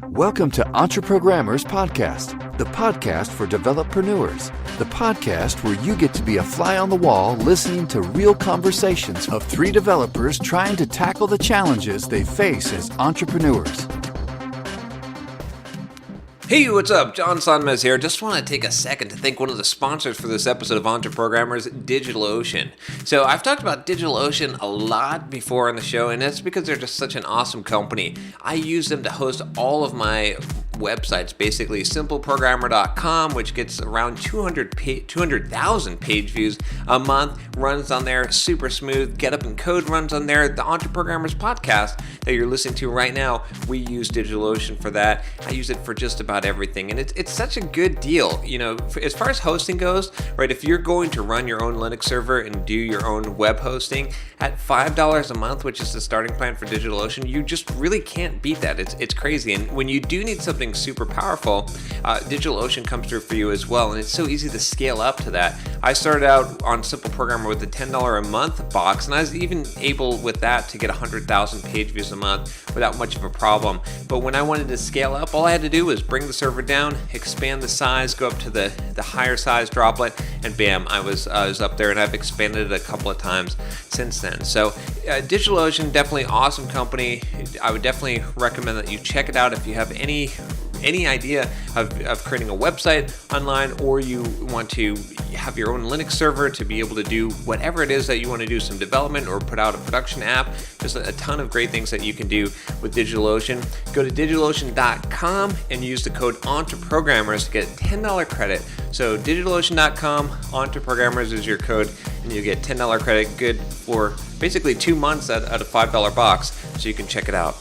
Welcome to EntreProgrammers Podcast, the podcast for developreneurs, the podcast where you get to be a fly on the wall listening to real conversations of three developers trying to tackle the challenges they face as entrepreneurs. Hey, what's up? John Sonmez here. Just want to take a second to thank one of the sponsors for this episode of EntreProgrammers, DigitalOcean. So I've talked about DigitalOcean a lot before on the show, and that's because they're just such an awesome company. I use them to host all of my websites, basically simpleprogrammer.com, which gets around 200,000 page views a month, runs on there, super smooth. Get Up and Code runs on there. The EntreProgrammers podcast that you're listening to right now, we use DigitalOcean for that. I use it for just about everything, and it's such a good deal. You know, as far as hosting goes, right, if you're going to run your own Linux server and do your own web hosting at $5 a month, which is the starting plan for DigitalOcean, you just really can't beat that. It's crazy. And when you do need something super powerful, DigitalOcean comes through for you as well, and it's so easy to scale up to that. I started out on Simple Programmer with a $10 a month box, and I was even able with that to get 100,000 page views a month without much of a problem. But when I wanted to scale up, all I had to do was bring the server down, expand the size, go up to the higher size droplet, and bam, I was up there, and I've expanded it a couple of times since then. So DigitalOcean, definitely awesome company. I would definitely recommend that you check it out if you have any idea of creating a website online, or you want to have your own Linux server to be able to do whatever it is that you want to do, some development or put out a production app. There's a ton of great things that you can do with DigitalOcean. Go to digitalocean.com and use the code EntreProgrammers to get a $10 credit. So digitalocean.com, EntreProgrammers is your code, and you get $10 credit, good for basically 2 months at a $5 box, so you can check it out.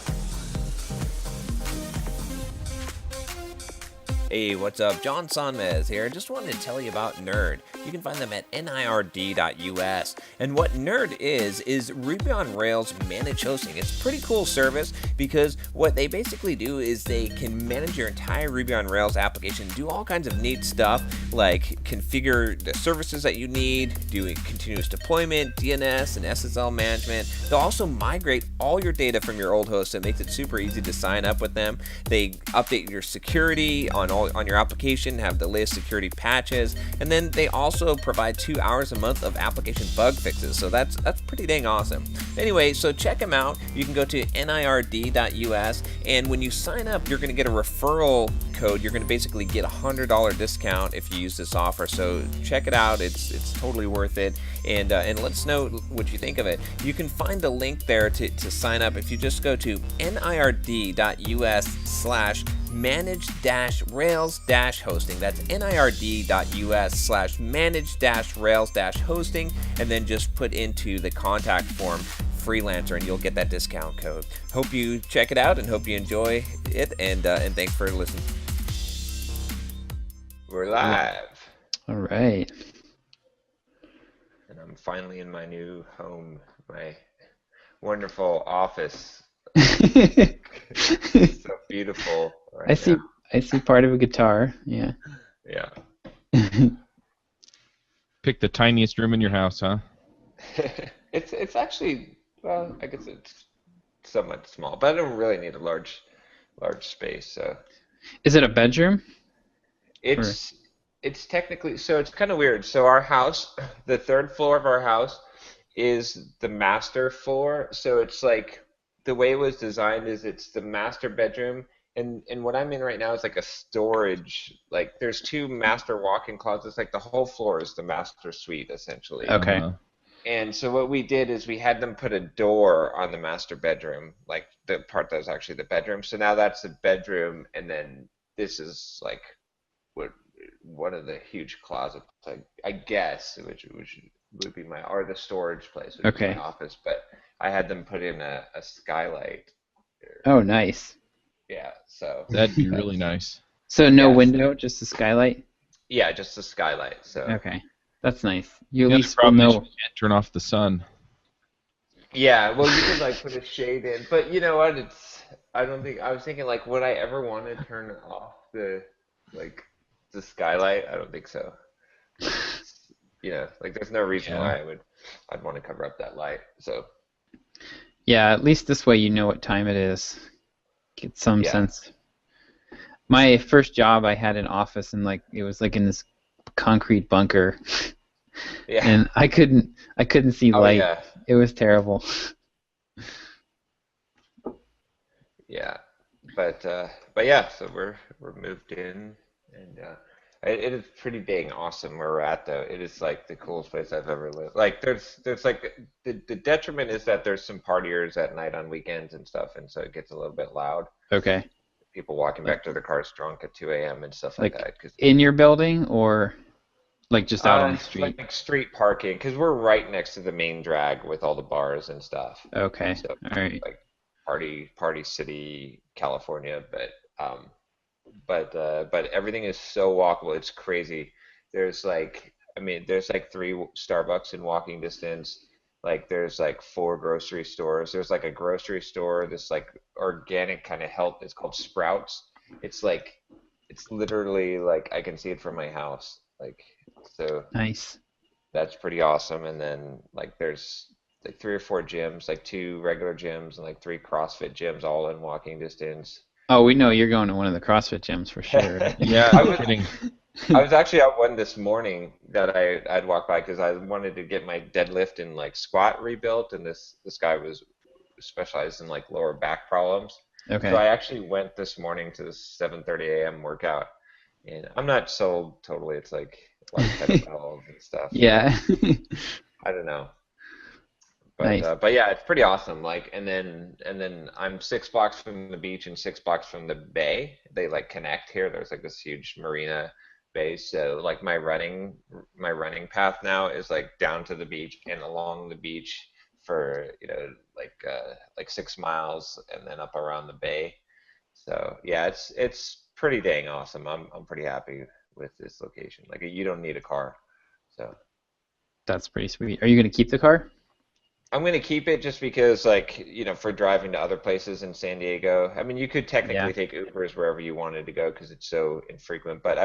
Hey, what's up? John Sonmez here. Just wanted to tell you about Nerd. You can find them at nird.us. And what Nerd is Ruby on Rails managed hosting. It's a pretty cool service because what they basically do is they can manage your entire Ruby on Rails application, do all kinds of neat stuff like configure the services that you need, do continuous deployment, DNS, and SSL management. They'll also migrate all your data from your old host. It makes it super easy to sign up with them. They update your security on your application, have the latest security patches, and then they also provide 2 hours a month of application bug fixes. So that's pretty dang awesome. Anyway, so check them out. You can go to nird.us, and when you sign up, you're going to get a referral code. You're going to basically get a $100 discount if you use this offer. So check it out. It's totally worth it, and let us know what you think of it. You can find the link there to sign up if you just go to nird.us/manage-rails-hosting. That's nird.us/manage-rails-hosting, and then just put into the contact form freelancer, and you'll get that discount code. Hope you check it out and hope you enjoy it, and thanks for listening. We're live. All right. And I'm finally in my new home, my wonderful office. It's so beautiful right now. I see part of a guitar. Yeah. Yeah. Pick the tiniest room in your house, huh? It's actually, well, I guess it's somewhat small, but I don't really need a large space. So. Is it a bedroom? It's technically, so it's kind of weird. So our house, the third floor of our house is the master floor. So it's like, the way it was designed is it's the master bedroom, and what I'm in right now is like a storage, like there's 2 master walk-in closets, like the whole floor is the master suite essentially. Okay. And so what we did is we had them put a door on the master bedroom, like the part that was actually the bedroom. So now that's the bedroom, and then this is like one of the huge closets, I guess, which would be the storage place, which is my office. But I had them put in a skylight. Oh, nice. Yeah, so that'd be really nice. So no window, just a skylight? Yeah, just a skylight. So okay, that's nice. You at least will know. You can't turn off the sun. Yeah, well, you could like put a shade in, but you know what? I was thinking like, would I ever want to turn off the skylight? I don't think so. You know, like there's no reason why I'd want to cover up that light. So. Yeah, at least this way you know what time it is. get some Yeah. sense. My first job, I had an office, and like it was like in this concrete bunker, Yeah. and I couldn't see Oh light. yeah. It was terrible. Yeah. But yeah, so we're moved in, and it is pretty dang awesome where we're at though. It is like the coolest place I've ever lived. Like there's like the detriment is that there's some partiers at night on weekends and stuff, and so it gets a little bit loud. Okay. People walking Like back to their cars drunk at 2 a.m. and stuff like like that. Cause, in your building or like just out on the street? like street parking, because we're right next to the main drag with all the bars and stuff. Okay. So All right. like party city, California, but everything is so walkable. It's crazy. There's like, I mean, there's like 3 Starbucks in walking distance. Like there's like 4 grocery stores. There's like a grocery store, this like organic kind of health. It's called Sprouts. It's like, it's literally like I can see it from my house. Like, so Nice. that's pretty awesome. And then like there's like 3 or 4 gyms, like 2 regular gyms and like 3 CrossFit gyms all in walking distance. Oh, we know you're going to one of the CrossFit gyms for sure. Right? Yeah, I no was kidding. I was actually at one this morning that I'd walk by because I wanted to get my deadlift and like squat rebuilt, and this guy was specialized in like lower back problems. So Okay. I actually went this morning to the 7:30 a.m. workout, and I'm not sold totally. It's like a lot of kettlebells and stuff. Yeah. I don't know. Nice. But yeah, it's pretty awesome. Like, and then I'm 6 blocks from the beach and 6 blocks from the bay. They like connect here. There's like this huge marina bay. So like my running path now is like down to the beach and along the beach for like 6 miles and then up around the bay. So yeah, it's pretty dang awesome. I'm pretty happy with this location. Like you don't need a car. So That's pretty sweet. Are you going to keep the car? I'm gonna keep it just because, like, for driving to other places in San Diego. I mean, you could technically Yeah. take Ubers wherever you wanted to go because it's so infrequent. But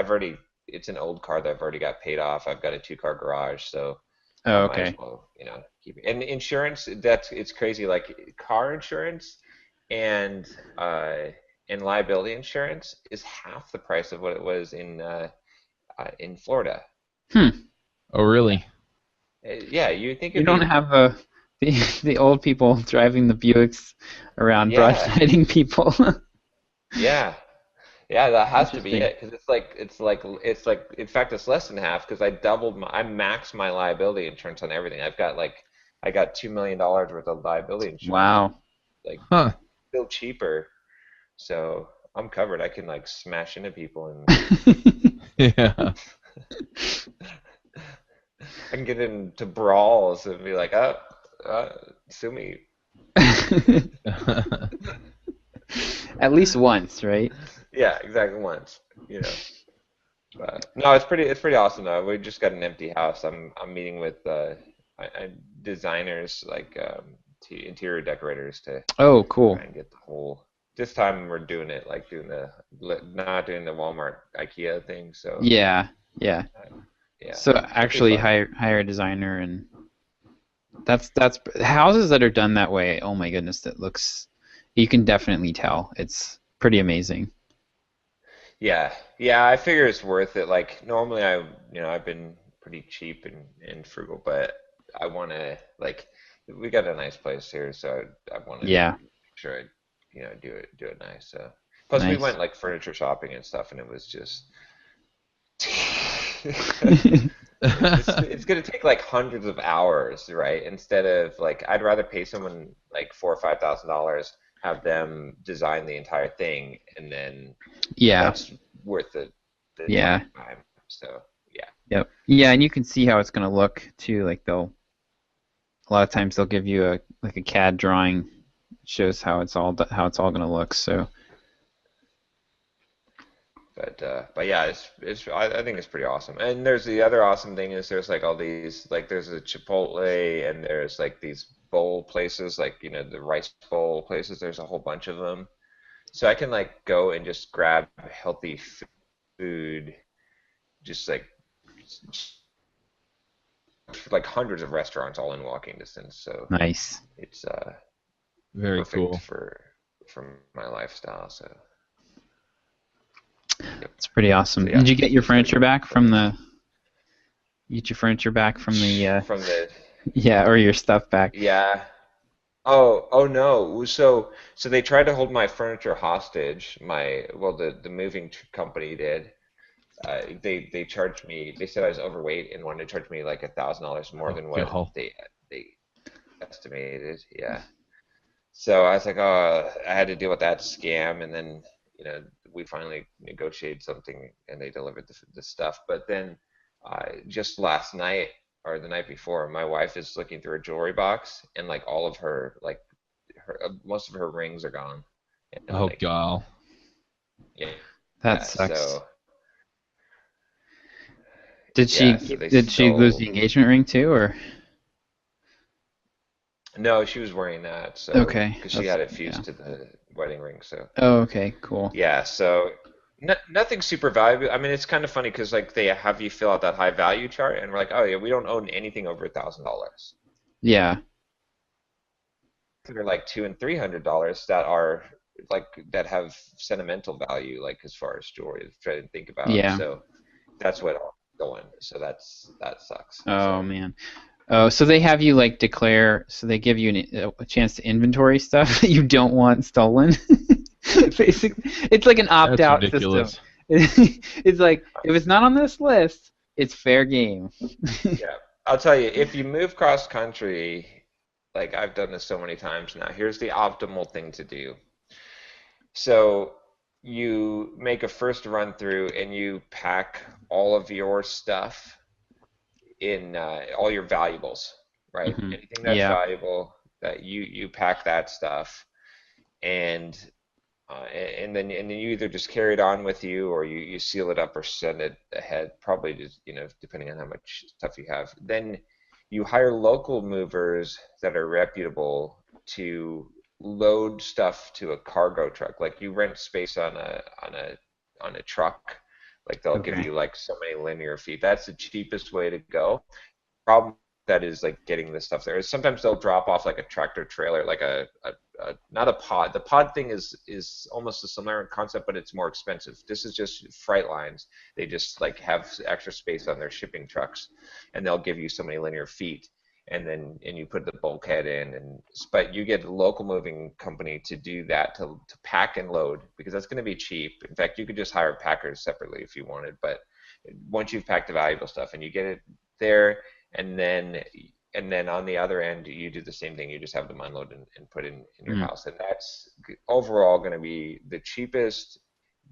it's an old car that I've already got paid off. I've got a 2-car garage, so I Oh, might as okay. well, keep it. And insurance, it's crazy. Like car insurance and uh, and liability insurance is half the price of what it was in Florida. Hmm. Oh, really? Yeah, you think You it'd don't be, have the old people driving the Buicks around yeah. broadsiding people. Yeah, yeah, that has to be Interesting. it because it's like in fact it's less than half because I maxed my liability insurance on everything. I got $2 million worth of liability insurance, Wow. like Huh. still cheaper, so I'm covered. I can like smash into people and Yeah. I can get into brawls and be like, sue me. At least once, right? Yeah, exactly once, you know. But no, it's pretty awesome though. We just got an empty house. I'm meeting with designers like interior decorators to Oh, cool. try and get the whole. This time we're doing it like not doing the Walmart IKEA thing. So Yeah. Yeah. yeah. So Should be actually fun. hire a designer, and that's houses that are done that way. Oh my goodness, you can definitely tell. It's pretty amazing. Yeah, yeah. I figure it's worth it. Like normally I've been pretty cheap and frugal, but I want to like we got a nice place here, so I want to Yeah. make sure I do it nice. So plus we Nice. went like furniture shopping and stuff, and it was just it's gonna take like hundreds of hours, right? Instead of like I'd rather pay someone like $4,000 or $5,000, have them design the entire thing, and then Yeah. that's worth the Yeah. time. So yeah. Yep. Yeah, and you can see how it's gonna look too. Like a lot of times they'll give you a CAD drawing, shows how it's all gonna look. So But yeah, I think it's pretty awesome. And there's the other awesome thing is there's like all these like there's a Chipotle and there's like these bowl places like the rice bowl places. There's a whole bunch of them, so I can like go and just grab healthy food, just like hundreds of restaurants all in walking distance. So nice. it's Very perfect cool. for my lifestyle. So It's pretty awesome. So, yeah, Did you get your it's pretty furniture cool. back from the? You get your furniture back from the? From the Yeah, or your stuff back. yeah. Oh no. So they tried to hold my furniture hostage. The moving company did. They charged me. They said I was overweight and wanted to charge me like $1,000 more Oh, than what God. they estimated. Yeah. So I was like, oh, I had to deal with that scam, and then we finally negotiated something, and they delivered the stuff. But then just last night or the night before, my wife is looking through her jewelry box, and like all of her most of her rings are gone. And Oh, like, God. yeah, That yeah, sucks. so Did she yeah, so they did she lose stole. the engagement ring too, or? No, she was wearing that, so Okay, because she that's had it yeah. fused to the wedding ring, so. Oh, okay, cool. Yeah, so nothing super valuable. I mean, it's kind of funny because like they have you fill out that high value chart, and we're like, oh yeah, we don't own anything over $1,000. Yeah, They're like $200 and $300 that are like that have sentimental value, like as far as jewelry to try to think about. yeah. So that's what I'm going. So that sucks. Oh So man. Oh, so they have you like declare, so they give you a chance to inventory stuff that you don't want stolen. Basically, it's like an That's opt-out system. ridiculous. It's like if it's not on this list, it's fair game. yeah, I'll tell you, if you move cross country, like I've done this so many times now, here's the optimal thing to do. So you make a first run through and you pack all of your stuff in all your valuables, right? Hmm. Anything that's Yeah, valuable that you pack that stuff, and and then you either just carry it on with you or you seal it up or send it ahead, probably just depending on how much stuff you have. Then you hire local movers that are reputable to load stuff to a cargo truck. Like you rent space on a truck. Like they'll give okay. you like so many linear feet. That's the cheapest way to go. Problem that is like getting this stuff there is sometimes they'll drop off like a tractor trailer, like a not a pod. The pod thing is almost a similar concept, but it's more expensive. This is just freight lines. They just like have extra space on their shipping trucks, and they'll give you so many linear feet, and you put the bulkhead in, but you get a local moving company to do that to pack and load because that's going to be cheap. In fact, you could just hire packers separately if you wanted, but once you've packed the valuable stuff and you get it there, and then on the other end you do the same thing. You just have them unload and put in your Mm. house, and that's overall going to be the cheapest,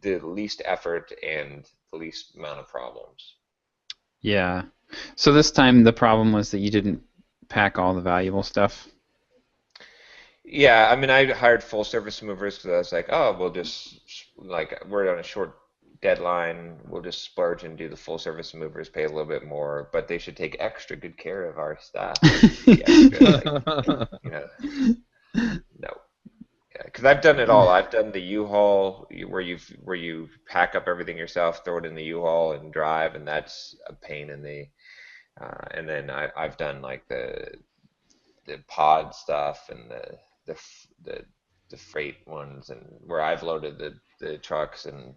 the least effort, and the least amount of problems. Yeah. So this time the problem was that you didn't pack all the valuable stuff. Yeah, I mean, I hired full service movers because I was like, oh, we'll just like we're on a short deadline, we'll just splurge and do the full service movers, pay a little bit more, but they should take extra good care of our stuff. Be extra, like, no. Yeah, because I've done it all. I've done the U-Haul where you pack up everything yourself, throw it in the U-Haul and drive, and that's a pain in the. And then I've done like the pod stuff and the the the freight ones, and where I've loaded the trucks, and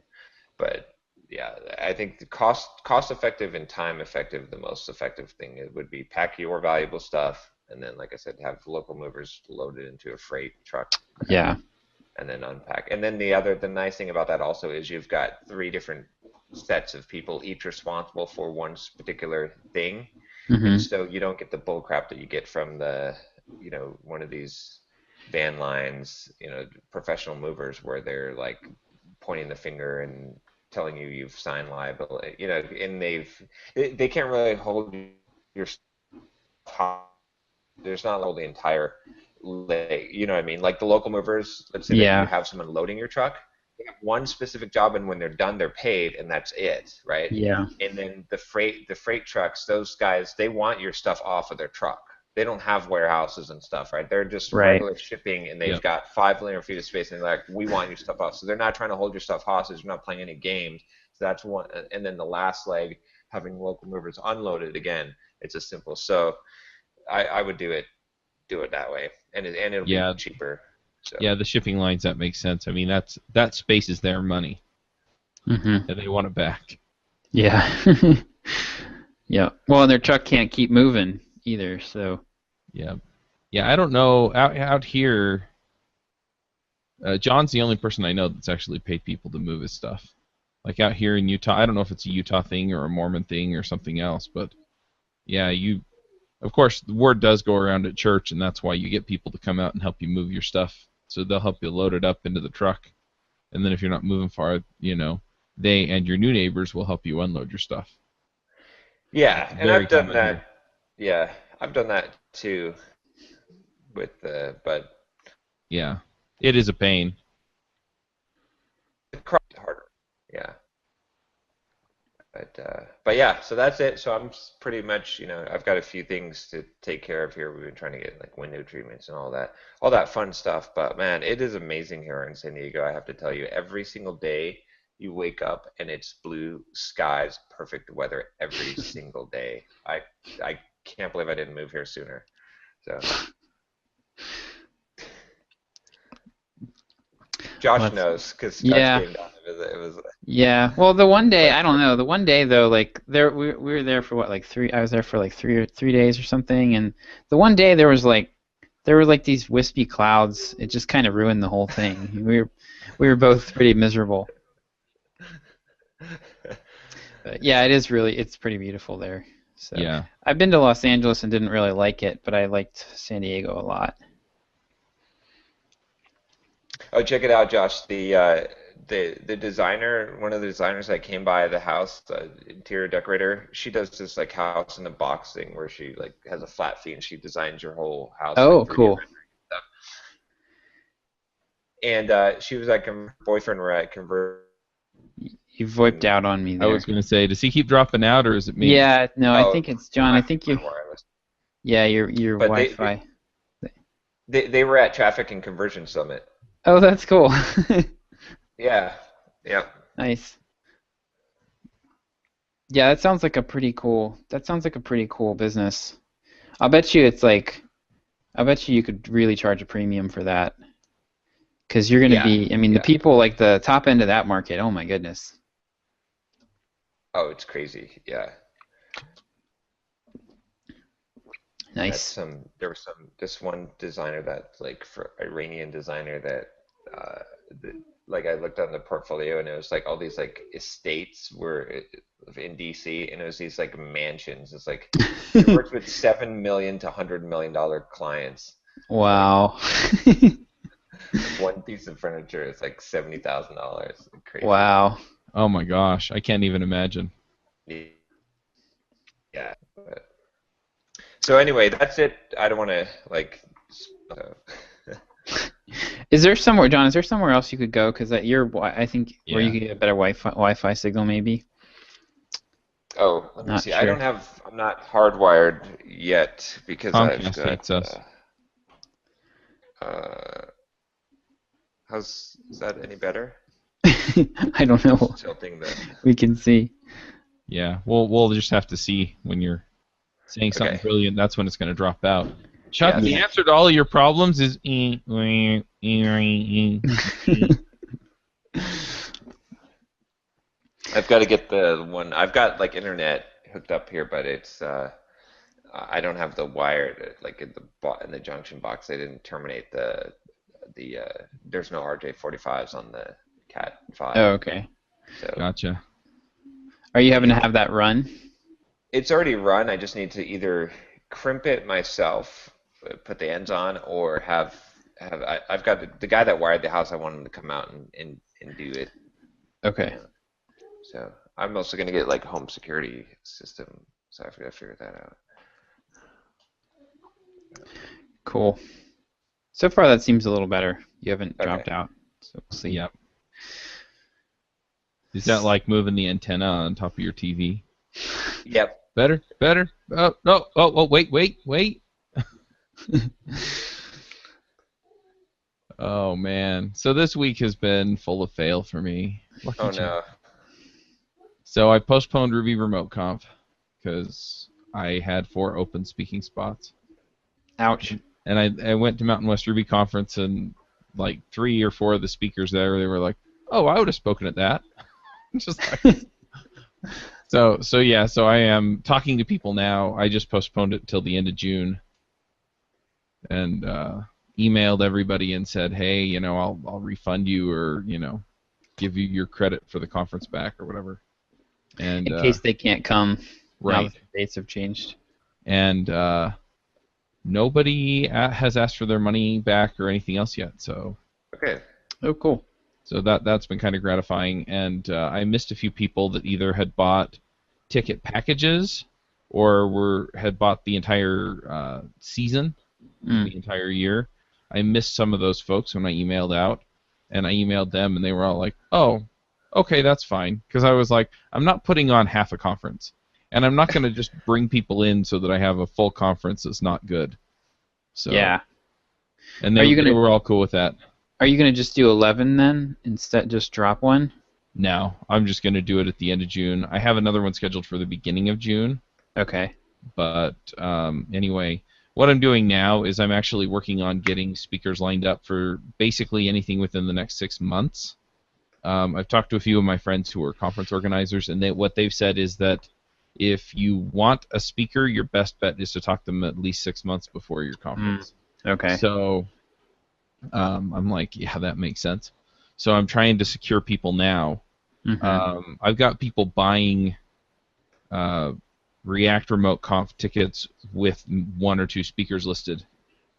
but yeah, I think the cost effective and time effective, the most effective thing it would be pack your valuable stuff, and then like I said, have local movers load it into a freight truck, Yeah. and then unpack. And then the nice thing about that also is you've got 3 different sets of people, each responsible for one particular thing, Hmm. and so you don't get the bull crap that you get from one of these van lines, professional movers where they're like pointing the finger and telling you you've signed liability, and they can't really hold your stuff. There's not hold the entire lay, you know what I mean? Like the local movers, let's say that you Yeah. have someone loading your truck, they have one specific job, and when they're done, they're paid, and that's it, right? Yeah. And then the freight trucks, those guys, they want your stuff off of their truck. They don't have warehouses and stuff, right? They're just Right. regular shipping, and they've Yep. got 5 linear feet of space, and they're like, we want your stuff off. So they're not trying to hold your stuff hostage. They're not playing any games. So that's one. And then the last leg, having local movers unloaded again, it's as simple. So I would do it that way, and it'll be Yeah, cheaper. So. Yeah, the shipping lines, that makes sense. I mean, that space is their money, Mm-hmm. and they want it back. Yeah. Yeah. Well, and their truck can't keep moving either, so. Yeah. Yeah, I don't know. Out here, John's the only person I know that's actually paid people to move his stuff. Like out here in Utah, I don't know if it's a Utah thing or a Mormon thing or something else, but yeah, of course, the word does go around at church, and that's why you get people to come out and help you move your stuff. So they'll help you load it up into the truck, and then if you're not moving far, they and your new neighbors will help you unload your stuff. Yeah, and Very I've done common that. here. Yeah, I've done that too. But Yeah, it is a pain. it's harder. Yeah. But yeah, so that's it. So I'm pretty much, I've got a few things to take care of here. We've been trying to get like window treatments and all that fun stuff. But man, it is amazing here in San Diego. I have to tell you, every single day you wake up and it's blue skies, perfect weather every single day. I can't believe I didn't move here sooner. So Josh knows because Josh came down to visit. It was. Yeah. Well, the one day, I don't know. The one day though, like we were there for what, like 3. I was there for like 3 days or something, and the one day there were like these wispy clouds. It just kind of ruined the whole thing. We were both pretty miserable. But yeah, it's pretty beautiful there. So Yeah. I've been to Los Angeles and didn't really like it, but I liked San Diego a lot. Oh, check it out, Josh. The designer, one of the designers that came by the house, the interior decorator, she does this like house in a box thing where she like has a flat fee and she designs your whole house. Oh, like, 3D cool. rendering and stuff. And she was like, her boyfriend were at Convert. You VoIPed out on me there. I was going to say, does he keep dropping out, or is it me? Yeah, no, I think it's John. I think you. Wireless. Yeah, your But Wi-Fi. They were at Traffic and Conversion Summit. Oh, that's cool. Yeah. Yeah. Nice. Yeah, that sounds like a pretty cool business. I bet you you could really charge a premium for that. Because you're going to be, I mean, the people, like the top end of that market, oh my goodness. Oh, it's crazy. Yeah. Nice. There was this one designer that, like, for Iranian designer that, like, I looked on the portfolio and it was like all these like estates were in DC, and it was these like mansions. It's like it worked with $7 million to $100 million clients. Wow. One piece of furniture is like $70,000. Crazy. Wow. Oh my gosh, I can't even imagine. Yeah. So anyway, that's it. I don't want to like. Is there somewhere, John? Is there somewhere else you could go? Because I think where you Yeah. could get a better Wi-Fi signal, maybe. Oh, let me Not see. sure. I'm not hardwired yet because I've Comcast got. hates us. Is that any better? I don't know. Tilting the. We can see. Yeah, we'll just have to see when you're saying something Okay. brilliant. That's when it's going to drop out. Chuck, Yeah. the answer to all of your problems is. I've got to get the one. I've got like internet hooked up here, but it's. I don't have the wire like in the junction box. They didn't terminate the. There's no RJ45s on the Cat 5. Oh, okay. So Gotcha. Are you having to have that run? it's already run. I just need to either crimp it myself, put the ends on, or I've got the guy that wired the house. I want him to come out and do it. Okay. So I'm also gonna get like a home security system. So I've got to figure that out. Cool. So far, that seems a little better. You haven't dropped out, so we'll see. Yep. Is that like moving the antenna on top of your TV? Yep. Better? Oh, no. Oh, wait. Oh, man. So this week has been full of fail for me. Lucky Oh Chuck. no. So I postponed Ruby Remote Conf because I had 4 open speaking spots. Ouch. And I went to Mountain West Ruby Conference, and like 3 or 4 of the speakers there, they were like, "Oh, I would have spoken at that." Just like, so I am talking to people now. I just postponed it till the end of June, and emailed everybody and said, "Hey, you know, I'll refund you, or you know, give you your credit for the conference back or whatever." And in case they can't come, now right. that the dates have changed. And nobody has asked for their money back or anything else yet. So Okay. Oh, cool. so that's been kind of gratifying. And I missed a few people that either had bought ticket packages or had bought the entire season, the entire year. I missed some of those folks when I emailed out, and I emailed them, and they were all like, "Oh, okay, that's fine," because I was like, I'm not putting on half a conference, and I'm not going to just bring people in so that I have a full conference that's not good. So Yeah. and they were all cool with that. Are you gonna just do 11 then instead? Just drop one? No, I'm just going to do it at the end of June. I have another one scheduled for the beginning of June. Okay. But anyway, what I'm doing now is I'm actually working on getting speakers lined up for basically anything within the next 6 months. I've talked to a few of my friends who are conference organizers, and what they've said is that if you want a speaker, your best bet is to talk to them at least 6 months before your conference. Okay. So I'm like, yeah, that makes sense. So I'm trying to secure people now. Mm-hmm. I've got people buying React Remote Conf tickets with 1 or 2 speakers listed,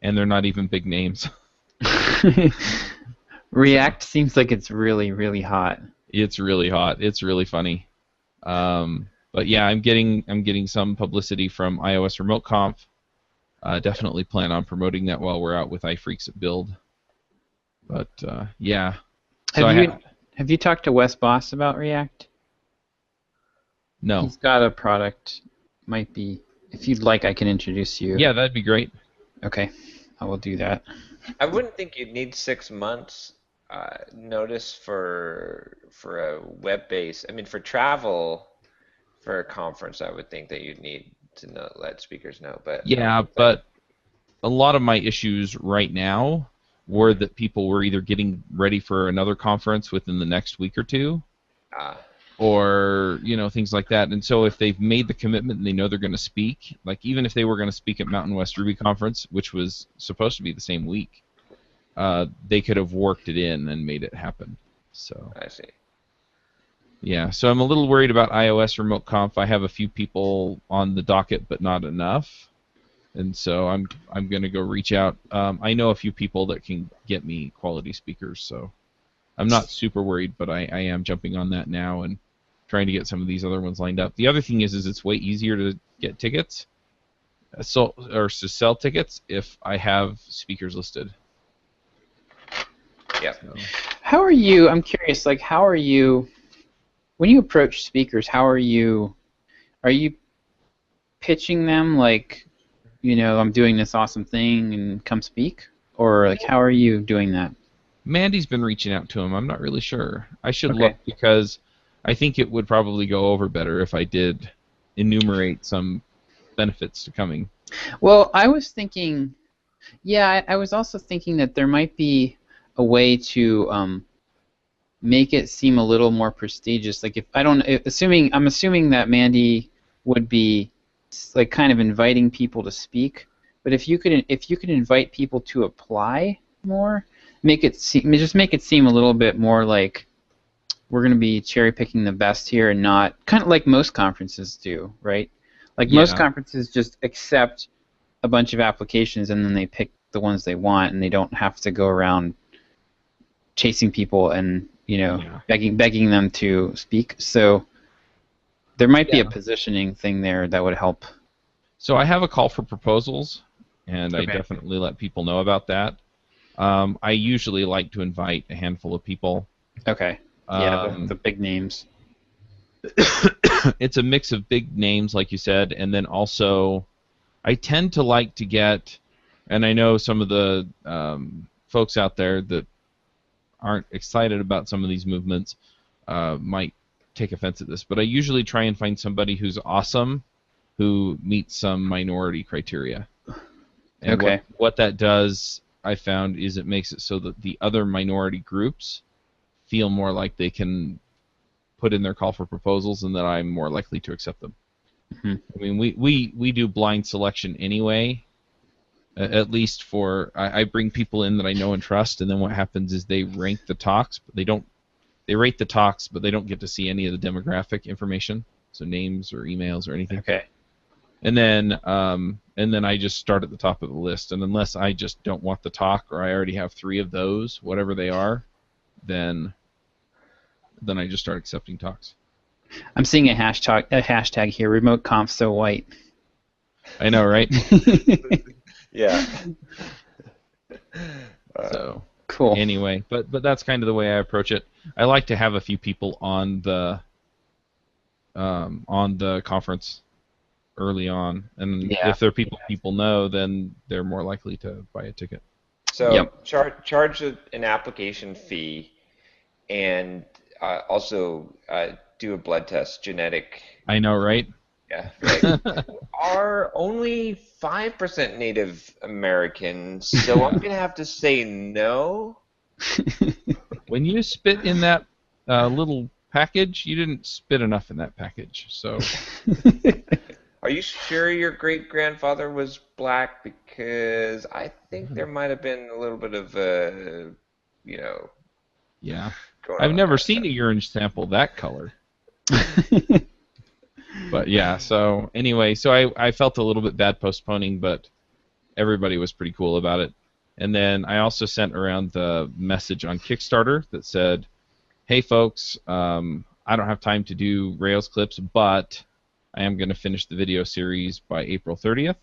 and they're not even big names. React seems like it's really, really hot. It's really hot. It's really funny. But yeah, I'm getting some publicity from iOS Remote Conf. Definitely plan on promoting that while we're out with iFreaks at Build. But yeah. So Have you talked to Wes Boss about React? No. He's got a product. Might be. If you'd like, I can introduce you. Yeah, that'd be great. Okay, I will do that. I wouldn't think you'd need 6 months notice for a web-based. I mean, for travel, for a conference, I would think that you'd need to let speakers know. But yeah, but a lot of my issues right now were that people were either getting ready for another conference within the next week or two, or things like that. And so if they've made the commitment and they know they're going to speak, like even if they were going to speak at Mountain West Ruby Conference, which was supposed to be the same week, they could have worked it in and made it happen. So I see. Yeah, so I'm a little worried about iOS Remote Conf. I have a few people on the docket, but not enough. And so I'm going to go reach out. I know a few people that can get me quality speakers, so I'm not super worried, but I am jumping on that now and trying to get some of these other ones lined up. The other thing is it's way easier to get tickets, or to sell tickets if I have speakers listed. Yeah. So. How are you? I'm curious. Like, how are you? When you approach speakers, how are you? Are you pitching them like, I'm doing this awesome thing and come speak? Or like, how are you doing that? Mandy's been reaching out to him. I'm not really sure. I should Okay. look, because I think it would probably go over better if I did enumerate some benefits to coming. Well, I was thinking, I was also thinking that there might be a way to make it seem a little more prestigious. Like I'm assuming that Mandy would be like kind of inviting people to speak, but if you could invite people to apply more, make it seem a little bit more like we're going to be cherry picking the best here, and not kind of like most conferences do, right? Like most conferences just accept a bunch of applications and then they pick the ones they want, and they don't have to go around chasing people and begging them to speak. So there might be a positioning thing there that would help. So I have a call for proposals, and Okay. I definitely let people know about that. I usually like to invite a handful of people. Okay. Yeah, the big names. It's a mix of big names, like you said, and then also I tend to like to get, and I know some of the folks out there that aren't excited about some of these movements might take offense at this, but I usually try and find somebody who's awesome, who meets some minority criteria. And Okay. what that does I found is it makes it so that the other minority groups feel more like they can put in their call for proposals, and that I'm more likely to accept them. Mm-hmm. I mean, we do blind selection anyway. At least I bring people in that I know and trust, and then what happens is they rank the talks, but they rate the talks, but they don't get to see any of the demographic information, so names or emails or anything. Okay. And then I just start at the top of the list, and unless I just don't want the talk, or I already have 3 of those, whatever they are, then I just start accepting talks. I'm seeing a hashtag here. Remote Conf so white. I know, right? Yeah. So Cool. anyway, but that's kind of the way I approach it. I like to have a few people on the conference early on, and if they're people know, then they're more likely to buy a ticket. So charge an application fee, and also do a blood test, genetic. I know, right? Yeah. Like, are only 5% Native Americans, so I'm gonna have to say no. When you spit in that little package, you didn't spit enough in that package. So. Are you sure your great-grandfather was black? Because I think there might have been a little bit of, Yeah. going I've on never there. seen a urine sample that color. But yeah, so anyway, so I felt a little bit bad postponing, but everybody was pretty cool about it. And then I also sent around the message on Kickstarter that said, hey folks, I don't have time to do Rails clips, but I am going to finish the video series by April 30th.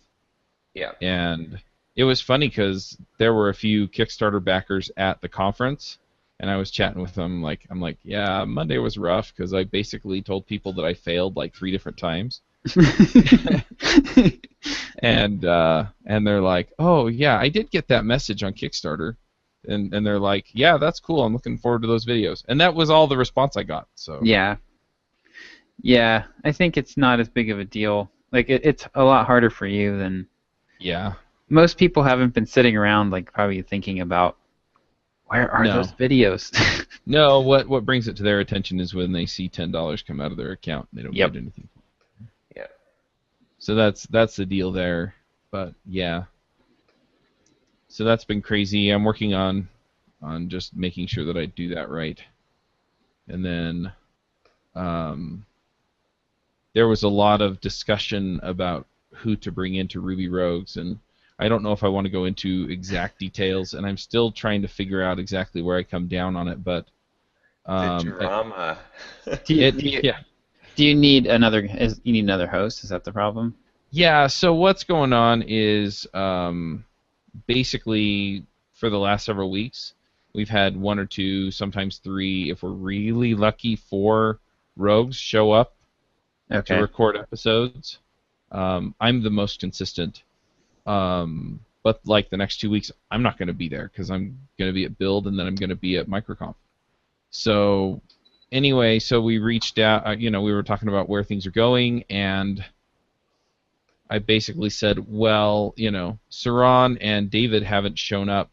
Yeah. And it was funny because there were a few Kickstarter backers at the conference, and I was chatting with them. I'm like, yeah, Monday was rough because I basically told people that I failed like 3 different times. And they're like, oh yeah, I did get that message on Kickstarter, and they're like, yeah, that's cool. I'm looking forward to those videos. And that was all the response I got. So Yeah, I think it's not as big of a deal. Like it's a lot harder for you than. Yeah. Most people haven't been sitting around like probably thinking about where are those videos. No, what brings it to their attention is when they see $10 come out of their account and they don't get anything. Yeah. So that's the deal there. But yeah. So that's been crazy. I'm working on just making sure that I do that right. And then there was a lot of discussion about who to bring into Ruby Rogues, and I don't know if I want to go into exact details, and I'm still trying to figure out exactly where I come down on it, but The drama. Do you need another? You need another host? Is that the problem? Yeah. So what's going on is basically for the last several weeks we've had 1 or 2, sometimes 3, if we're really lucky, 4 rogues show up to record episodes. I'm the most consistent. But like the next 2 weeks, I'm not going to be there because I'm going to be at Build and then I'm going to be at MicroConf. So anyway, so we reached out, we were talking about where things are going, and I basically said, well, Saran and David haven't shown up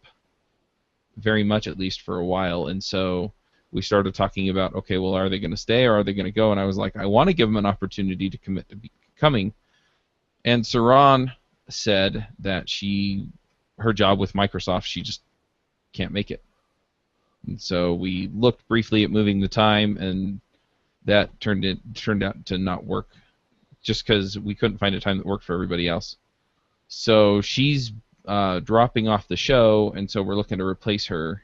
very much, at least for a while, and so we started talking about, okay, well, are they going to stay or are they going to go? And I was like, I want to give them an opportunity to commit to coming. And Saran said that her job with Microsoft, she just can't make it. And so we looked briefly at moving the time, and that turned out to not work, just because we couldn't find a time that worked for everybody else. So she's dropping off the show, and so we're looking to replace her.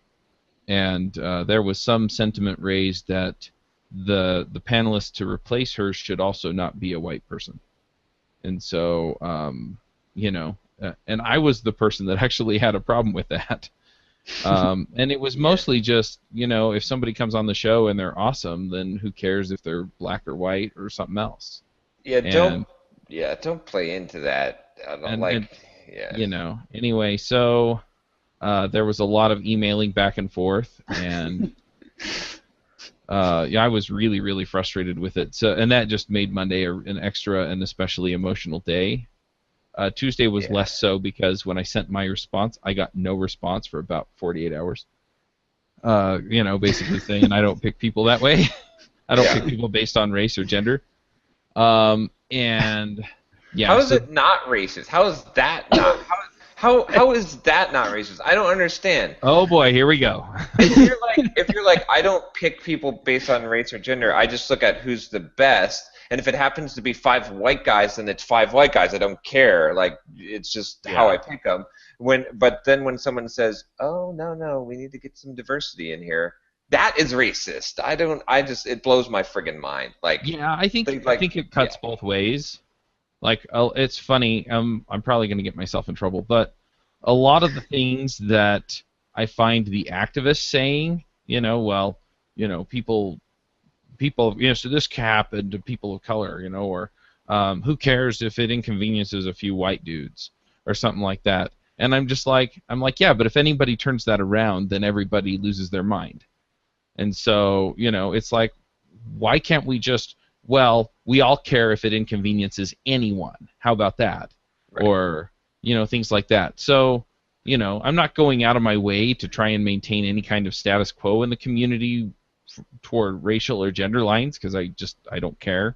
And there was some sentiment raised that the panelist to replace her should also not be a white person. And so, and I was the person that actually had a problem with that. And it was mostly just, if somebody comes on the show and they're awesome, then who cares if they're black or white or something else? Yeah, don't play into that. Anyway, so there was a lot of emailing back and forth, and I was really, really frustrated with it. So, and that just made Monday an extra and especially emotional day. Tuesday was Yeah. less so because when I sent my response, I got no response for about 48 hours. Basically saying I don't pick people that way. I don't pick people based on race or gender. And yeah. How is it not racist? How is that not? How is that not racist? I don't understand. Oh boy, here we go. If you're like, I don't pick people based on race or gender. I just look at who's the best, and if it happens to be 5 white guys, then it's 5 white guys. I don't care. Like, it's just how I pick them. But then when someone says, "Oh no, we need to get some diversity in here," that is racist. It blows my friggin' mind. Like, yeah, I think it cuts both ways. Like, it's funny. I'm probably going to get myself in trouble, but a lot of the things that I find the activists saying, people, so this can happen to people of color, or who cares if it inconveniences a few white dudes or something like that. And I'm like, yeah, but if anybody turns that around, then everybody loses their mind. And so, it's like, why can't we just, we all care if it inconveniences anyone. How about that? Right. Or, things like that. So, I'm not going out of my way to try and maintain any kind of status quo in the community toward racial or gender lines, because I don't care.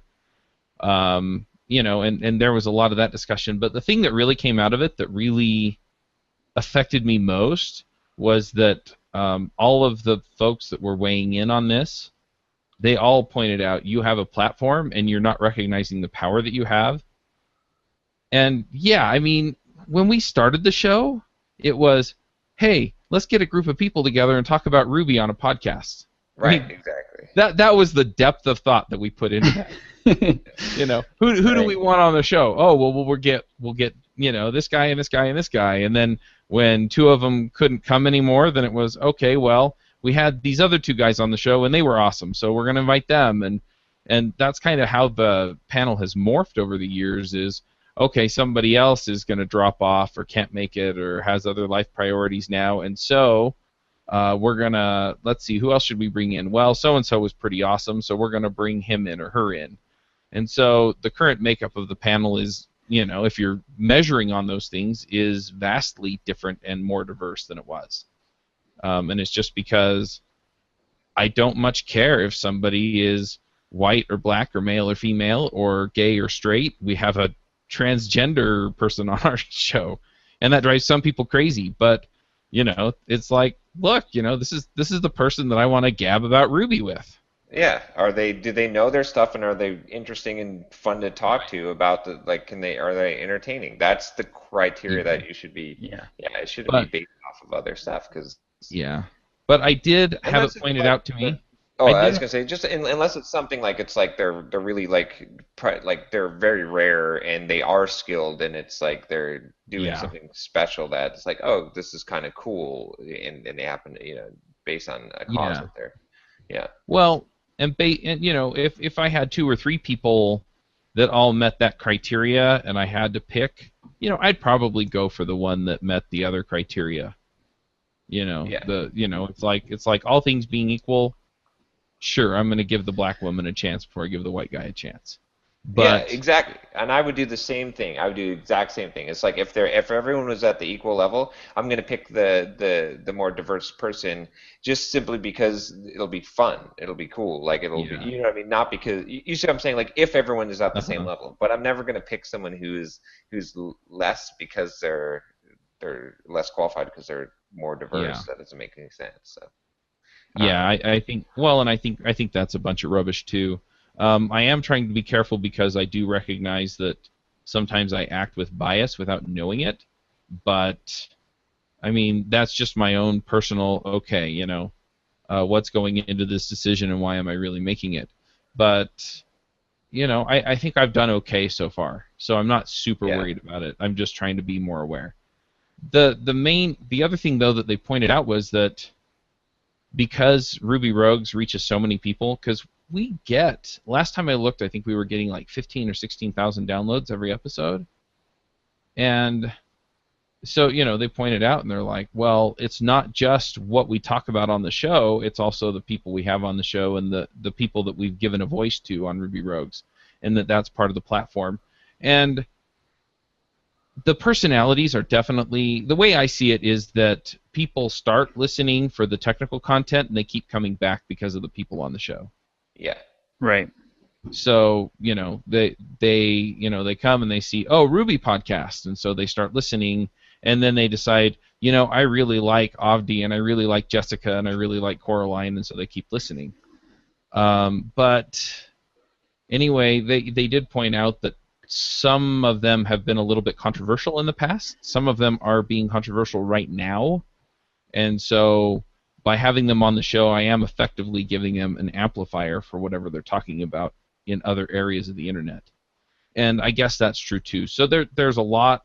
And there was a lot of that discussion. But the thing that really came out of it that really affected me most was that all of the folks that were weighing in on this, they all pointed out, you have a platform and you're not recognizing the power that you have. And yeah, I mean, when we started the show, it was, hey, let's get a group of people together and talk about Ruby on a podcast. Right, I mean, exactly. That was the depth of thought that we put into that. Who do we want on the show? Oh, well, we'll get this guy and this guy and this guy. And then when 2 of them couldn't come anymore, then it was, okay, well, we had these other 2 guys on the show and they were awesome, so we're going to invite them. And that's kind of how the panel has morphed over the years is, okay, somebody else is going to drop off or can't make it or has other life priorities now, and so we're going to, let's see, who else should we bring in? Well, so-and-so was pretty awesome, so we're going to bring him in or her in. And so the current makeup of the panel is, if you're measuring on those things, is vastly different and more diverse than it was. And it's just because I don't much care if somebody is white or black or male or female or gay or straight. We have a transgender person on our show, and that drives some people crazy. But it's like, look, this is the person that I want to gab about Ruby with. Yeah. Do they know their stuff, and are they interesting and fun to talk to about are they entertaining? That's the criteria that you should be. Yeah. Yeah, it shouldn't be based off of other stuff, because. Yeah, but I did have it pointed out to me. I was gonna say, just unless it's something like it's like they're really like they're very rare and they are skilled, and it's like they're doing something special that it's like, oh, this is kind of cool, and they happen to based on a cause up there. Yeah. Well, and if I had 2 or 3 people that all met that criteria and I had to pick, I'd probably go for the one that met the other criteria. It's like all things being equal, sure, I'm going to give the black woman a chance before I give the white guy a chance. But yeah, exactly. And I would do the same thing. I would do the exact same thing. It's like if everyone was at the equal level, I'm going to pick the more diverse person just simply because it'll be fun. It'll be cool. Like it'll be, you know what I mean? Not because you see what I'm saying? Like if everyone is at the same level, but I'm never going to pick someone who's less because they're less qualified because they're more diverse. That doesn't make any sense. So. I think. Well, and I think that's a bunch of rubbish too. I am trying to be careful because I do recognize that sometimes I act with bias without knowing it. But I mean, that's just my own personal. Okay, what's going into this decision and why am I really making it? But I think I've done okay so far. So I'm not super worried about it. I'm just trying to be more aware. The other thing though that they pointed out was that because Ruby Rogues reaches so many people, because we get, last time I looked, I think we were getting like 15 or 16,000 downloads every episode. And so, they pointed out and they're like, well, it's not just what we talk about on the show, it's also the people we have on the show and the people that we've given a voice to on Ruby Rogues, and that's part of the platform. And the personalities are definitely, the way I see it is that people start listening for the technical content and they keep coming back because of the people on the show. Yeah. Right. So, they come and they see, oh, Ruby podcast, and so they start listening, and then they decide, I really like Avdi, and I really like Jessica, and I really like Coraline, and so they keep listening. But anyway, they did point out that some of them have been a little bit controversial in the past. Some of them are being controversial right now, and so by having them on the show, I am effectively giving them an amplifier for whatever they're talking about in other areas of the internet. And I guess that's true too. So there's a lot.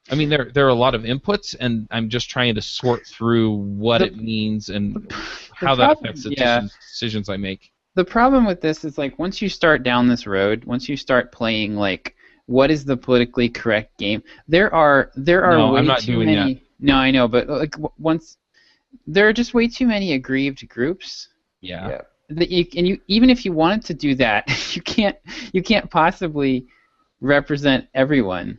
I mean, there are a lot of inputs, and I'm just trying to sort through what it means and how that affects the decisions I make. The problem with this is, like, once you start down this road, once you start playing, like, what is the politically correct game, there are No, way I'm not too doing many. that. No, I know, but like once there are just way too many aggrieved groups. Yeah. That you even if you wanted to do that, you can't possibly represent everyone.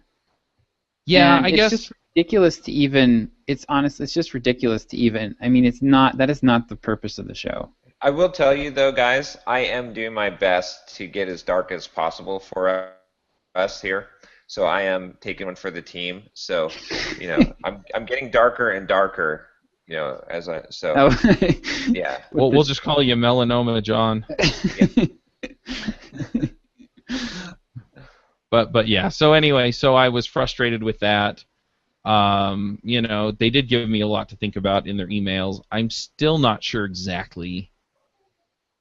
Yeah, And I it's guess. just ridiculous to even. It's just ridiculous to even. I mean, that is not the purpose of the show. I will tell you though, guys, I am doing my best to get as dark as possible for us here. So I am taking one for the team. So, I'm getting darker and darker, as I yeah. We'll just call you Melanoma, John. But yeah. So anyway, so I was frustrated with that. They did give me a lot to think about in their emails. I'm still not sure exactly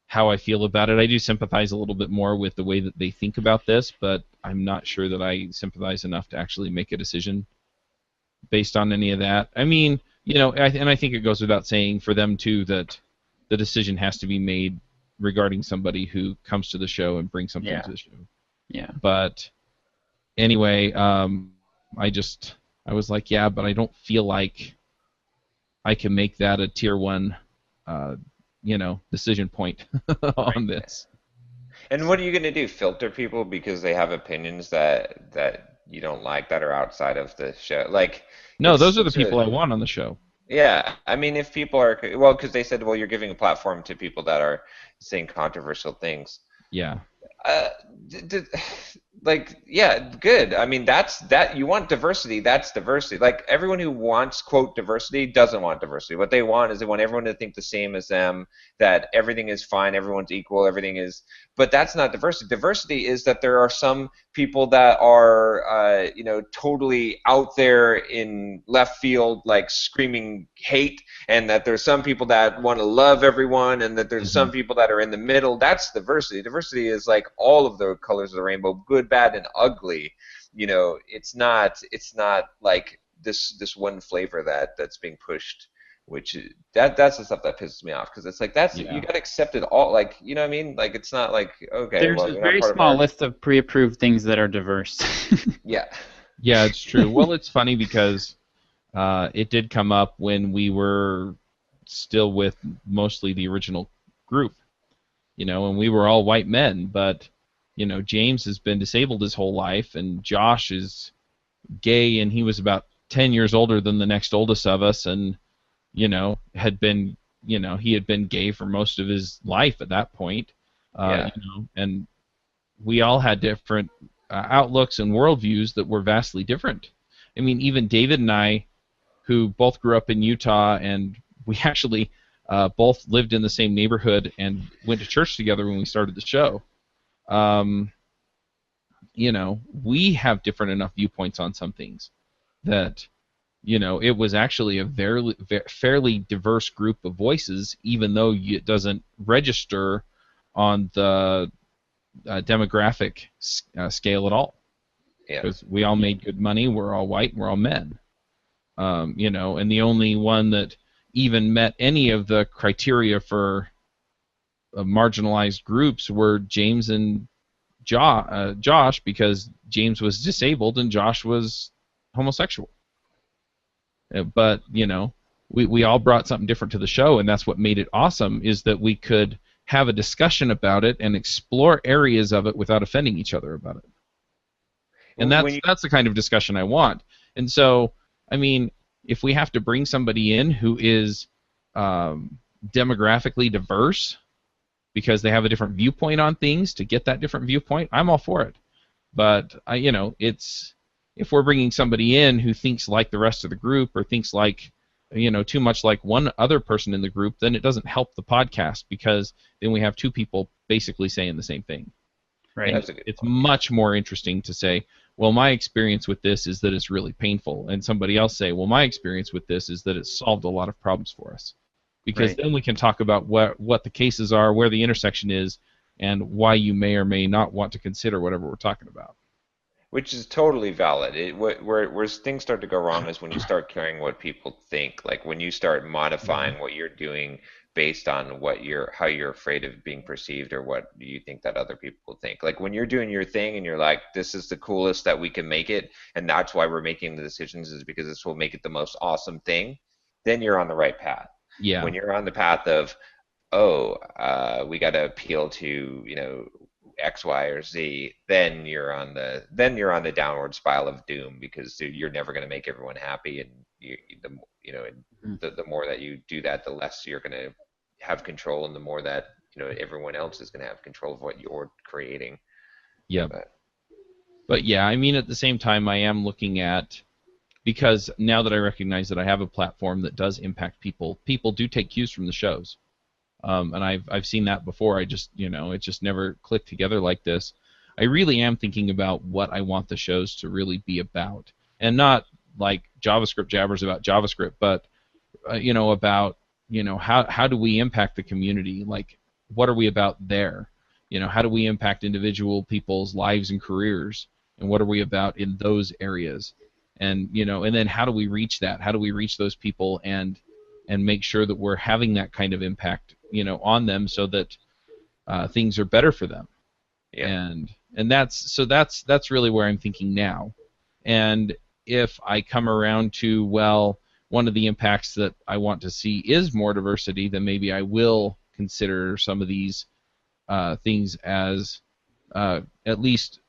how I feel about it. I do sympathize a little bit more with the way that they think about this, but I'm not sure that I sympathize enough to actually make a decision based on any of that. I mean, and I think it goes without saying for them too that the decision has to be made regarding somebody who comes to the show and brings something to the show. Yeah. But anyway, I was like, yeah, but I don't feel like I can make that a tier 1 decision point on this. And what are you going to do? Filter people because they have opinions that you don't like that are outside of the show? Like, no, those are the people I want on the show. Yeah, I mean, if people are because they said, well, you're giving a platform to people that are saying controversial things. Yeah. Good. I mean, that you want diversity. That's diversity. Like, everyone who wants, quote, diversity doesn't want diversity. What they want is they want everyone to think the same as them, that everything is fine, everyone's equal, everything is. But that's not diversity. Diversity is that there are some people that are, totally out there in left field, like screaming hate, and that there's some people that want to love everyone, and that there's some people that are in the middle. That's diversity. Diversity is like all of the colors of the rainbow, good, bad, and ugly. It's not like this one flavor that's being pushed. Which that's the stuff that pisses me off, because it's like you got to accept it all, like, you know what I mean? Like, it's not like, okay, there's a very small list of pre-approved things that are diverse. Yeah, it's true. Well, it's funny because it did come up when we were still with mostly the original group, and we were all white men, but James has been disabled his whole life, and Josh is gay, and he was about 10 years older than the next oldest of us, and he had been gay for most of his life at that point. And we all had different outlooks and worldviews that were vastly different. I mean, even David and I, who both grew up in Utah, and we actually both lived in the same neighborhood and went to church together when we started the show. We have different enough viewpoints on some things that it was actually a fairly diverse group of voices, even though it doesn't register on the demographic scale at all. Because we all made good money, we're all white, we're all men. And the only one that even met any of the criteria for marginalized groups were James and Josh, because James was disabled and Josh was homosexual. But, we all brought something different to the show, and that's what made it awesome, is that we could have a discussion about it and explore areas of it without offending each other about it. And that's the kind of discussion I want. And so, I mean, if we have to bring somebody in who is demographically diverse because they have a different viewpoint on things to get that different viewpoint, I'm all for it. But if we're bringing somebody in who thinks like the rest of the group or thinks like, too much like one other person in the group, then it doesn't help the podcast because then we have two people basically saying the same thing. Right. It's much more interesting to say, well, my experience with this is that it's really painful, and somebody else say, well, my experience with this is that it's solved a lot of problems for us. Because then we can talk about what the cases are, where the intersection is, and why you may or may not want to consider whatever we're talking about. Which is totally valid. Where things start to go wrong is when you start caring what people think. Like when you start modifying what you're doing based on how you're afraid of being perceived or what you think that other people will think. Like when you're doing your thing and you're like, this is the coolest that we can make it, and that's why we're making the decisions is because this will make it the most awesome thing, then you're on the right path. Yeah. When you're on the path of, we got to appeal to, X, Y, or Z, then you're on the downward spiral of doom because you're never going to make everyone happy, and the more that you do that, the less you're going to have control, and the more that everyone else is going to have control of what you're creating. Yeah. But yeah, I mean, at the same time, I am looking at, because now that I recognize that I have a platform that does impact people do take cues from the shows. And I've seen that before. I just, it just never clicked together like this. I really am thinking about what I want the shows to really be about, and not like JavaScript jabbers about JavaScript, but about how do we impact the community? Like, what are we about there? How do we impact individual people's lives and careers, and what are we about in those areas? And and then how do we reach that? How do we reach those people and make sure that we're having that kind of impact on them so that things are better for them. Yeah. And that's really where I'm thinking now. And if I come around to, well, one of the impacts that I want to see is more diversity, then maybe I will consider some of these things as at least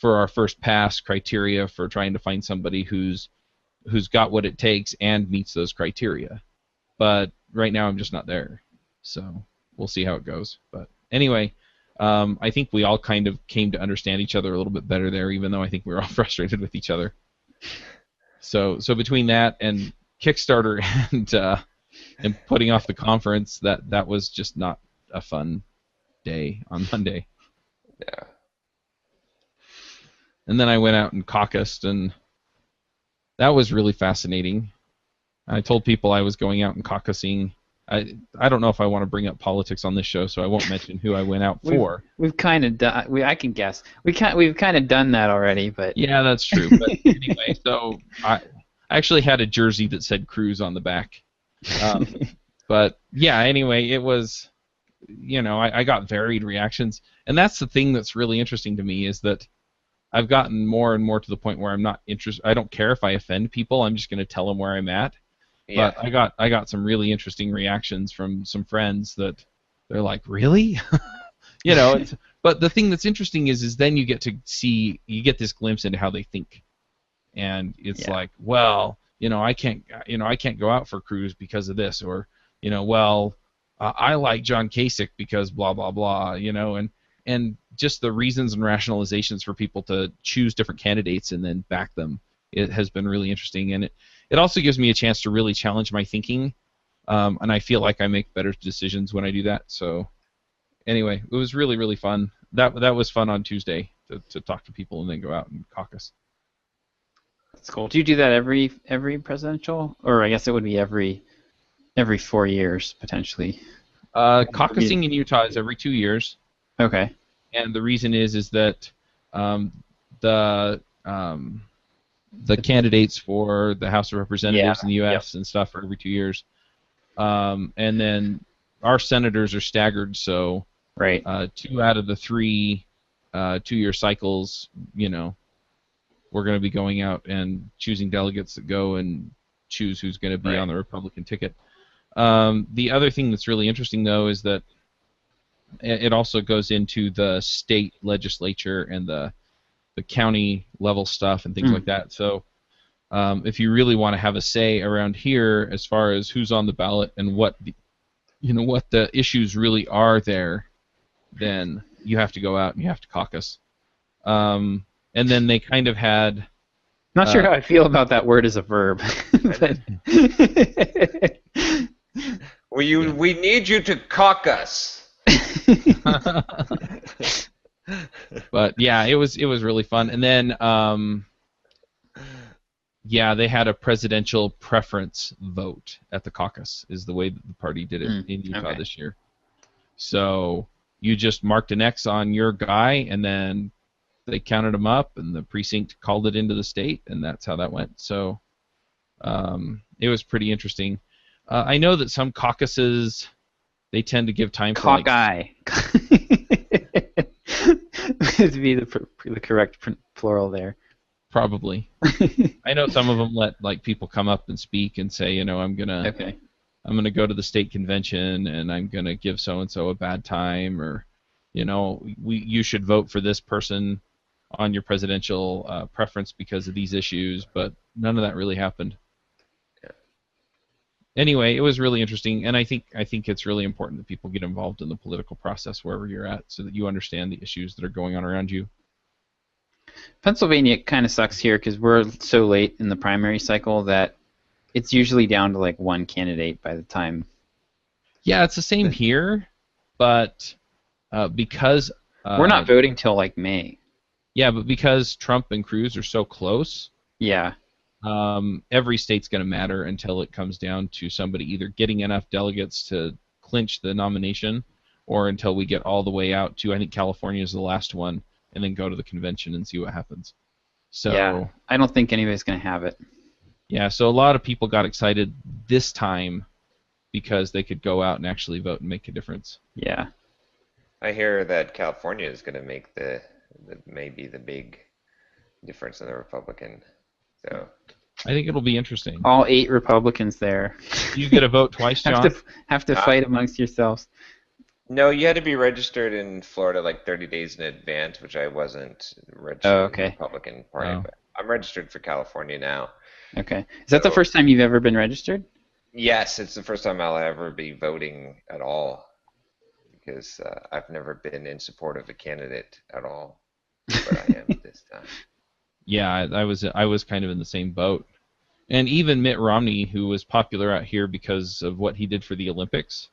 for our first pass criteria for trying to find somebody who's got what it takes and meets those criteria. But right now I'm just not there. So we'll see how it goes. But anyway, I think we all kind of came to understand each other a little bit better there, even though I think we were all frustrated with each other. So between that and Kickstarter and putting off the conference, that was just not a fun day on Monday. Yeah. And then I went out and caucused, and that was really fascinating. I told people I was going out and caucusing. I don't know if I want to bring up politics on this show, so I won't mention who I went out for. We've kind of done. I can guess. We've kind of done that already, but yeah, that's true. But anyway, so I actually had a jersey that said "Cruise" on the back. But yeah, anyway, it was, I got varied reactions, and that's the thing that's really interesting to me is that I've gotten more and more to the point where I'm not interested. I don't care if I offend people. I'm just going to tell them where I'm at. Yeah. But I got some really interesting reactions from some friends that they're like, really? But the thing that's interesting is then you get this glimpse into how they think, and it's like, well, I can't go out for Cruise because of this, or I like John Kasich because blah blah blah, and just the reasons and rationalizations for people to choose different candidates and then back them. It has been really interesting, and it also gives me a chance to really challenge my thinking, and I feel like I make better decisions when I do that. So anyway, it was really, really fun. That was fun on Tuesday to talk to people and then go out and caucus. That's cool. Do you do that every presidential, or I guess it would be every 4 years potentially? Caucusing in Utah is every 2 years. Okay. And the reason is that the candidates for the House of Representatives in the U.S. and stuff are every 2 years. And then our senators are staggered, so right. 2 out of the 3 2-year cycles, we're going to be going out and choosing delegates that go and choose who's going to be on the Republican ticket. The other thing that's really interesting, though, is that it also goes into the state legislature and the the county level stuff and things like that. So if you really want to have a say around here as far as who's on the ballot and what the issues really are there, then you have to go out and you have to caucus. And then they kind of had... Not sure how I feel about that word as a verb. But We need you to caucus. But yeah, it was really fun. And then they had a presidential preference vote at the caucus, is the way that the party did it in Utah this year. So you just marked an X on your guy, and then they counted them up, and the precinct called it into the state, and that's how that went. So it was pretty interesting. I know that some caucuses, they tend to give time for Caucus. To be the correct plural there. Probably. I know some of them let people come up and speak and say, I'm gonna go to the state convention and I'm gonna give so and so a bad time, or you should vote for this person on your presidential preference because of these issues, but none of that really happened. Anyway, it was really interesting, and I think it's really important that people get involved in the political process wherever you're at, so that you understand the issues that are going on around you. Pennsylvania kind of sucks here because we're so late in the primary cycle that it's usually down to one candidate by the time. Yeah, it's the same here, but because we're not voting till May. Yeah, but because Trump and Cruz are so close. Yeah. Every state's going to matter until it comes down to somebody either getting enough delegates to clinch the nomination, or until we get all the way out to, I think California is the last one, and then go to the convention and see what happens. So yeah, I don't think anybody's going to have it. Yeah, so a lot of people got excited this time because they could go out and actually vote and make a difference. Yeah. I hear that California is going to make maybe the big difference in the Republican. So I think it'll be interesting. All 8 Republicans there. You get a vote twice, John? have to fight amongst yourselves. No, you had to be registered in Florida 30 days in advance, which I wasn't registered in the Republican Party. But I'm registered for California now. Okay. Is that the first time you've ever been registered? Yes, it's the first time I'll ever be voting at all, because I've never been in support of a candidate at all, but I am this time. Yeah, I was kind of in the same boat. And even Mitt Romney, who was popular out here because of what he did for the Olympics,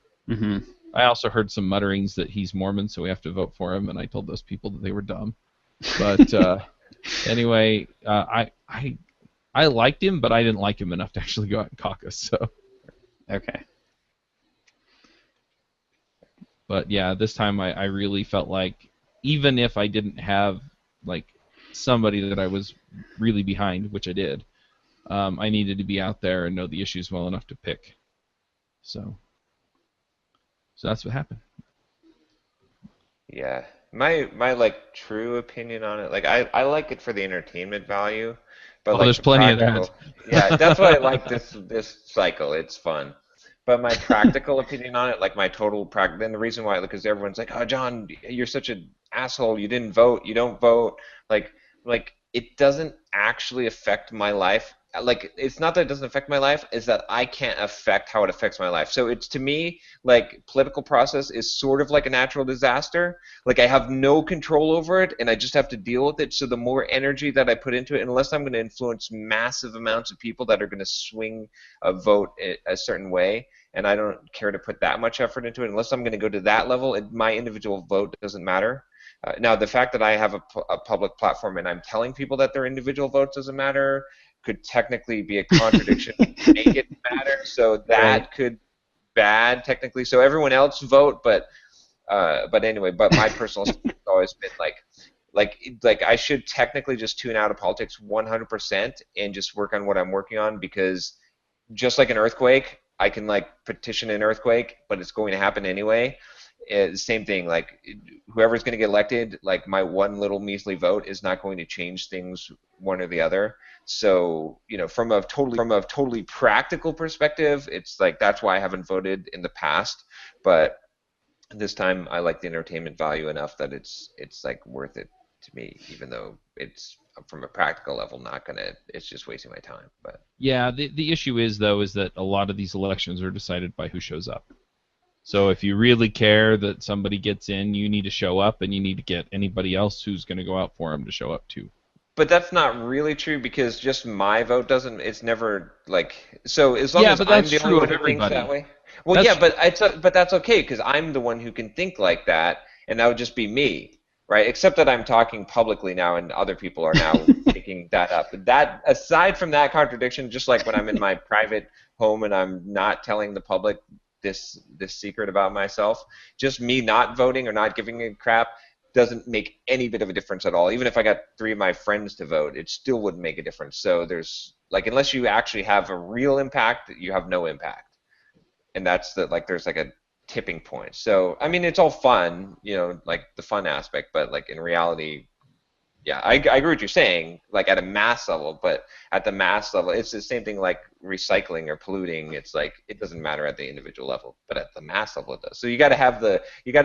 I also heard some mutterings that he's Mormon, so we have to vote for him, and I told those people that they were dumb. But anyway, I liked him, but I didn't like him enough to actually go out and caucus. So. Okay. But yeah, this time I really felt like, even if I didn't have somebody that I was really behind, which I did, I needed to be out there and know the issues well enough to pick. So that's what happened. Yeah, my true opinion on it, I like it for the entertainment value, but there's plenty of that. Yeah, that's why I like this cycle. It's fun. But my practical opinion on it, my total practice, and the reason why, because everyone's like, "Oh, John, you're such an asshole. You didn't vote. You don't vote." It doesn't actually affect my life. It's not that it doesn't affect my life, it's that I can't affect how it affects my life. So it's, to me, political process is sort of like a natural disaster. I have no control over it, and I just have to deal with it. So the more energy that I put into it, unless I'm going to influence massive amounts of people that are going to swing a vote a certain way, and I don't care to put that much effort into it, unless I'm going to go to that level, my individual vote doesn't matter. Now, the fact that I have a public platform and I'm telling people that their individual vote doesn't matter could technically be a contradiction to make it matter. So that could bad technically. So everyone else vote, but anyway. But my personal stance has always been I should technically just tune out of politics 100% and just work on what I'm working on, because just like an earthquake, I can petition an earthquake, but it's going to happen anyway. Same thing, whoever's going to get elected, my one little measly vote is not going to change things one or the other. So, from a totally practical perspective, it's that's why I haven't voted in the past. But this time, I like the entertainment value enough that it's worth it to me, even though it's from a practical level not gonna. It's just wasting my time. But Yeah, the issue is though is that a lot of these elections are decided by who shows up. So if you really care that somebody gets in, you need to show up, and you need to get anybody else who's going to go out for them to show up too. But that's not really true because just my vote doesn't. It's never like so. As long Yeah, as but I'm that's the true only of one who thinks everybody. that way. Well, That's- yeah, but that's okay because I'm the one who can think like that, and that would just be me, right? Except that I'm talking publicly now, and other people are now picking that up. But that aside from that contradiction, just like when I'm in my private home and I'm not telling the public this secret about myself, just me not voting or not giving a crap doesn't make any bit of a difference at all. Even if I got 3 of my friends to vote, it still wouldn't make a difference. So there's like unless you actually have a real impact, you have no impact. And that's the like there's like a tipping point. So I mean it's all fun, like the fun aspect, but like in reality, yeah, I agree with you saying, like at a mass level, but at the mass level, it's the same thing like recycling or polluting. It's like it doesn't matter at the individual level, but at the mass level it does. So you got to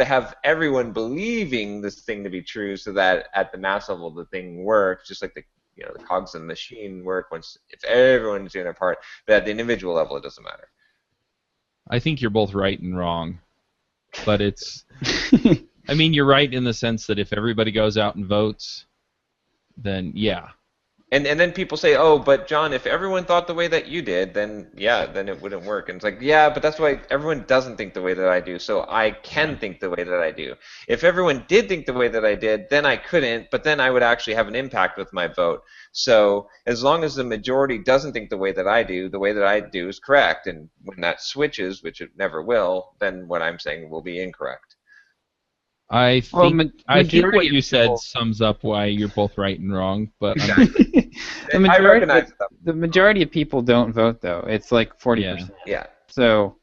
have everyone believing this thing to be true, so that at the mass level the thing works, just like the cogs in the machine work if everyone's doing their part. But at the individual level, it doesn't matter. I think you're both right and wrong, but it's. I mean, you're right in the sense that if everybody goes out and votes, then yeah. And then people say, oh, but John, if everyone thought the way that you did, then yeah, then it wouldn't work. And it's like, yeah, but that's why everyone doesn't think the way that I do, so I can think the way that I do. If everyone did think the way that I did, then I couldn't, but then I would actually have an impact with my vote. So as long as the majority doesn't think the way that I do, the way that I do is correct. And when that switches, which it never will, then what I'm saying will be incorrect. I think majority what of you said people- sums up why you're both right and wrong. But I recognize that. the majority of people don't vote though. It's like 40%. Yeah. So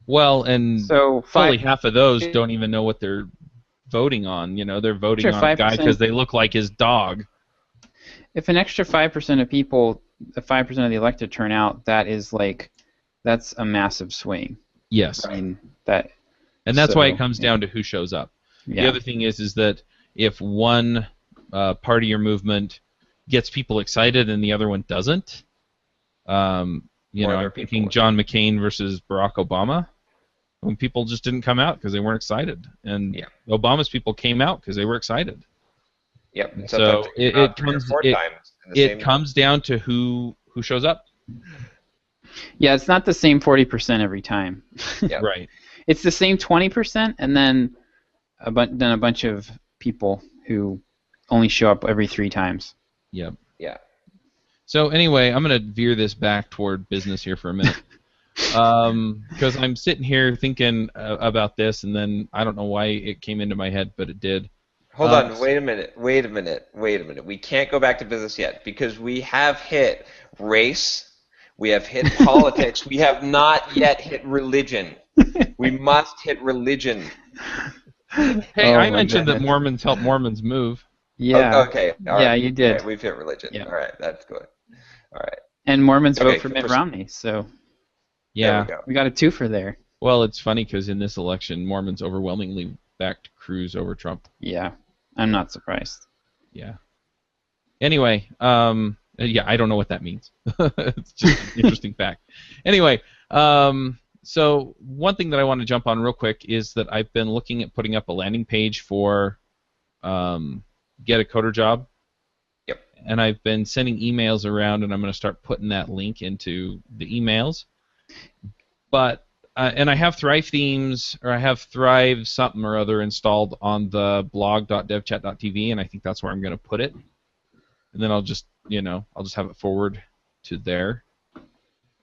well, and so fully 5 half of those don't even know what they're voting on. They're voting Sure, on a guy 5%. because they look like his dog. If an extra 5% of people, the 5% of the elected turn out, that's a massive swing. Yes. I mean that. And that's why it So, comes down to who shows up. Yeah. The other thing is that if one party or movement gets people excited and the other one doesn't, I'm thinking John McCain versus Barack Obama, when people just didn't come out because they weren't excited, and Obama's people came out because they were excited. Yep. So it comes down to who shows up. Yeah, it's not the same 40% every time. Yeah. Right. It's the same 20%, and then a bunch of people who only show up every 3 times. Yep. Yeah. So anyway, I'm going to veer this back toward business here for a minute. Because I'm sitting here thinking about this, and then I don't know why it came into my head, but it did. Hold on, wait a minute. We can't go back to business yet because we have hit race, we have hit politics, we have not yet hit religion. We must hit religion. Hey, I mentioned that Mormons help Mormons move. Yeah. Oh, okay. All right. Yeah, you did. Okay, we've hit religion. Yeah. All right, that's good. All right. And Mormons Okay, vote for Mitt Romney, so Yeah. There we go. we got a twofer there. Well, it's funny because in this election, Mormons overwhelmingly backed Cruz over Trump. Yeah, I'm not surprised. Yeah. Anyway, yeah, I don't know what that means. It's just an interesting fact. Anyway, so one thing that I want to jump on real quick is that I've been looking at putting up a landing page for Get a Coder Job. Yep. And I've been sending emails around, and I'm going to start putting that link into the emails. But and I have Thrive themes, or I have Thrive something or other installed on the blog.devchat.tv, and I think that's where I'm going to put it. And then I'll just have it forward to there.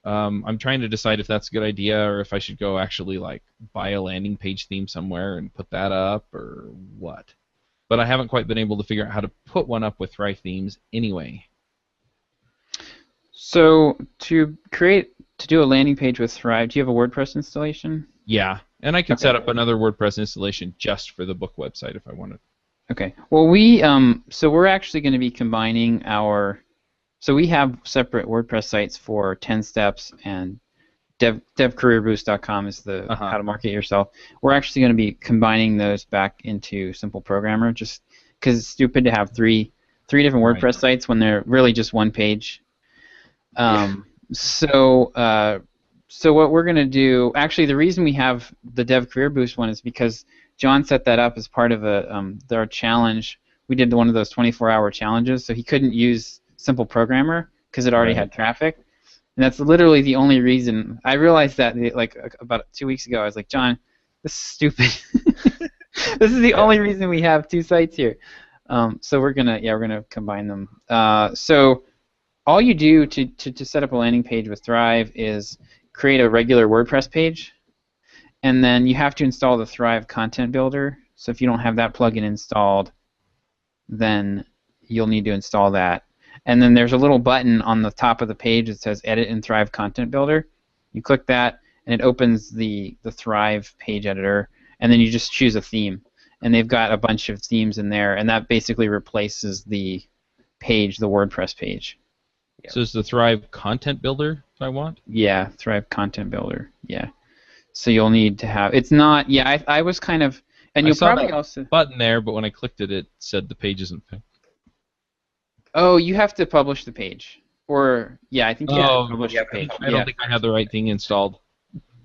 I'm trying to decide if that's a good idea or if I should go actually like buy a landing page theme somewhere and put that up or what. But I haven't quite been able to figure out how to put one up with Thrive themes anyway. So to do a landing page with Thrive, do you have a WordPress installation? Yeah, and I can Okay. set up another WordPress installation just for the book website if I wanted. Okay. Well, we're actually going to be combining so we have separate WordPress sites for 10 steps and devcareerboost.com is the how to market yourself. We're actually going to be combining those back into Simple Programmer just because it's stupid to have three different Right. WordPress sites when they're really just one page. So what we're gonna do, actually, the reason we have the Dev Career Boost one is because John set that up as part of our challenge. We did one of those 24-hour challenges, so he couldn't use Simple Programmer because it already Right. had traffic. And that's literally the only reason. I realized that like about 2 weeks ago. I was like, John, this is stupid. This is the only reason we have two sites here. So we're gonna combine them. So all you do to set up a landing page with Thrive is create a regular WordPress page, and then you have to install the Thrive Content Builder. So if you don't have that plugin installed, then you'll need to install that. And then there's a little button on the top of the page that says Edit in Thrive Content Builder. You click that, and it opens the Thrive page editor, and then you just choose a theme. And they've got a bunch of themes in there, and that basically replaces the page, the WordPress page. So is the Thrive Content Builder I want? Yeah, Thrive Content Builder. Yeah. So you'll need to have. It's not. Yeah, I was kind of. And I you'll saw probably that also. button there, but when I clicked it, it said the page isn't picked. Oh, you have to publish the page. Or yeah, I think you have Oh, to publish yeah, the page. I don't think I had the right thing installed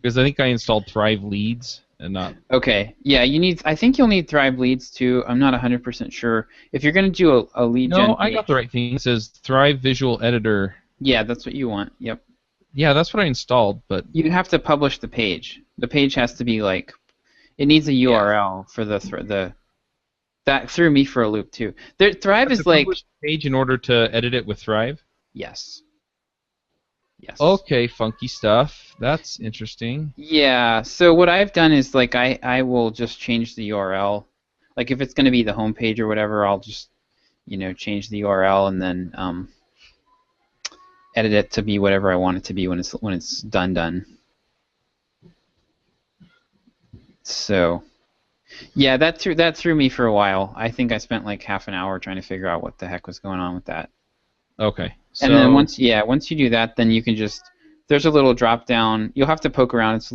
because I think I installed Thrive Leads and not. Okay. Yeah, you need. I think you'll need Thrive Leads too. I'm not 100% sure. If you're going to do a lead gen. No, I got page- the right thing. It says Thrive Visual Editor. Yeah, that's what you want. Yep. Yeah, that's what I installed, but You have to publish the page. The page has to be like. It needs a URL for the. That threw me for a loop too. Thrive is to like. publish the page in order to edit it with Thrive. Yes. Yes. Okay, funky stuff. That's interesting. Yeah, so what I've done is like I will just change the URL. Like if it's going to be the home page or whatever, I'll just change the URL and then edit it to be whatever I want it to be when it's done. So yeah, that threw me for a while. I think I spent like half an hour trying to figure out what the heck was going on with that. Okay. So, And then once you do that, then you can there's a little drop down. You'll have to poke around. It's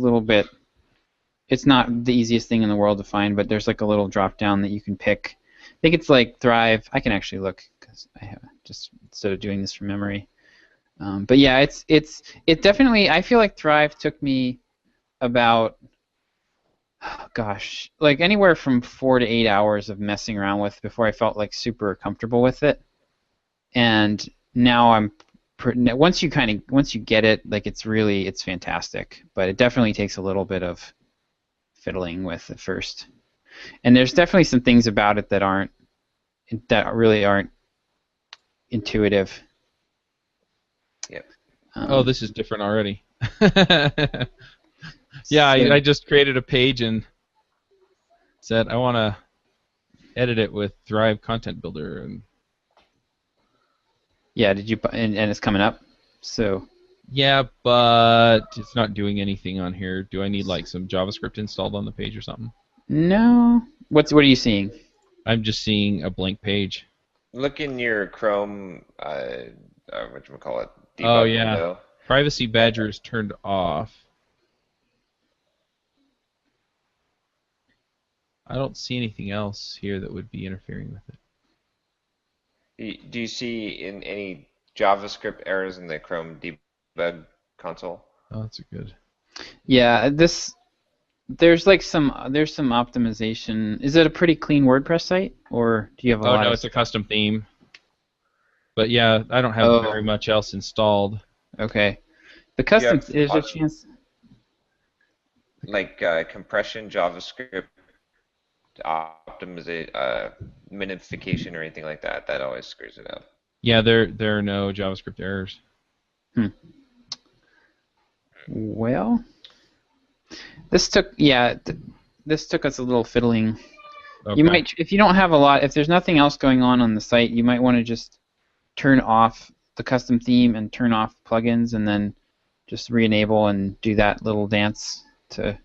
not the easiest thing in the world to find, but there's like a little drop down that you can pick. I think it's like Thrive. I can actually look because I have just instead of doing this from memory. But yeah, it definitely. I feel like Thrive took me about, like anywhere from 4 to 8 hours of messing around with before I felt like super comfortable with it. And now once you get it, like it's fantastic, but it definitely takes a little bit of fiddling with at first. And there's definitely some things about it that really aren't intuitive. Yep. oh, this is different already. Yeah, I just created a page and said I want to edit it with Thrive Content Builder, and yeah, did you and it's coming up? So yeah, but it's not doing anything on here. Do I need like some JavaScript installed on the page or something? no. What are you seeing? I'm just seeing a blank page. Look in your Chrome, whatchamacallit, debug Oh, yeah. window. Privacy Badger is turned off. I don't see anything else here that would be interfering with it. Do you see in any JavaScript errors in the Chrome debug console? Oh, that's a good. Yeah, there's some optimization. Is it a pretty clean WordPress site, or do you have a Oh lot no, of it's a custom theme. But yeah, I don't have very much else installed. Okay. The custom have there's a lots- chance. Like compression, JavaScript, optimization, minification, or anything like that. That always screws it up. Yeah, there are no JavaScript errors. Well, this took us a little fiddling. Okay. You might, if you don't have a lot, if there's nothing else going on the site, you might want to just turn off the custom theme and turn off plugins, and then just re-enable and do that little dance to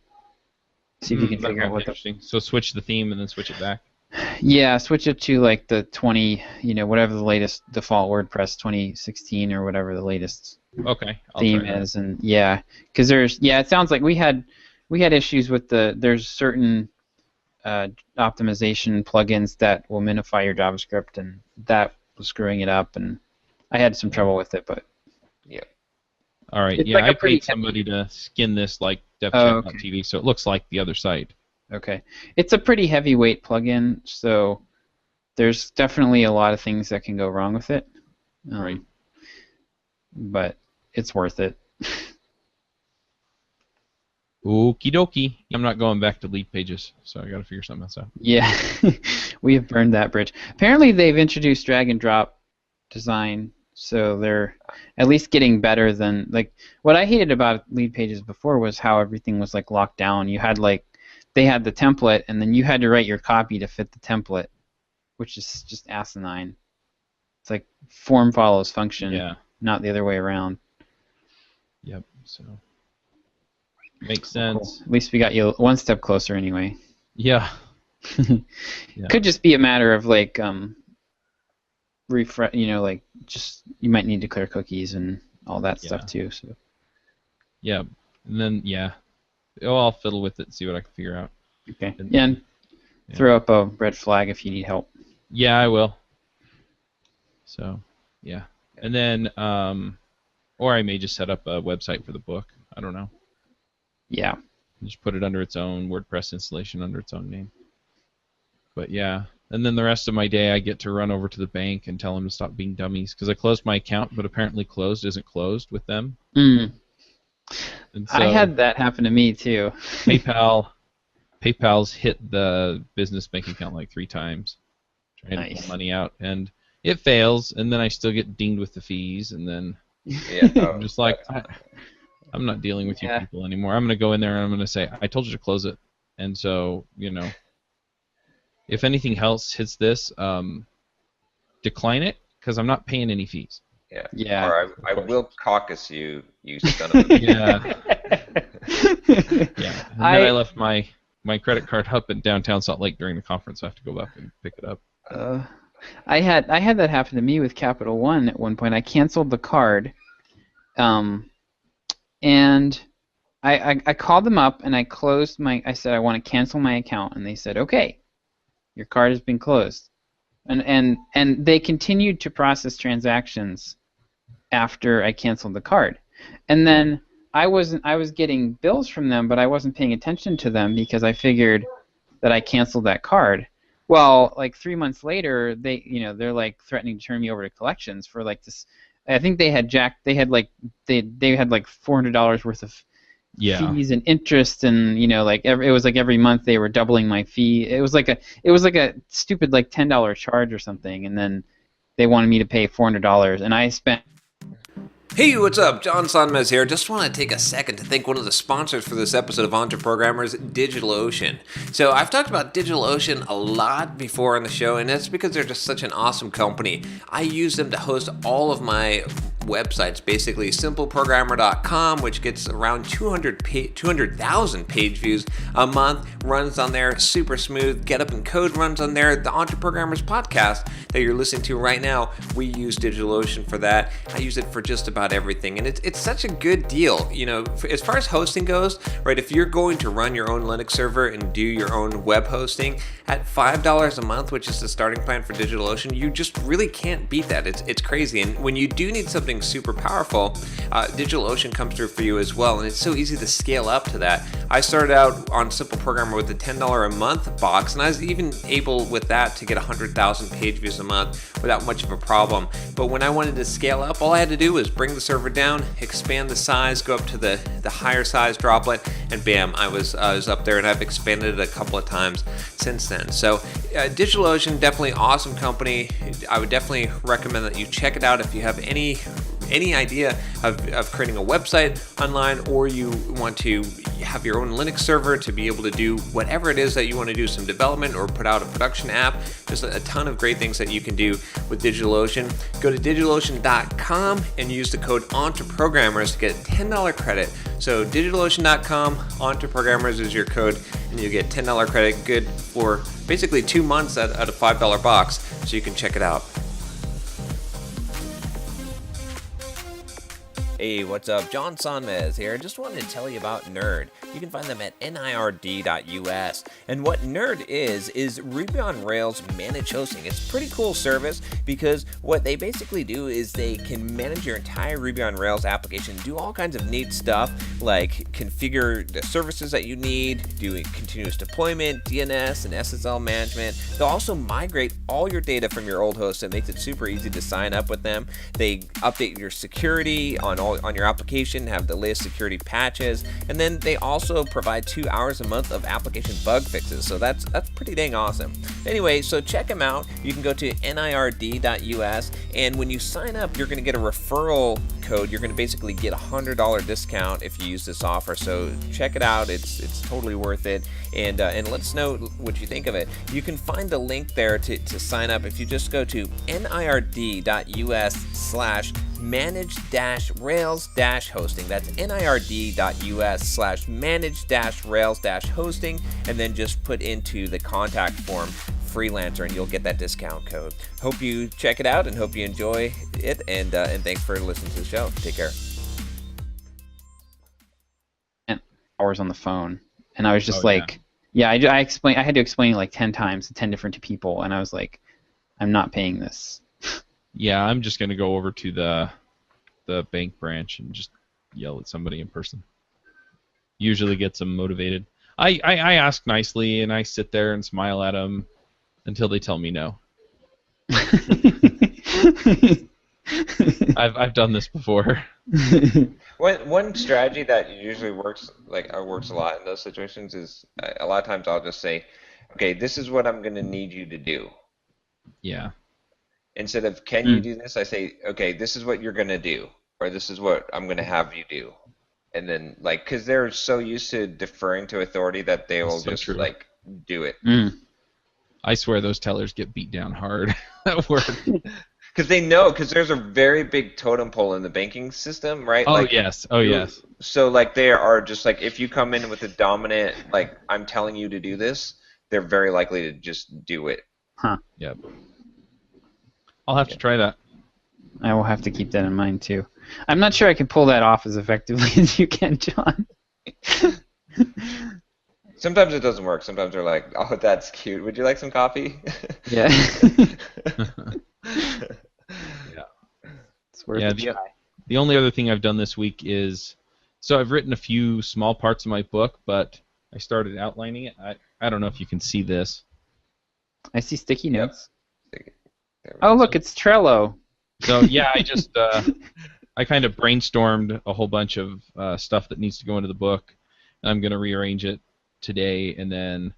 see if you can that figure out might be what the. interesting. So switch the theme and then switch it back. Yeah, switch it to like the 20, whatever the latest default WordPress 2016 or whatever the latest Okay. I'll theme try that. is, and because it sounds like we had issues with there's certain optimization plugins that will minify your JavaScript, and that was screwing it up, and I had some trouble with it, but Yeah. All right. It's Yeah, like a I pretty paid somebody to skin this like Oh, okay. DevChat.tv, so it looks like the other site. okay. It's a pretty heavyweight plugin, so there's definitely a lot of things that can go wrong with it. Right. But it's worth it. Okie dokie. I'm not going back to lead pages, so I got to figure something else out. Yeah, we have burned that bridge. Apparently, they've introduced drag and drop design, so they're at least getting better than like what I hated about lead pages before was how everything was like locked down. You had like they had the template, and then you had to write your copy to fit the template, which is just asinine. It's like form follows function, Yeah. not the other way around. Yep. So makes sense. Cool. At least we got you one step closer anyway. Yeah. Yeah. Could just be a matter of like refresh, like just you might need to clear cookies and all that stuff too. So Yeah. And then I'll fiddle with it and see what I can figure out. okay, And- and throw up a red flag if you need help. Yeah, I will. So, yeah. And then, or I may just set up a website for the book. I don't know. Yeah. Just put it under its own WordPress installation under its own name. But yeah. And then the rest of my day I get to run over to the bank and tell them to stop being dummies because I closed my account, but apparently closed isn't closed with them. Mm. And so I had that happen to me too. PayPal's hit the business bank account like 3 times trying to Nice. pull money out, and it fails, and then I still get dinged with the fees, and then Yeah. I'm just like, I'm not dealing with you Yeah. people anymore. I'm going to go in there and I'm going to say, I told you to close it. And so, if anything else hits this, decline it, because I'm not paying any fees. Yeah. Yeah. Or I will caucus you, you son of a Yeah. Yeah. And then I left my credit card up in downtown Salt Lake during the conference. I have to go back and pick it up. I had that happen to me with Capital One at one point. I canceled the card, and I called them up and I said I want to cancel my account, and they said okay, your card has been closed, and they continued to process transactions after I canceled the card, and then I was getting bills from them, but I wasn't paying attention to them because I figured that I canceled that card. Well, like 3 months later, they're like threatening to turn me over to collections for like this. I think they had like $400 worth of fees and interest, and it was like every month they were doubling my fee. It was like a stupid like $10 charge or something, and then they wanted me to pay $400, and I spent. Hey, what's up? John Sonmez here. Just want to take a second to thank one of the sponsors for this episode of EntreProgrammers, DigitalOcean. So I've talked about DigitalOcean a lot before on the show, and that's because they're just such an awesome company. I use them to host all of my websites, basically simpleprogrammer.com, which gets around 200,000 page views a month, runs on there, super smooth. Get Up and Code runs on there. The EntreProgrammers podcast that you're listening to right now, we use DigitalOcean for that. I use it for just about everything, and it's such a good deal. As far as hosting goes, right, if you're going to run your own Linux server and do your own web hosting at $5 a month, which is the starting plan for DigitalOcean, you just really can't beat that. It's crazy. And when you do need something super powerful, DigitalOcean comes through for you as well, and it's so easy to scale up to that. I started out on Simple Programmer with the $10 a month box, and I was even able with that to get 100,000 page views a month without much of a problem. But when I wanted to scale up, all I had to do was bring the server down, expand the size, go up to the higher size droplet, and bam, I was up there, and I've expanded it a couple of times since then. So DigitalOcean, definitely awesome company. I would definitely recommend that you check it out if you have any idea of creating a website online, or you want to have your own Linux server to be able to do whatever it is that you want to do, some development or put out a production app. There's a ton of great things that you can do with DigitalOcean. Go to digitalocean.com and use the code EntreProgrammers to get a $10 credit. So digitalocean.com, EntreProgrammers is your code, and you get $10 credit, good for basically 2 months at a $5 box, so you can check it out. Hey, what's up? John Sonmez here. Just wanted to tell you about Nerd. You can find them at nird.us. And what Nerd is Ruby on Rails managed hosting. It's a pretty cool service because what they basically do is they can manage your entire Ruby on Rails application, do all kinds of neat stuff like configure the services that you need, do continuous deployment, DNS, and SSL management. They'll also migrate all your data from your old host. It makes it super easy to sign up with them. They update your security on your application, have the latest security patches, and then they also provide 2 hours a month of application bug fixes. So that's pretty dang awesome. Anyway, so check them out. You can go to nird.us, and when you sign up, you're going to get a referral code. You're going to basically get a $100 discount if you use this offer. So check it out. It's totally worth it. And let us know what you think of it. You can find the link there to sign up if you just go to nird.us/manage-rails-hosting. That's nird.us/manage-rails-hosting, and then just put into the contact form freelancer, and you'll get that discount code. Hope you check it out and hope you enjoy it. And thanks for listening to the show. Take care. Hours on the phone, and I was just I had to explain it like 10 times to 10 different people, and I was like, I'm not paying this. Yeah, I'm just going to go over to the bank branch and just yell at somebody in person. Usually gets them motivated. I ask nicely, and I sit there and smile at them until they tell me no. I've done this before. One strategy that usually works a lot in those situations is a lot of times I'll just say, okay, this is what I'm going to need you to do. Yeah. Instead of can you do this, I say, okay, this is what you're going to do, or this is what I'm going to have you do. And then, because they're so used to deferring to authority that they will just do it. I swear those tellers get beat down hard at work. Because they know, because there's a very big totem pole in the banking system, right? Oh, yes. Oh, yes. So, they are just, if you come in with a dominant, I'm telling you to do this, they're very likely to just do it. Huh. Yep. I'll have to try that. I will have to keep that in mind, too. I'm not sure I can pull that off as effectively as you can, John. Sometimes it doesn't work. Sometimes they're like, oh, that's cute. Would you like some coffee? Yeah. Yeah. It's worth a try. The only other thing I've done this week is, so I've written a few small parts of my book, but I started outlining it. I don't know if you can see this. I see sticky notes. Yep. Oh, look, it's Trello. So, yeah, I just, I kind of brainstormed a whole bunch of stuff that needs to go into the book. I'm going to rearrange it today and then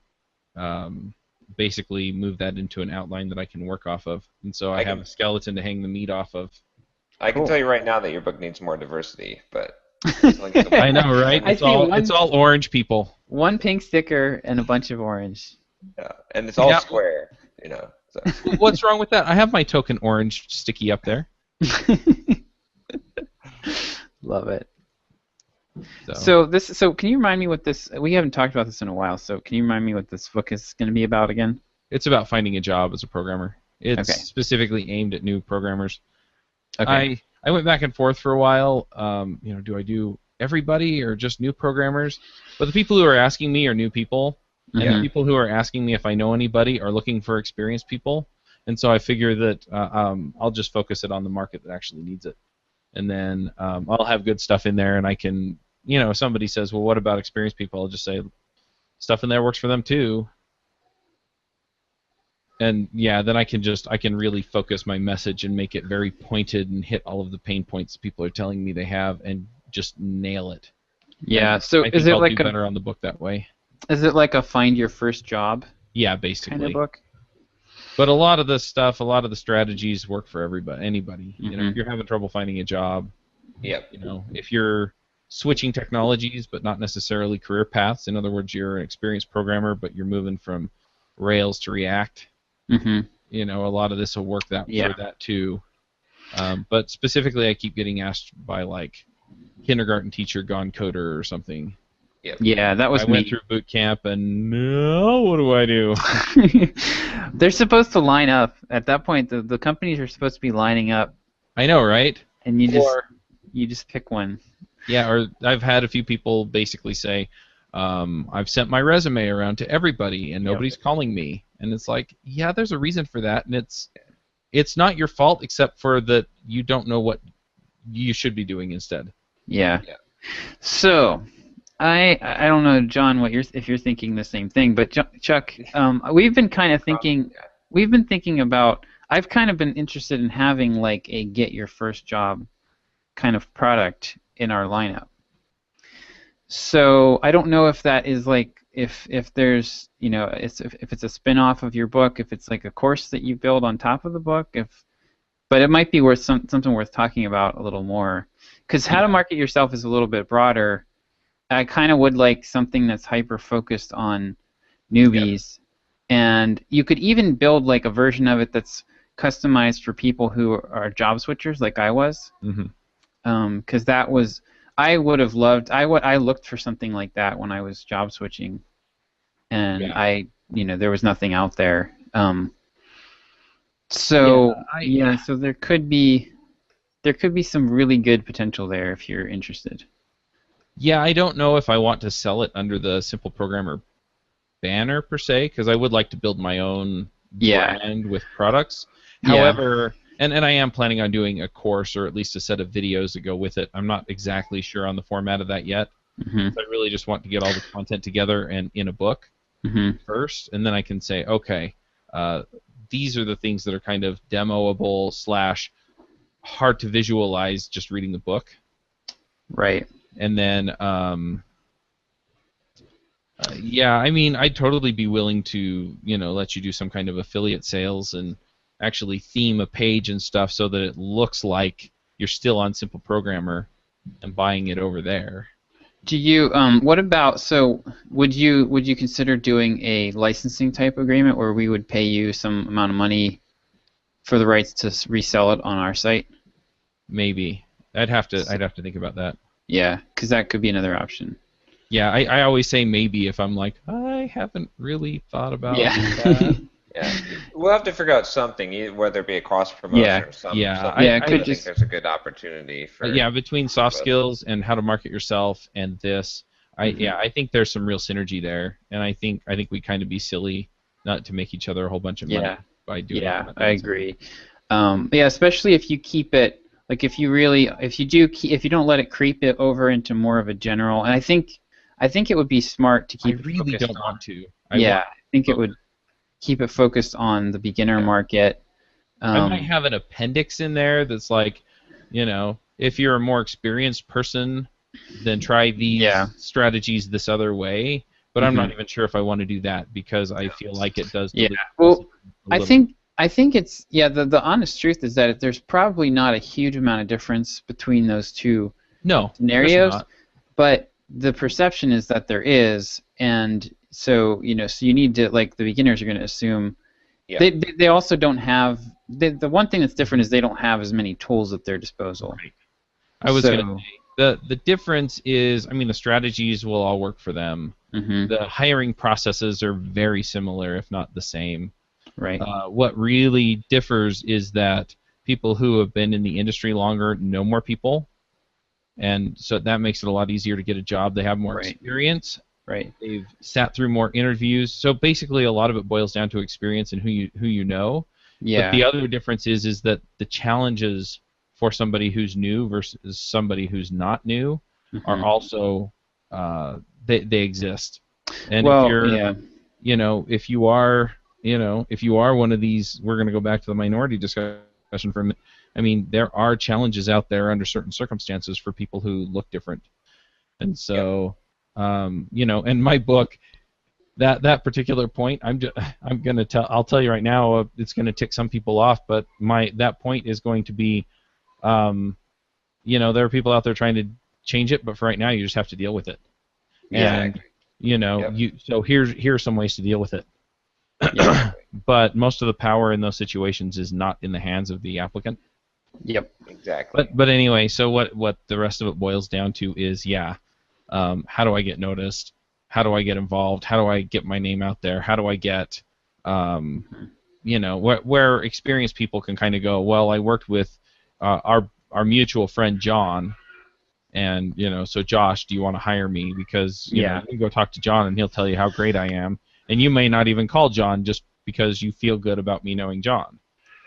basically move that into an outline that I can work off of. And so I have a skeleton to hang the meat off of. I can tell you right now that your book needs more diversity, but... I know, right? It's all orange people. One pink sticker and a bunch of orange. Yeah, and it's all square, So. What's wrong with that? I have my token orange sticky up there. Love it. So can you remind me what this? We haven't talked about this in a while. So can you remind me what this book is going to be about again? It's about finding a job as a programmer. It's specifically aimed at new programmers. Okay. I went back and forth for a while. Do I do everybody or just new programmers? But the people who are asking me are new people. And the people who are asking me if I know anybody are looking for experienced people. And so I figure that I'll just focus it on the market that actually needs it. And then I'll have good stuff in there, and I can, if somebody says, well, what about experienced people? I'll just say, stuff in there works for them too. And then I can really focus my message and make it very pointed and hit all of the pain points people are telling me they have and just nail it. Yeah, and so I think is it I'll like do better on the book that way? Is it like a find your first job? Yeah, basically. Kind of book? But a lot of the strategies work for anybody. If you're having trouble finding a job, if you're switching technologies but not necessarily career paths, in other words, you're an experienced programmer but you're moving from Rails to React, a lot of this will work for that too. But specifically, I keep getting asked by kindergarten teacher gone coder or something. Yep. Yeah, that was I went through boot camp, and now what do I do? They're supposed to line up. At that point, the companies are supposed to be lining up. I know, right? And you just You just pick one. Yeah, or I've had a few people basically say, I've sent my resume around to everybody and nobody's calling me. And it's like, yeah, there's a reason for that, and it's not your fault except for that you don't know what you should be doing instead. Yeah. So, I don't know, John, if you're thinking the same thing, but Chuck, we've been kind of thinking about. I've kind of been interested in having like a get your first job kind of product in our lineup. So I don't know if that is like if there's if it's a spin-off of your book, if it's like a course that you build on top of the book, but it might be worth something worth talking about a little more, because how to market yourself is a little bit broader. I kind of would like something that's hyper focused on newbies, and you could even build like a version of it that's customized for people who are job switchers, like I was. Because that was, I would have loved. I looked for something like that when I was job switching, and there was nothing out there. So there could be some really good potential there if you're interested. Yeah, I don't know if I want to sell it under the Simple Programmer banner per se, because I would like to build my own brand with products. However, and I am planning on doing a course or at least a set of videos that go with it. I'm not exactly sure on the format of that yet. I really just want to get all the content together and in a book first, and then I can say, okay, these are the things that are kind of demoable / hard to visualize just reading the book. Right. And then, I mean, I'd totally be willing to, let you do some kind of affiliate sales and actually theme a page and stuff so that it looks like you're still on Simple Programmer and buying it over there. Do you? What about? So, would you consider doing a licensing type agreement where we would pay you some amount of money for the rights to resell it on our site? Maybe. I'd have to think about that. Yeah, because that could be another option. Yeah, I always say maybe if I'm like, I haven't really thought about that. We'll have to figure out something, whether it be a cross promotion or something. I think there's a good opportunity for. Between soft skills and how to market yourself and this, I think there's some real synergy there, and I think we'd kind of be silly not to make each other a whole bunch of money by doing that. Yeah, I agree. Especially if you keep it. Like if you don't let it creep it over into more of a general, and I think it would be smart to keep. I really don't want to. I think it would keep it focused on the beginner market. I might have an appendix in there that's like, if you're a more experienced person, then try these strategies this other way. But I'm not even sure if I want to do that because I feel like it does. Well, I think it's the honest truth is that there's probably not a huge amount of difference between those two scenarios, but the perception is that there is, and so you need to, like, the beginners are going to assume they also don't have the one thing that's different is they don't have as many tools at their disposal. Right. I was going to say the difference is, I mean, the strategies will all work for them. The hiring processes are very similar, if not the same. Right. What really differs is that people who have been in the industry longer know more people, and so that makes it a lot easier to get a job. They have more experience. Right. They've sat through more interviews. So basically, a lot of it boils down to experience and who you know. Yeah. But the other difference is that the challenges for somebody who's new versus somebody who's not new are also they exist. And if you're if you are one of these, we're going to go back to the minority discussion for a minute. I mean, there are challenges out there under certain circumstances for people who look different. And so, in my book, that particular point, I'll tell you right now, it's going to tick some people off, but that point is going to be, there are people out there trying to change it, but for right now, you just have to deal with it. And, so here are some ways to deal with it. But most of the power in those situations is not in the hands of the applicant. Yep. Exactly. But anyway, so what the rest of it boils down to is, how do I get noticed? How do I get involved? How do I get my name out there? How do I get, where experienced people can kind of go, well, I worked with our our mutual friend John, and so Josh, do you want to hire me? Because you can go talk to John and he'll tell you how great I am, and you may not even call John just because you feel good about me knowing John.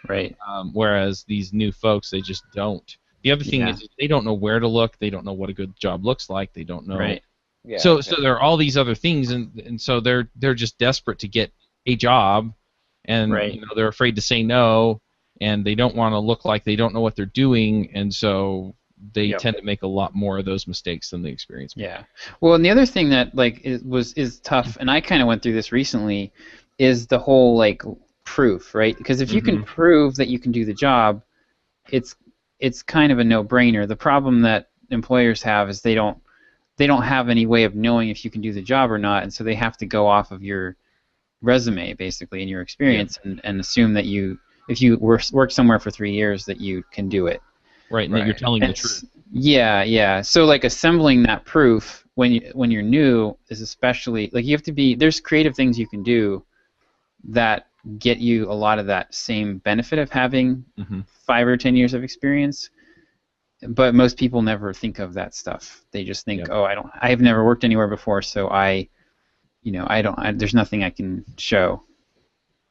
Right. Whereas these new folks, they just don't. The other thing is they don't know where to look. They don't know what a good job looks like. They don't know. Right. Yeah, so there are all these other things, and so they're just desperate to get a job, and they're afraid to say no, and they don't want to look like they don't know what they're doing, and so they tend to make a lot more of those mistakes than the experienced people. Yeah. Well, and the other thing that is tough, and I kind of went through this recently, is the whole proof, right? Because if you can prove that you can do the job, it's kind of a no-brainer. The problem that employers have is they don't have any way of knowing if you can do the job or not, and so they have to go off of your resume basically and your experience and assume that if you work somewhere for 3 years that you can do it. Right, and that you're telling the truth. Yeah. So assembling that proof when you're new is especially you have to be. There's creative things you can do that get you a lot of that same benefit of having 5 or 10 years of experience, but most people never think of that stuff. They just think, I've never worked anywhere before, so there's nothing I can show.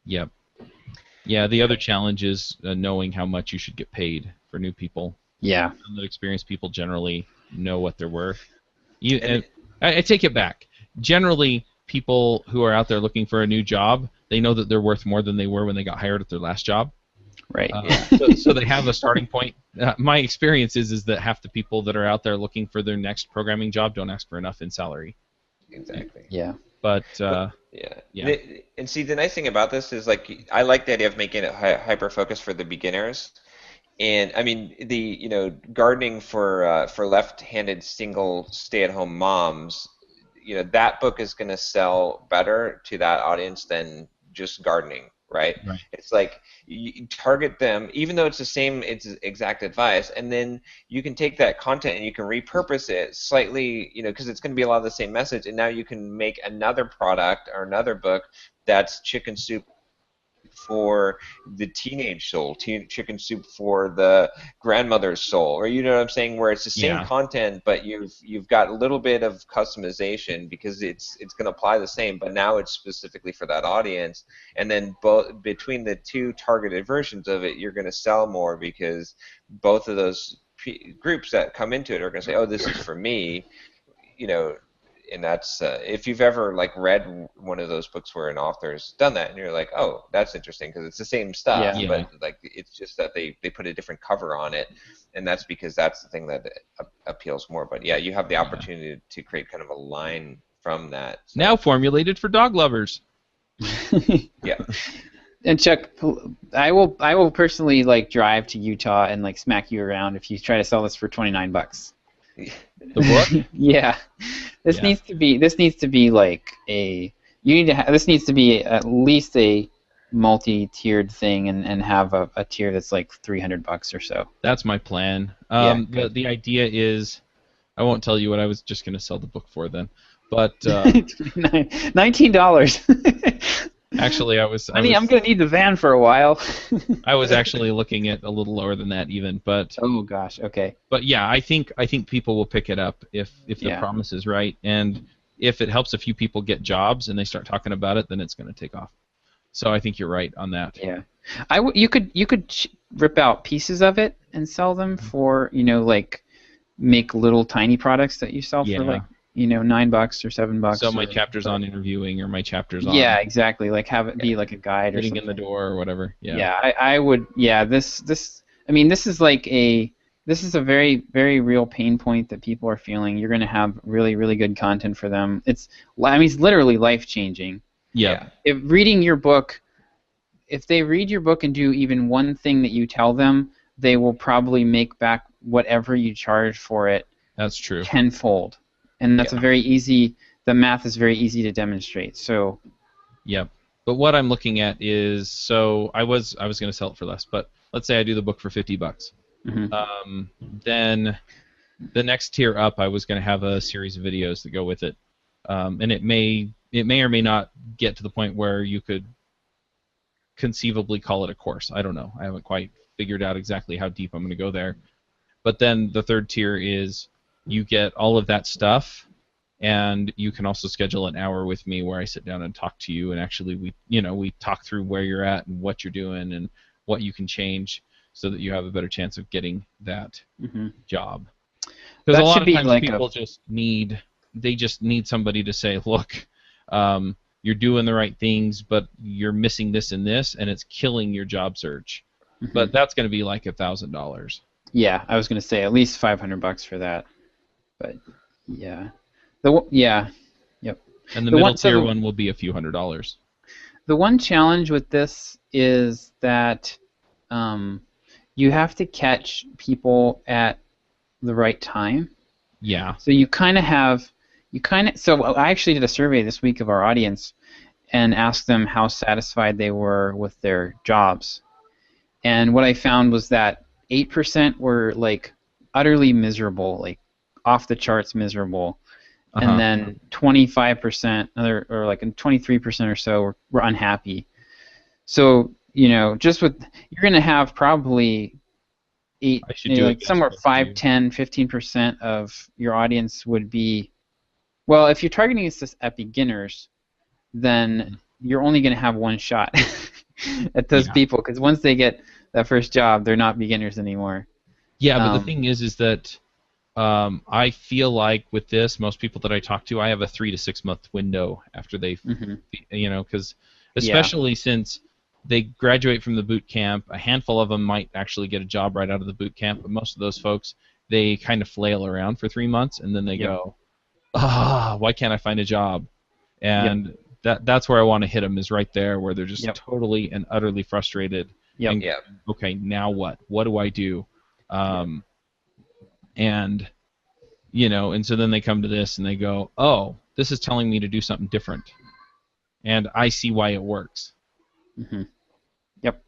Yep. Yeah, the other challenge is knowing how much you should get paid for new people. Yeah. That experienced people generally know what they're worth. I take it back. Generally, people who are out there looking for a new job, they know that they're worth more than they were when they got hired at their last job. Right. So they have a starting point. My experience is that half the people that are out there looking for their next programming job don't ask for enough in salary. Exactly. Yeah. But yeah. And see, the nice thing about this is I like the idea of making it hyper focused for the beginners. And I mean gardening for left-handed single stay-at-home moms, that book is going to sell better to that audience than just gardening, right? It's you target them, even though it's exact advice, and then you can take that content and you can repurpose it slightly, because it's going to be a lot of the same message, and now you can make another product or another book that's chicken soup for the teenage soul, chicken soup for the grandmother's soul, or you know what I'm saying, where it's the same content, but you've got a little bit of customization because it's going to apply the same, but now it's specifically for that audience. And then between the two targeted versions of it, you're going to sell more because both of those groups that come into it are going to say, oh, this is for me, and that's if you've ever read one of those books where an author's done that, and you're like, oh, that's interesting because it's the same stuff, but it's just that they put a different cover on it, and that's because that's the thing that appeals more. But yeah, you have the opportunity to create kind of a line from that. So. Now formulated for dog lovers. Yeah. And Chuck, I will personally drive to Utah and smack you around if you try to sell this for $29. The book? Yeah. This needs to be this needs to be at least a multi-tiered thing and have a tier that's $300 or so. That's my plan. The idea is, I won't tell you what I was just going to sell the book for then, but $19. Actually, I'm going to need the van for a while. I was actually looking at a little lower than that even, but oh gosh, okay. But yeah, I think people will pick it up if the promise is right, and if it helps a few people get jobs and they start talking about it, then it's going to take off. So I think you're right on that. Yeah, you could rip out pieces of it and sell them for make little tiny products that you sell for $9 or $7. So my chapter's on interviewing, or my chapter's on. Yeah, exactly. Have it be a guide or getting something. in the door or whatever. Yeah. Yeah, I would. Yeah, this is a very, very real pain point that people are feeling. You're going to have really, really good content for them. It's literally life changing. Yeah. If they read your book and do even one thing that you tell them, they will probably make back whatever you charge for it. That's true. Tenfold. And that's the math is very easy to demonstrate. So. Yep. But what I'm looking at is, so I was going to sell it for less, but let's say I do the book for $50. Mm-hmm. Then the next tier up, I was going to have a series of videos that go with it, and it may or may not get to the point where you could conceivably call it a course. I don't know. I haven't quite figured out exactly how deep I'm going to go there. But then the third tier is you get all of that stuff, and you can also schedule an hour with me where I sit down and talk to you, and actually we talk through where you're at and what you're doing and what you can change so that you have a better chance of getting that job. Because a lot of times people just need somebody to say, look, you're doing the right things, but you're missing this and this, and it's killing your job search. But that's going to be like $1,000. Yeah, I was going to say at least $500 for that. But yeah, yep. And the middle tier one will be a few $100s. The one challenge with this is that you have to catch people at the right time. Yeah. So so I actually did a survey this week of our audience and asked them how satisfied they were with their jobs. And what I found was that 8% were like utterly miserable, like off the charts miserable. And then 25% or like 23% or so were unhappy. So, just with you're going to have probably somewhere 5, 10, 15% of your audience would be, well, if you're targeting this at beginners, then you're only going to have one shot at those people, because once they get that first job, they're not beginners anymore. Yeah, but the thing is that I feel like with this, most people that I talk to, I have a 3 to 6 month window after they, because especially since they graduate from the boot camp, a handful of them might actually get a job right out of the boot camp, but most of those folks, they kind of flail around for 3 months, and then they go, why can't I find a job? And that's where I want to hit them, is right there, where they're just totally and utterly frustrated. And, okay, now what? What do I do? And so then they come to this and they go, oh, this is telling me to do something different, and I see why it works. Yep.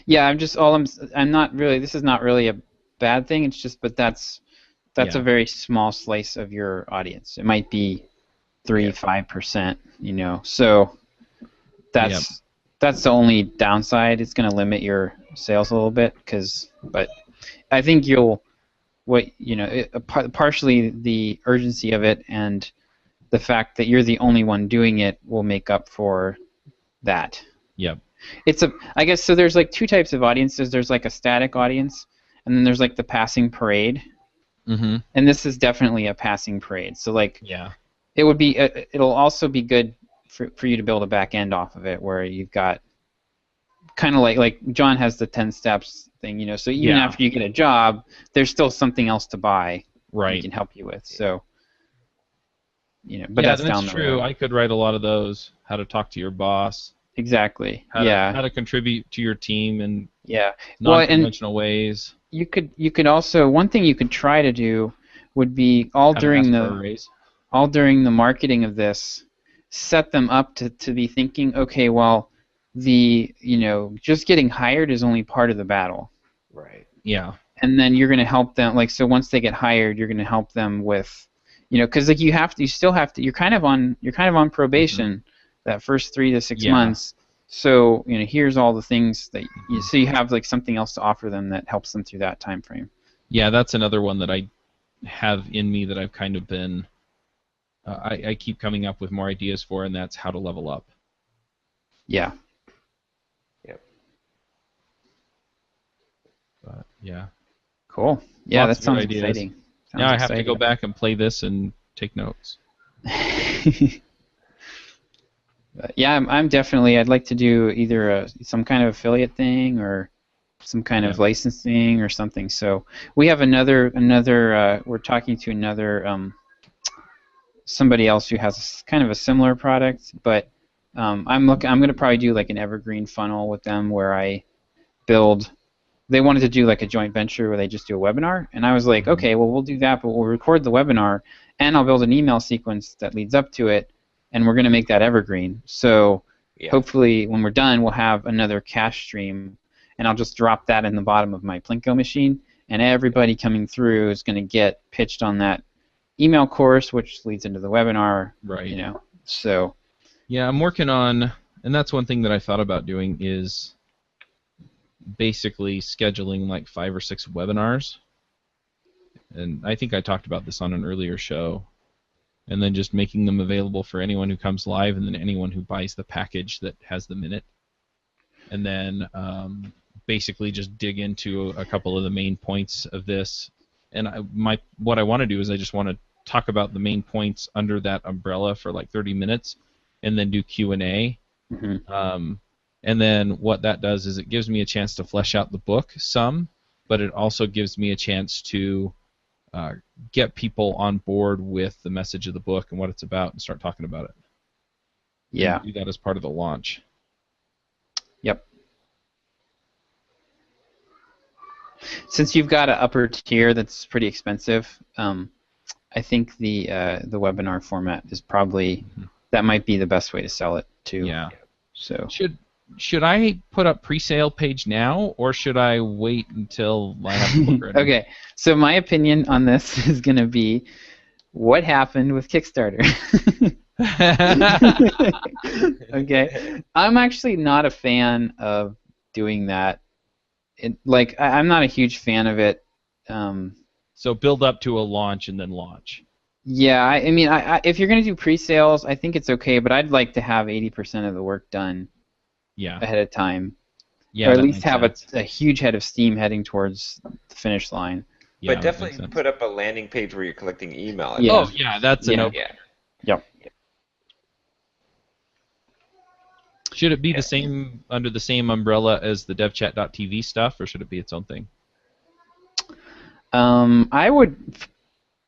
Yeah, I'm not really. This is not really a bad thing. It's just, but that's a very small slice of your audience. It might be 3-5%. So that's the only downside. It's going to limit your sales a little bit, but I think partially the urgency of it and the fact that you're the only one doing it will make up for that. Yep. I guess so. There's like two types of audiences. There's like a static audience, and then there's like the passing parade. And this is definitely a passing parade. So like, it would be. It'll also be good for you to build a back end off of it, where you've got kind of like John has the 10 steps thing, So even after you get a job, there's still something else to buy. Right. He can help you with. So. But that's down the true. road. I could write a lot of those. How to talk to your boss. Exactly. How to contribute to your team in non-conventional ways. You could also, one thing you could try to do would be all during the marketing of this, set them up to be thinking, okay, well, just getting hired is only part of the battle. Right. Yeah. And then you're going to help them, so once they get hired, you're going to help them with, because you're kind of on probation that first 3 to 6 months. So here's all the things that you have like something else to offer them that helps them through that time frame. Yeah, that's another one that I have in me that I've kind of been. I keep coming up with more ideas for, and that's how to level up. Yeah. Yep. But yeah. Cool. Yeah, Lots that sounds ideas. exciting. Now I have to go back and play this and take notes. Yeah, I'm definitely. I'd like to do either some kind of affiliate thing or some kind of licensing or something. So we have another. We're talking to another somebody else who has kind of a similar product, but I'm going to probably do like an evergreen funnel with them where I build. They wanted to do like a joint venture where they just do a webinar, and I was like, okay, well we'll do that, but we'll record the webinar, and I'll build an email sequence that leads up to it. And we're going to make that evergreen. So hopefully when we're done, we'll have another cash stream, and I'll just drop that in the bottom of my Plinko machine, and everybody coming through is going to get pitched on that email course, which leads into the webinar. Right. So. Yeah, I'm working on, and that's one thing that I thought about doing is basically scheduling like 5 or 6 webinars and I think I talked about this on an earlier show, and then just making them available for anyone who comes live, and then anyone who buys the package that has them in it, and then basically just dig into a couple of the main points of this. And what I want to do is I just want to talk about the main points under that umbrella for like 30 minutes, and then do Q&A. Mm-hmm. And then what that does is it gives me a chance to flesh out the book some, but it also gives me a chance to get people on board with the message of the book and what it's about and start talking about it. Yeah. And do that as part of the launch. Yep. Since you've got an upper tier that's pretty expensive, I think the webinar format is probably that might be the best way to sell it too. Yeah. So should I put up pre-sale page now, or should I wait until I have the book ready? Okay. So my opinion on this is going to be what happened with Kickstarter. Okay. I'm actually not a fan of doing that. I'm not a huge fan of it. So build up to a launch and then launch. Yeah, I mean, if you're going to do pre-sales, I think it's okay, but I'd like to have 80% of the work done ahead of time. Yeah, or at least have a huge head of steam heading towards the finish line. Yeah, but definitely put up a landing page where you're collecting email. Yeah. Oh, yeah, that's a no. Yeah. Yep. Should it be the same under the same umbrella as the devchat.tv stuff, or should it be its own thing?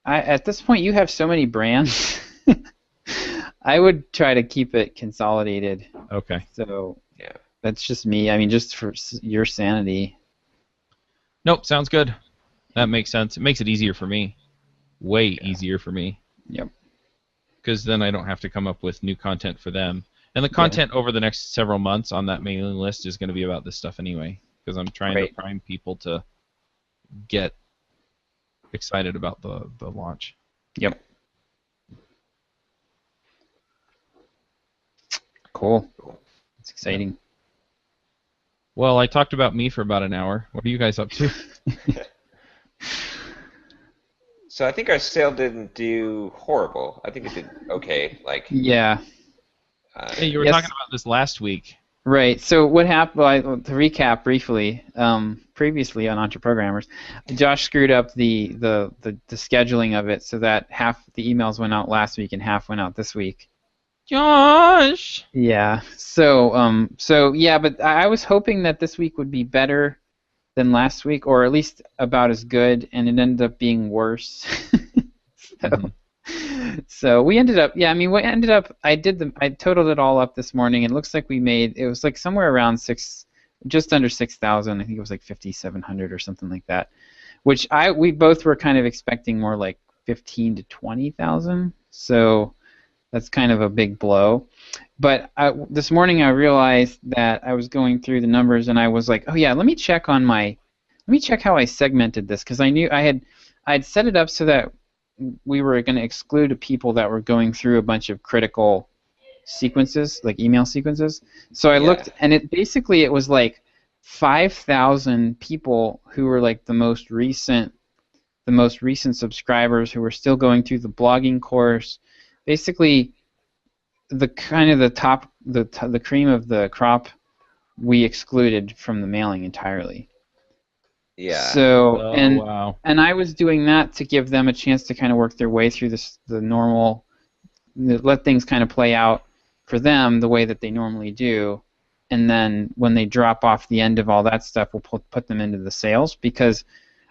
At this point, you have so many brands. I would try to keep it consolidated. Okay. So that's just me. I mean, just for your sanity. Nope, sounds good. That makes sense. It makes it easier for me. Way easier for me. Yep. Because then I don't have to come up with new content for them. And the content over the next several months on that mailing list is going to be about this stuff anyway. Because I'm trying to prime people to get excited about the launch. Yep. Cool. It's exciting. Well, I talked about me for about an hour. What are you guys up to? So I think our sale didn't do horrible. I think it did okay. Yeah. Hey, you were talking about this last week. Right. So what happened? To recap briefly, previously on EntreProgrammers, Josh screwed up the scheduling of it so that half the emails went out last week and half went out this week. Josh. Yeah. So but I was hoping that this week would be better than last week, or at least about as good, and it ended up being worse. So we ended up, I totaled it all up this morning, and it looks like it was like somewhere around just under 6,000. I think it was like 5,700 or something like that, which we both were kind of expecting more like 15 to 20,000. So that's kind of a big blow. But this morning I realized that I was going through the numbers, and I was like, oh yeah, let me check how I segmented this, because I knew I'd set it up so that we were going to exclude people that were going through a bunch of critical sequences, like email sequences. So I looked, and it was like 5,000 people who were like the most recent subscribers who were still going through the blogging course. Basically, the cream of the crop we excluded from the mailing entirely. Yeah. So wow. And I was doing that to give them a chance to kind of work their way through the normal, let things kind of play out for them the way that they normally do, and then when they drop off the end of all that stuff, we'll put them into the sales. Because,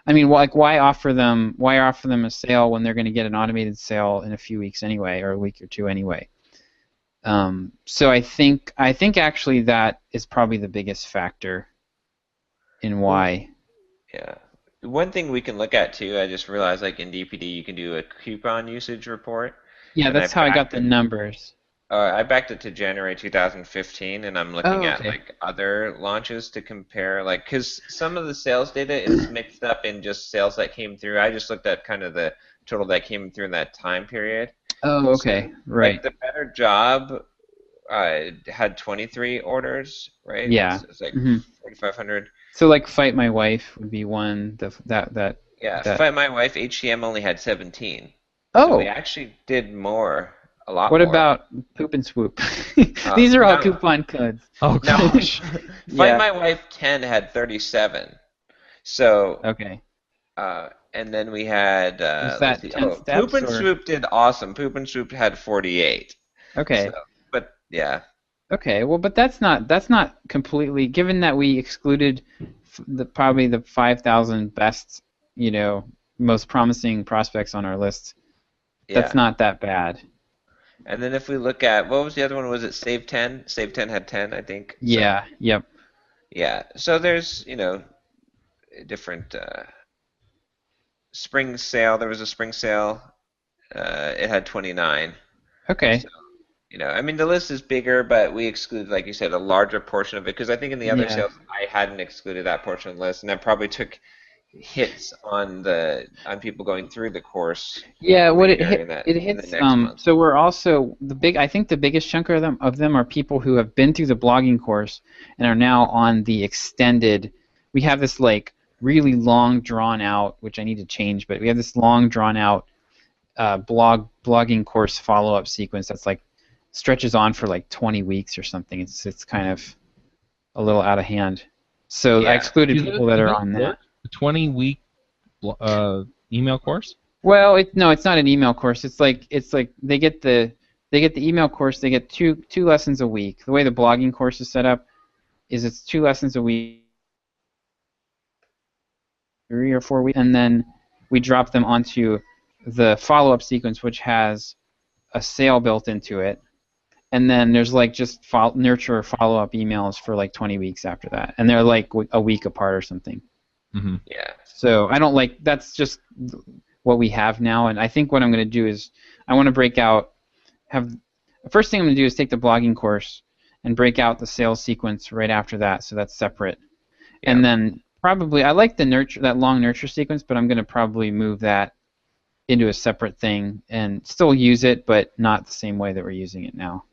I mean, why offer them a sale when they're going to get an automated sale in a few weeks anyway, or a week or two anyway? So I think actually that is probably the biggest factor in why. Yeah. One thing we can look at too, I just realized, like in DPD, you can do a coupon usage report. Yeah, that's how I got the numbers. I backed it to January 2015, and I'm looking at like other launches to compare, like, because some of the sales data is mixed up in just sales that came through. I just looked at kind of the total that came through in that time period. Oh, okay, so, right. Like, the Better Job had 23 orders, right? Yeah. It's like 4,500. So like Fight My Wife would be one that Yeah, That. Fight My Wife HCM only had 17. So we Oh, actually did more, a lot what more. about Poop and Swoop? These are all No, coupon codes. Oh no. gosh. Fight Yeah. My Wife 10 had 37. So, Okay. and then we had, Was let's that see, 10 Poop steps and or? Swoop did awesome. Poop and Swoop had 48. So, Okay. but yeah, Okay. Well, but that's not completely. Given that we excluded probably the 5,000 best, most promising prospects on our list, that's yeah. not that bad. And then if we look at, what was the other one? Was it Save 10? Save 10 had 10, I think. So, Yeah. Yep. yeah. So there's, different spring sale. There was a spring sale. It had 29. Okay. So, I mean, the list is bigger, but we excluded, like you said, a larger portion of it because I think in the other Yeah. sales I hadn't excluded that portion of the list, and that probably took hits on people going through the course Yeah, what it later hit, in that it in the hits. next month. So we're also I think the biggest chunk of them are people who have been through the blogging course and are now on the extended. We have this like really long drawn out, which I need to change, but we have this long drawn out blogging course follow up sequence that's like stretches on for like 20 weeks or something. It's kind of a little out of hand. So I Yeah. excluded people that are on that. A 20-week email course? Well, no, it's not an email course. It's like they get the email course. They get two lessons a week. The way the blogging course is set up is it's 2 lessons a week, 3 or 4 weeks, and then we drop them onto the follow-up sequence, which has a sale built into it, and then there's like just nurture follow-up emails for like 20 weeks after that, and they're like a week apart or something. Mm-hmm. Yeah. So I don't like that's just what we have now, and I think what I'm going to do is I want to break out. The first thing I'm going to do is take the blogging course and break out the sales sequence right after that, so that's separate. Yeah. And then probably I like that long nurture sequence, but I'm going to probably move that into a separate thing and still use it, but not the same way that we're using it now.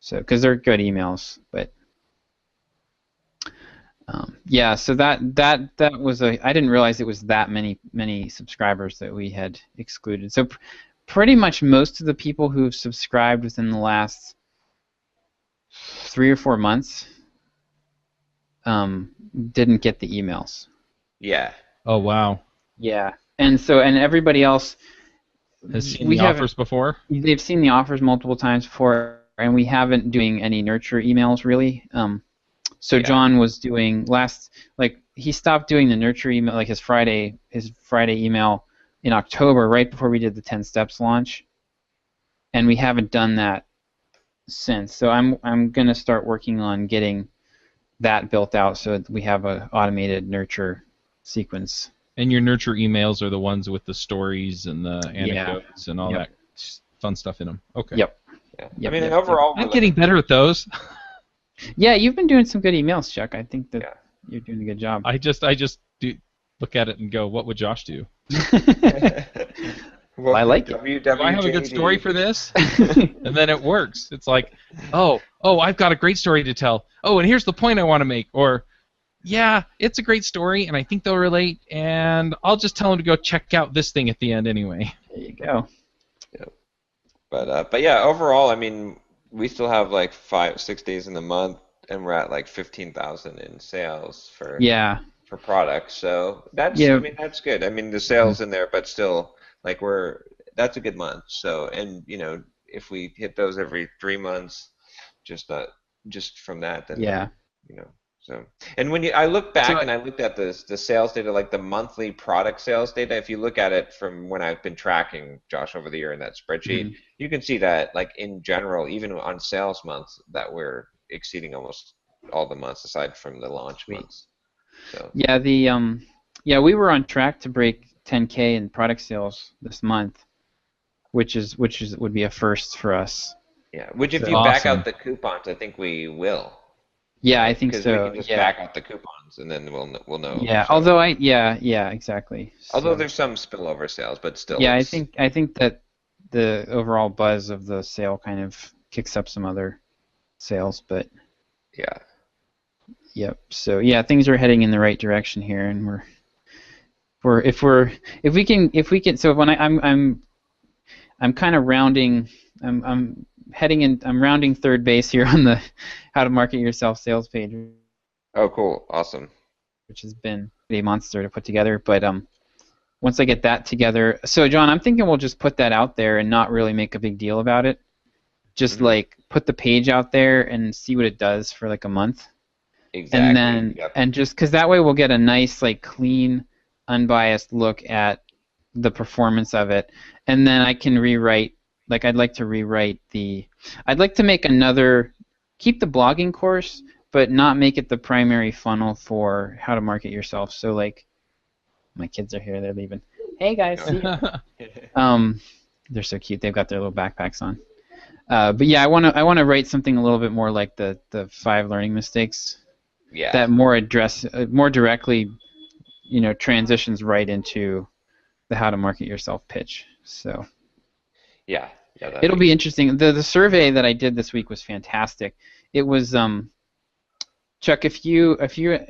So because they're good emails, but. Yeah, so that was I didn't realize it was that many subscribers that we had excluded. So pretty much most of the people who've subscribed within the last 3 or 4 months didn't get the emails. Yeah. Oh wow. Yeah, and everybody else Has seen the offers before? They've seen the offers multiple times before, and we haven't doing any nurture emails really. So Yeah. John was doing he stopped doing the nurture email, like his Friday email in October, right before we did the 10 steps launch, and we haven't done that since. So I'm gonna start working on getting that built out so that we have an automated nurture sequence. And your nurture emails are the ones with the stories and the anecdotes and all Yep. that fun stuff in them. Okay. Yep. Yeah. Yep, I mean, yep, overall, I'm getting better at those. Yeah, you've been doing some good emails, Chuck. I think that Yeah. you're doing a good job. I just look at it and go, what would Josh do? Well, I like it. Do I have a good story for this? And then it works. It's like, oh, I've got a great story to tell. Oh, and here's the point I want to make. Or, yeah, it's a great story, and I think they'll relate, and I'll just tell them to go check out this thing at the end anyway. There you go. But yeah, overall, I mean, we still have like 5-6 days in the month, and we're at like 15,000 in sales for products. So that's I mean that's good. I mean the sales in there, but still like that's a good month. So and if we hit those every 3 months, just from that, then So and when I look back and I looked at the sales data, like the monthly product sales data, if you look at it from when I've been tracking, Josh, over the year in that spreadsheet, you can see that like in general, even on sales months, that we're exceeding almost all the months aside from the launch months. So yeah, we were on track to break 10K in product sales this month, which would be a first for us. Yeah, which if So you back awesome. out the coupons, I think we will. Yeah, I think Because so. we can just back out the coupons, and then we'll know. Yeah, So- although exactly. although So, there's some spillover sales, but still. yeah, it's- I think that the overall buzz of the sale kind of kicks up some other sales, but Yeah. yep. So yeah, things are heading in the right direction here, and if we can, so when I'm kind of rounding, I'm heading in, I'm rounding third base here on the how to market yourself sales page, Oh, cool. Awesome. which has been a monster to put together. But once I get that together, so John, I'm thinking we'll just put that out there and not really make a big deal about it. Just like put the page out there and see what it does for like a month. Exactly. And then Yep. and just because that way we'll get a nice like clean, unbiased look at the performance of it, and then I can rewrite. Like I'd like to make another, keep the blogging course, but not make it the primary funnel for how to market yourself. So like, my kids are here, they're leaving. Hey guys, see ya. They're so cute. They've got their little backpacks on. But yeah, I want to write something a little bit more like the 5 learning mistakes. Yeah. That more directly, transitions right into the how to market yourself pitch. So. Yeah. It'll be interesting. The survey that I did this week was fantastic. It was Chuck, if you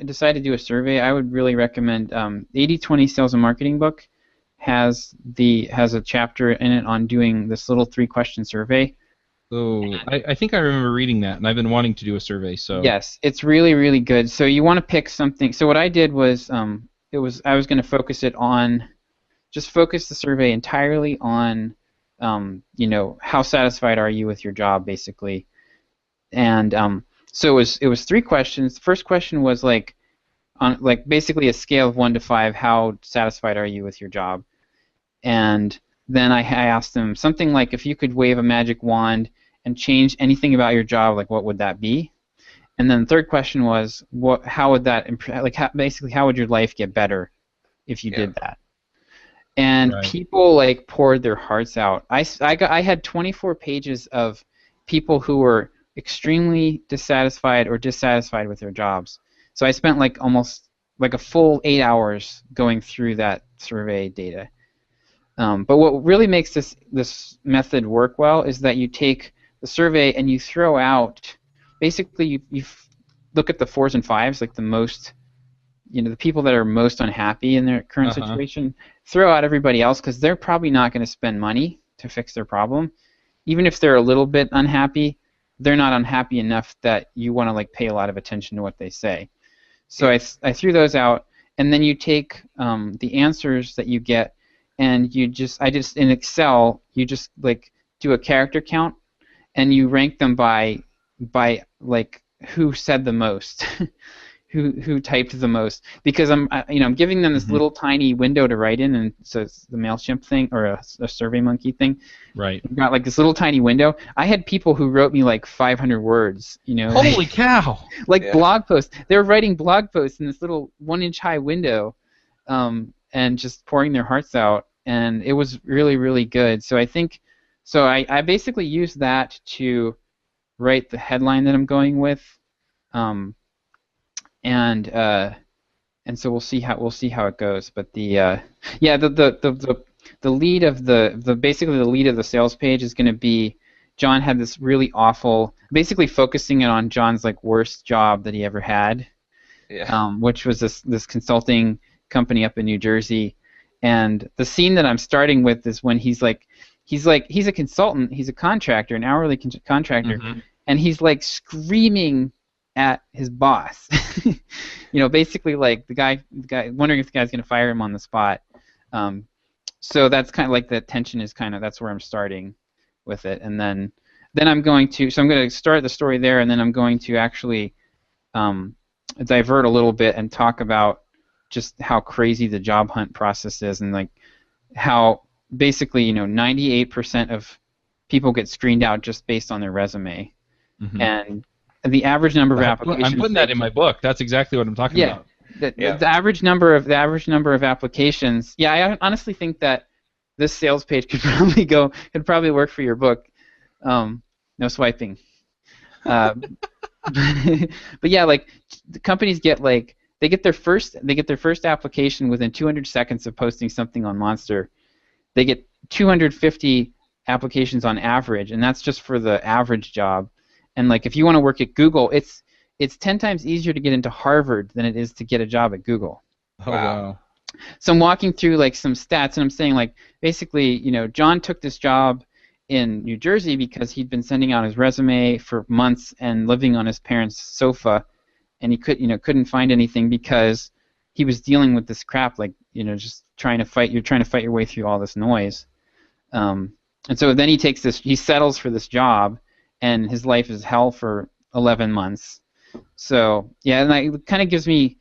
decide to do a survey, I would really recommend 80/20 Sales and Marketing book has a chapter in it on doing this little 3-question survey. So I think I remember reading that, and I've been wanting to do a survey. So yes, it's really, really good. So you want to pick something. So what I did was I was going to focus the survey entirely on how satisfied are you with your job, basically. And so it was 3 questions. The first question was on basically a scale of 1 to 5, how satisfied are you with your job? And then I asked them something like, if you could wave a magic wand and change anything about your job, what would that be? And then the third question was, how would that basically how would your life get better if you did that? And Right. people poured their hearts out. I had 24 pages of people who were extremely dissatisfied or dissatisfied with their jobs. So I spent almost a full 8 hours going through that survey data. But what really makes this method work well is that you take the survey and you throw out, basically you look at the 4s and 5s, the most, the people that are most unhappy in their current situation, throw out everybody else because they're probably not going to spend money to fix their problem. Even if they're a little bit unhappy, they're not unhappy enough that you want to pay a lot of attention to what they say. So I threw those out, and then you take the answers that you get, and I just in Excel you just do a character count, and you rank them by who said the most. Who typed the most, because I'm giving them this little tiny window to write in, and so it's the MailChimp thing or a SurveyMonkey thing. Right. I've got this little tiny window. I had people who wrote me 500 words. Holy cow! Blog posts. They were writing blog posts in this little 1-inch high window, and just pouring their hearts out, and it was really, really good. So I basically used that to write the headline that I'm going with. And so we'll see how it goes. But the lead of basically the lead of the sales page is going to be, John had this really awful, basically focusing it on John's worst job that he ever had, which was this consulting company up in New Jersey. And the scene that I'm starting with is when he's a consultant, he's a contractor, an hourly contractor, and he's screaming at his boss, basically the guy wondering if the guy's going to fire him on the spot. So that's kind of the tension is that's where I'm starting with it, and then I'm going to start the story there, and then I'm going to actually divert a little bit and talk about just how crazy the job hunt process is, and how basically 98% of people get screened out just based on their resume, and the average number of applications. I'm putting that in my book. That's exactly what I'm talking about. The average number of applications. Yeah, I honestly think that this sales page could probably work for your book. No swiping. But yeah, the companies get they get their first application within 200 seconds of posting something on Monster. They get 250 applications on average, and that's just for the average job. And if you want to work at Google, it's 10 times easier to get into Harvard than it is to get a job at Google. Oh wow. So I'm walking through like some stats, and I'm saying like basically, John took this job in New Jersey because he'd been sending out his resume for months and living on his parents' sofa, and he couldn't find anything because he was dealing with this crap, like just trying to fight. You're trying to fight your way through all this noise, and so then he settles for this job, and his life is hell for 11 months. So yeah, and it kind of gives me,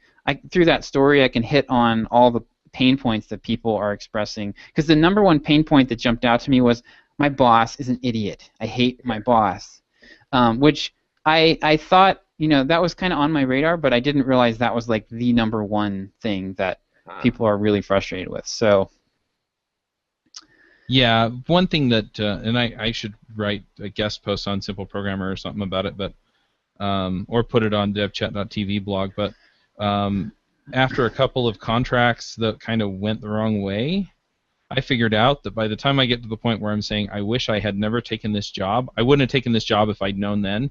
through that story, I can hit on all the pain points that people are expressing. Because the number one pain point that jumped out to me was, my boss is an idiot. I hate my boss. Which I thought, that was kind of on my radar, but I didn't realize that was like the number one thing that people are really frustrated with. So. Yeah, one thing that, and I should write a guest post on Simple Programmer or something about it, but or put it on devchat.tv blog, but after a couple of contracts that kind of went the wrong way, I figured out that by the time I get to the point where I'm saying, I wish I had never taken this job, I wouldn't have taken this job if I'd known then,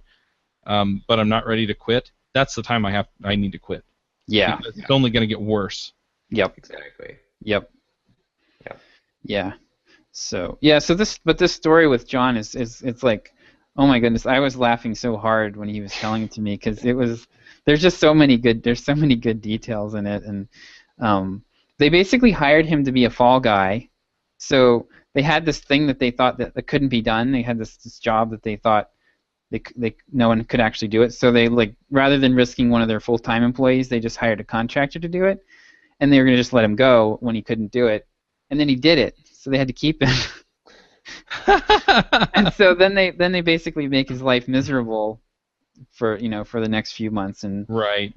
but I'm not ready to quit, that's the time I need to quit. Yeah. Because it's only going to get worse. Yep. Exactly. Yep. Yep. Yeah. So this story with John is it's like, oh my goodness, I was laughing so hard when he was telling it to me, because there's so many good details in it, and they basically hired him to be a fall guy. So they had this thing that they thought that couldn't be done. They had this job that they thought no one could actually do it. So they, like, rather than risking one of their full-time employees, they just hired a contractor to do it, and they were going to just let him go when he couldn't do it. And then he did it, so they had to keep him. And so then they basically make his life miserable for the next few months. And right.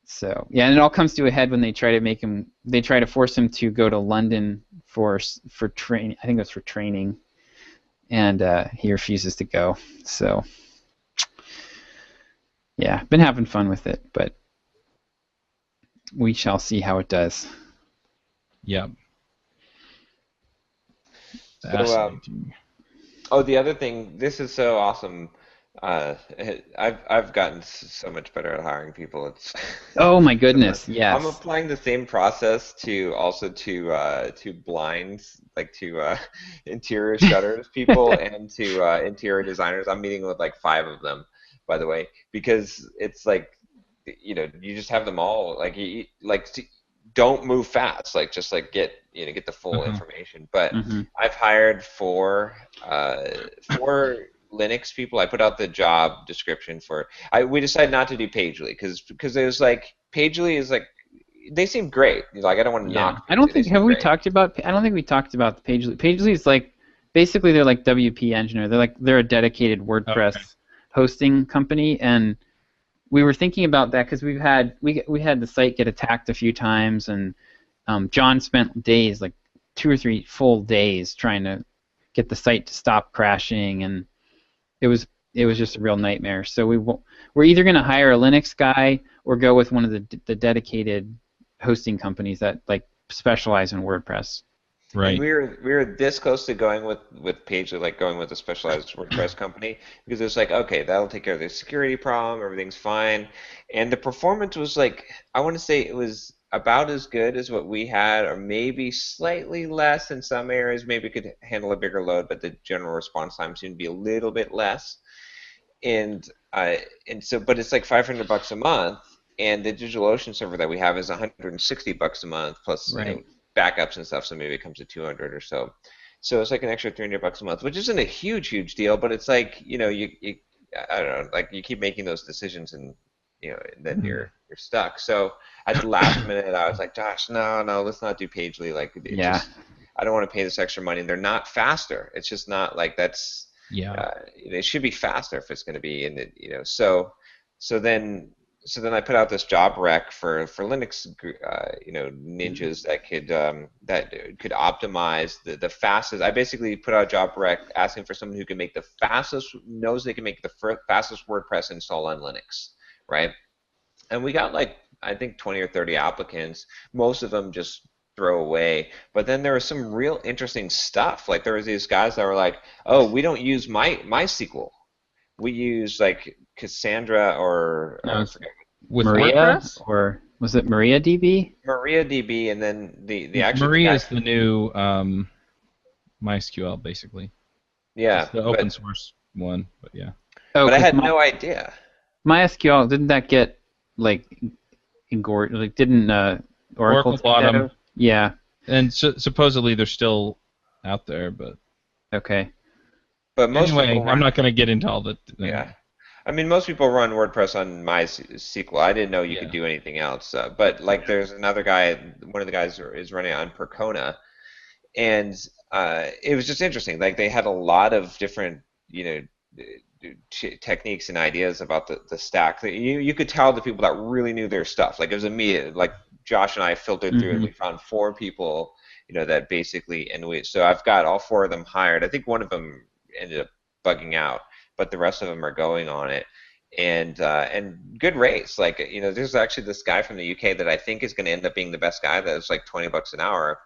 So yeah, and it all comes to a head when they try to force him to go to London for training. I think it was for training, and he refuses to go. So yeah, been having fun with it, but we shall see how it does. Yeah. So, the other thing, this is so awesome. I've gotten so much better at hiring people. It's oh my goodness, yes. I'm applying the same process to blinds, like to interior shutters people, and to interior designers. I'm meeting with like 5 of them, by the way, because it's like, you just have them all don't move fast, like just like get the full information. But I've hired 4 Linux people. I put out the job description for. We decided not to do Pagely because it was like, Pagely is like, they seem great. Like, I don't want to knock. I don't think we talked about the Pagely. Pagely is like, basically they're like WP Engineer. They're a dedicated WordPress hosting company, and we were thinking about that because we had the site get attacked a few times, and John spent days, like 2 or 3 full days, trying to get the site to stop crashing, and it was just a real nightmare. So we're either going to hire a Linux guy or go with one of the dedicated hosting companies that like specialize in WordPress. Right. And we were this close to going with Pagely, like going with a specialized WordPress company, because it's like, okay, that'll take care of the security problem, everything's fine, and the performance was like, I want to say it was about as good as what we had, or maybe slightly less in some areas. Maybe it could handle a bigger load, but the general response time seemed to be a little bit less. And so, but it's like $500 a month, and the DigitalOcean server that we have is $160 a month plus backups and stuff. So maybe it comes to $200 or so. So it's like an extra $300 a month, which isn't a huge deal, but it's like, you I don't know, like you keep making those decisions, and then you're stuck. So at the last minute, I was like, Josh, no, let's not do Pagely. Like, I don't want to pay this extra money. They're not faster. It's just not like that's. Yeah. It should be faster if it's going to be in the. So then I put out this job rec for Linux, ninjas that could optimize the fastest. I basically put out a job rec asking for someone who can make the fastest, knows they can make the fastest WordPress install on Linux, right? And we got like, I think 20 or 30 applicants. Most of them just throw away. But then there was some real interesting stuff. Like there was these guys that were like, oh, we don't use MySQL. We use like Cassandra or with Maria WordPress? or Was it MariaDB? MariaDB, and then the actual Maria is the new MySQL, basically. yeah, It's the open source one, but yeah. Oh, but I 'cause had no idea. MySQL, didn't that get like engorged? Like, didn't Oracle take bought that them. over? Yeah. And supposedly they're still out there, but Okay. But most anyway, people I'm not going to get into all the. yeah. I mean, most people run WordPress on MySQL. I didn't know you could do anything else. But like, there's another guy. One of the guys is running on Percona, and it was just interesting. Like, they had a lot of different, techniques and ideas about the stack. You could tell the people that really knew their stuff. Like, it was immediate. Like, Josh and I filtered through, and we found 4 people, that basically, so I've got all 4 of them hired. I think one of them ended up bugging out, but the rest of them are going on it, and good rates. Like, there's actually this guy from the UK that I think is going to end up being the best guy. That's like $20 an hour,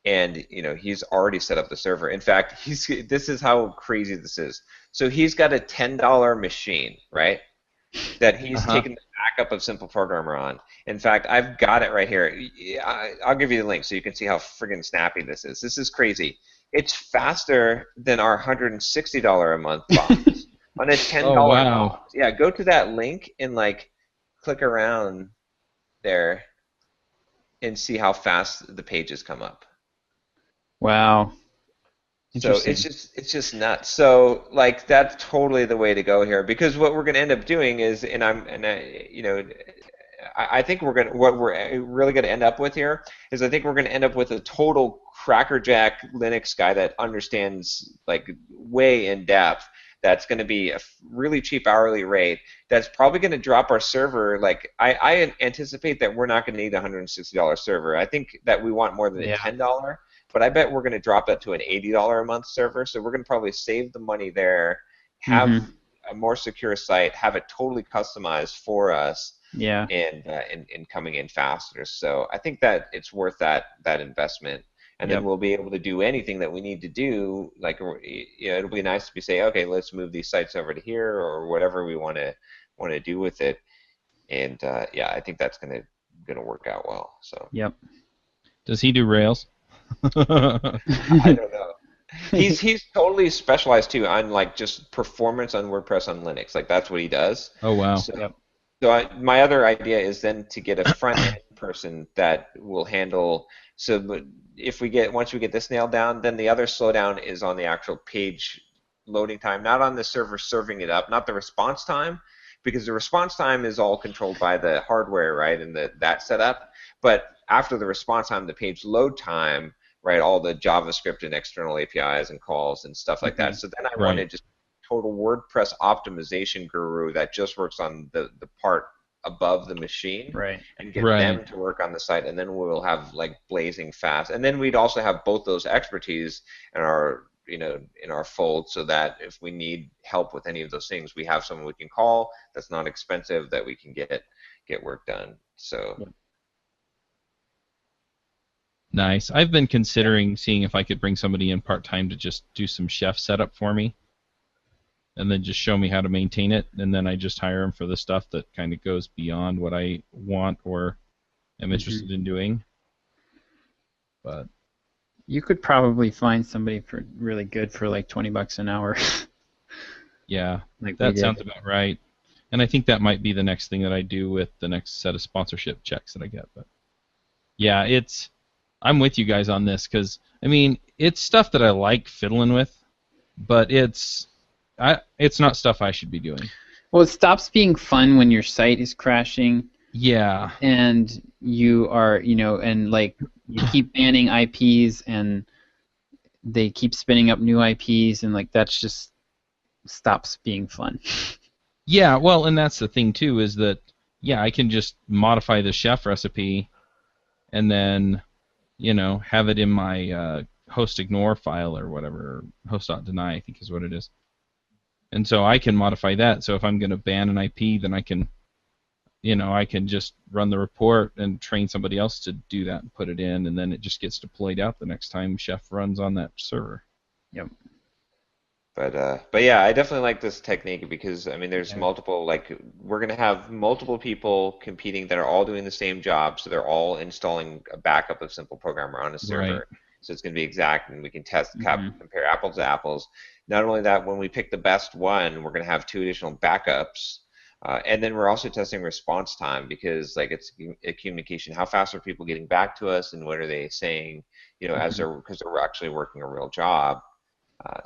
and he's already set up the server. In fact, this is how crazy this is. So he's got a $10 machine, right? That he's taken the backup of Simple Programmer on. In fact, I've got it right here. I'll give you the link so you can see how friggin' snappy this is. This is crazy. It's faster than our $160 a month box on a $10 box. Yeah, go to that link and click around there and see how fast the pages come up. Wow. So it's just nuts. So that's totally the way to go here, because what we're going to end up doing is, I think what we're really going to end up with here is, I think we're going to end up with a total crackerjack Linux guy that understands way in depth. That's going to be a really cheap hourly rate. That's probably going to drop our server. I anticipate that we're not going to need a $160 server. I think that we want more than a $10. But I bet we're going to drop that to an $80 a month server. So we're going to probably save the money there, have a more secure site, have it totally customized for us, and coming in faster. So I think that it's worth that investment. And then we'll be able to do anything that we need to do. It'll be nice to say, okay, let's move these sites over to here, or whatever we want to do with it. And I think that's going to work out well. So. Yep. Does he do Rails? I don't know. He's totally specialized too on just performance on WordPress on Linux. That's what he does. Oh wow. So my other idea is then to get a front end person that will handle. So once we get this nailed down, then the other slowdown is on the actual page loading time, not on the server serving it up, not the response time, because the response time is all controlled by the hardware, right, and that setup. But after the response time, the page load time, right, all the JavaScript and external APIs and calls and stuff like that. So then I wanted just total WordPress optimization guru that just works on the part above the machine, and get them to work on the site, and then we'll have blazing fast. And then we'd also have both those expertise in our in our fold, so that if we need help with any of those things, we have someone we can call that's not expensive, that we can get work done. So. Nice. I've been considering seeing if I could bring somebody in part-time to just do some chef setup for me, and then just show me how to maintain it, and then I just hire them for the stuff that kind of goes beyond what I want or am interested in doing. But you could probably find somebody for really good for $20 an hour. Yeah, that sounds about right. And I think that might be the next thing that I do with the next set of sponsorship checks that I get. But yeah, I'm with you guys on this, because it's stuff that I like fiddling with, but it's not stuff I should be doing. Well, it stops being fun when your site is crashing. Yeah. And you are, and you keep banning IPs, and they keep spinning up new IPs, and that's just stops being fun. Yeah, well, and that's the thing too, is that I can just modify the chef recipe, and then have it in my host ignore file or whatever, host.deny I think is what it is. And so I can modify that. So if I'm going to ban an IP, then I can just run the report and train somebody else to do that and put it in, and then it just gets deployed out the next time chef runs on that server. Yep. But yeah, I definitely like this technique because I mean, there's multiple like we're gonna have multiple people competing that are all doing the same job, so they're all installing a backup of Simple Programmer on a Right. server. So it's gonna be exact, and we can Hmm. compare apples to apples. Not only that, when we pick the best one, we're gonna have 2 additional backups, and then we're also testing response time because like it's a communication. How fast are people getting back to us, and what are they saying? You know, as Hmm. they're actually working a real job.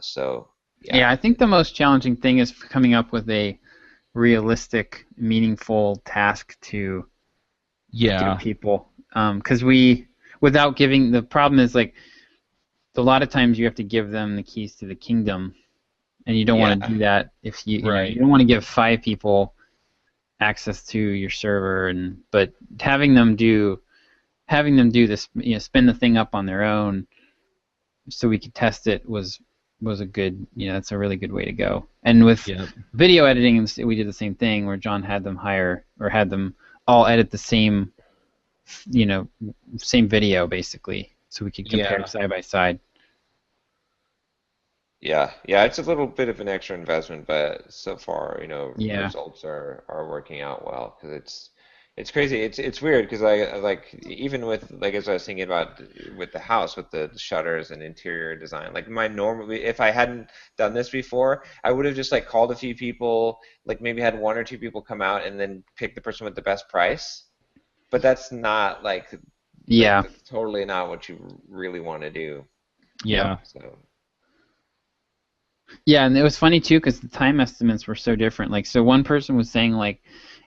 So yeah. Yeah, I think the most challenging thing is coming up with a realistic, meaningful task to give Yeah. people. Because without giving, the problem is like a lot of times you have to give them the keys to the kingdom, and you don't want to Yeah. do that if you Right. don't want to give 5 people access to your server, but having them do this, spin the thing up on their own so we could test it was a good, that's a really good way to go. And with Yeah. video editing, we did the same thing where John had them all edit the you know, same video basically, so we could compare Yeah. side by side. Yeah, yeah, it's a little bit of an extra investment, but so far, Yeah. results are working out well because it's crazy. It's weird because I like even with like as I was thinking about with the house with the shutters and interior design, like my normal if I hadn't done this before, I would have just like called a few people, like maybe had 1 or 2 people come out and then pick the person with the best price. But that's not like Yeah. that's totally not what you really want to do. Yep. Yeah. So. Yeah, and it was funny too because the time estimates were so different. Like, so one person was saying like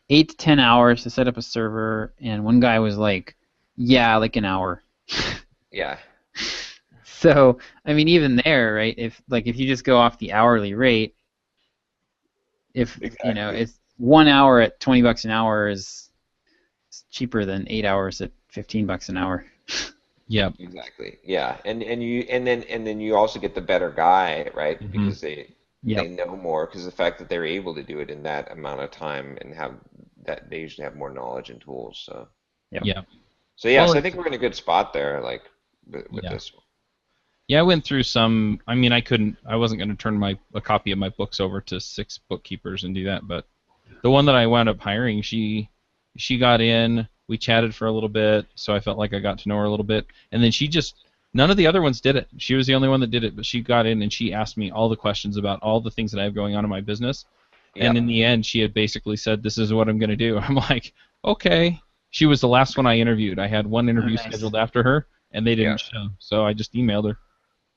8 to 10 hours to set up a server, and one guy was like, yeah, like an hour. Yeah. So, I mean, even there, right? If you just go off the hourly rate, if Exactly. it's 1 hour at $20 an hour is cheaper than 8 hours at $15 an hour. Yep. Exactly. Yeah. And then you also get the better guy, right? Hmm. Because they Yep. know more because the fact that they're able to do it in that amount of time and have that they usually have more knowledge and tools. Yep. Yep. So yeah, Well, so I think we're in a good spot there, like with yeah. this one. Yeah, I went through some. I mean, I wasn't going to turn a copy of my books over to 6 bookkeepers and do that, but the one that I wound up hiring, she got in. We chatted for a little bit, so I felt like I got to know her a little bit, and then none of the other ones did it. She was the only one that did it, but she got in and she asked me all the questions about all the things that I have going on in my business, and in Yep. the end, she had basically said, "This is what I'm going to do." I'm like, "Okay." She was the last one I interviewed. I had one Oh, interview nice. scheduled after her, and they Yeah. didn't show, so I just emailed her.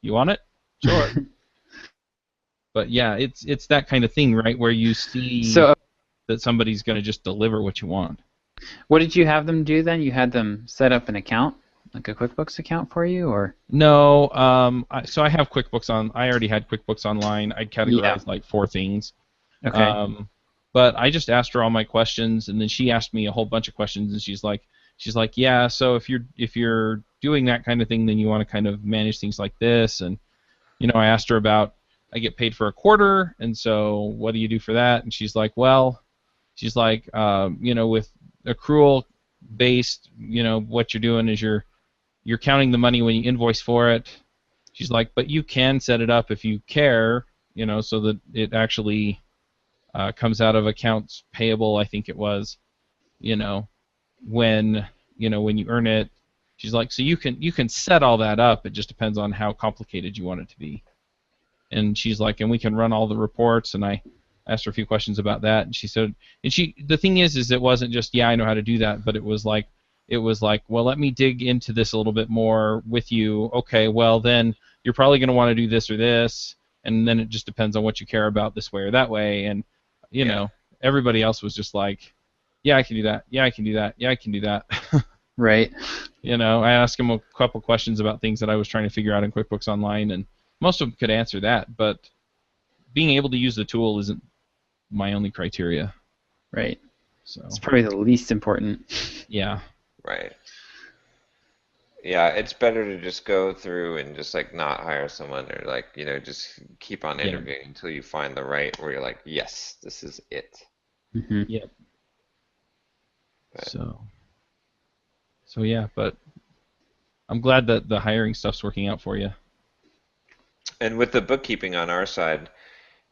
You want it? Sure. But yeah, it's that kind of thing, right? Where you see So, that somebody's going to just deliver what you want. what did you have them do then? You had them set up an account, like a QuickBooks account for you, or? No, so I have QuickBooks on. I already had QuickBooks Online. I'd Yeah. categorized like 4 things. Okay. Um, but I just asked her all my questions, and then she asked me a whole bunch of questions, and she's like, yeah. So if you're doing that kind of thing, then you want to kind of manage things like this, and I asked her about. I get paid for a quarter, and so what do you do for that? And she's like, well, with accrual based, what you're doing is you're counting the money when you invoice for it. She's like, but you can set it up if you care, so that it actually comes out of accounts payable. I think it was, you know, when you earn it. She's like, so you can set all that up. It just depends on how complicated you want it to be. And she's like, and we can run all the reports. And I asked her a few questions about that, and she said, the thing is it wasn't just I know how to do that, but it was like, well, let me dig into this a little bit more with you. Okay, well then you're probably going to want to do this or this, and then it just depends on what you care about this way or that way, and Yeah. everybody else was just like, yeah, I can do that. Yeah, I can do that. Yeah, I can do that. Right. I asked him a couple questions about things that I was trying to figure out in QuickBooks Online, and most of them could answer that, but being able to use the tool isn't my only criteria. Right. So It's probably the least important. yeah, Right. Yeah, it's better to just go through and just like not hire someone or like, just keep on yeah, interviewing until you find the right where you're like, yes, this is it. Hmm. yeah. But So yeah, but I'm glad that the hiring stuff's working out for you. And with the bookkeeping on our side,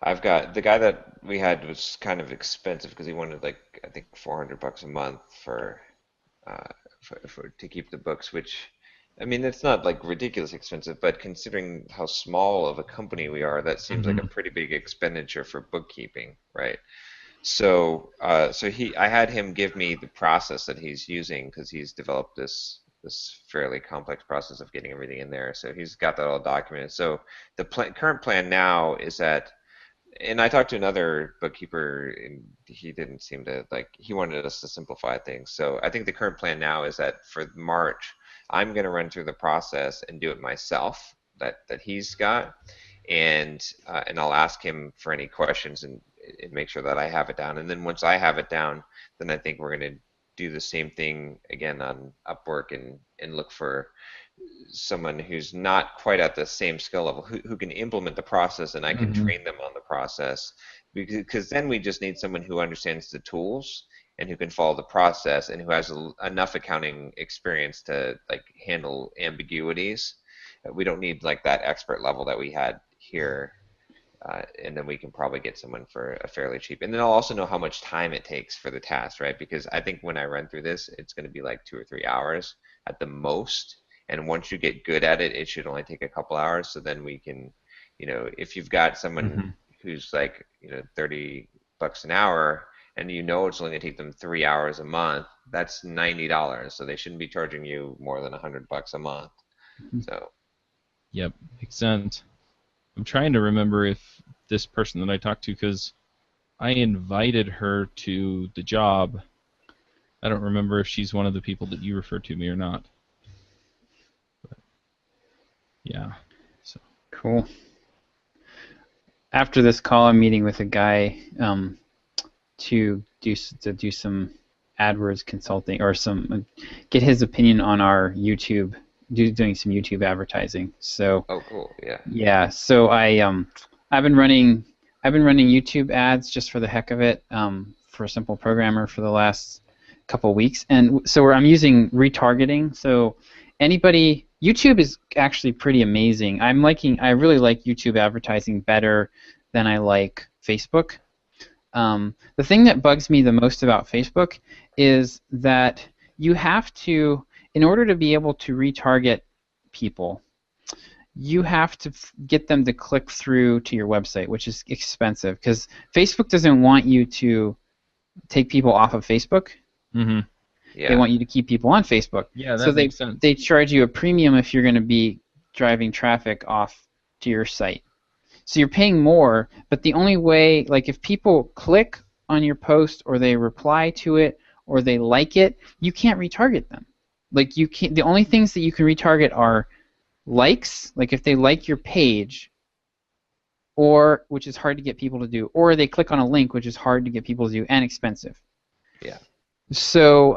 I've got the guy that we had was kind of expensive because he wanted like I think $400 a month uh, for to keep the books, which I mean it's not like ridiculous expensive, but considering how small of a company we are, that seems like a Mhm. pretty big expenditure for bookkeeping, right? I had him give me the process that he's using because he's developed this fairly complex process of getting everything in there. So he's got that all documented. So the current plan now is that, and I talked to another bookkeeper, and he didn't seem to like. He wanted us to simplify things. So I think the current plan now is that for March, I'm going to run through the process and do it myself that he's got, and I'll ask him for any questions and make sure that I have it down. And then once I have it down, then I think we're going to do the same thing again on UpWork and look for someone who's not quite at the same skill level who can implement the process, and I can Mhm. train them on the process, because then we just need someone who understands the tools and who can follow the process and who has enough accounting experience to like handle ambiguities. We don't need like that expert level that we had here, and then we can probably get someone for a fairly cheap. And then I'll also know how much time it takes for the task, right? Because I think when I run through this, it's going to be like 2 or 3 hours at the most. And once you get good at it, it should only take a couple hours. So then we can, if you've got someone Mhm. who's like, $30 an hour, and it's only going to take them 3 hours a month, that's $90. So they shouldn't be charging you more than $100 a month. So Yep, makes sense. I'm trying to remember if this person that I talked to, because I invited her to the job. I don't remember if she's one of the people that you referred to me or not. Yeah. So. Cool. After this call, I'm meeting with a guy to do some AdWords consulting or get his opinion on our YouTube, doing some YouTube advertising. So oh, cool, yeah. yeah, so I've been running YouTube ads just for the heck of it, for a simple programmer for the last couple weeks, and so I'm using retargeting. So YouTube is actually pretty amazing. I really like YouTube advertising better than I like Facebook. The thing that bugs me the most about Facebook is that you have to, in order to be able to retarget people, you have to get them to click through to your website, which is expensive because Facebook doesn't want you to take people off of Facebook. Mhm. They Yeah. want you to keep people on Facebook. Yeah, that So makes sense. they charge you a premium if you're going to be driving traffic off to your site. So you're paying more, but the only way, like if people click on your post or they reply to it or they like it, you can't retarget them. Like you can't. The only things that you can retarget are likes, like if they like your page, or which is hard to get people to do, or they click on a link, which is hard to get people to do and expensive. Yeah. So,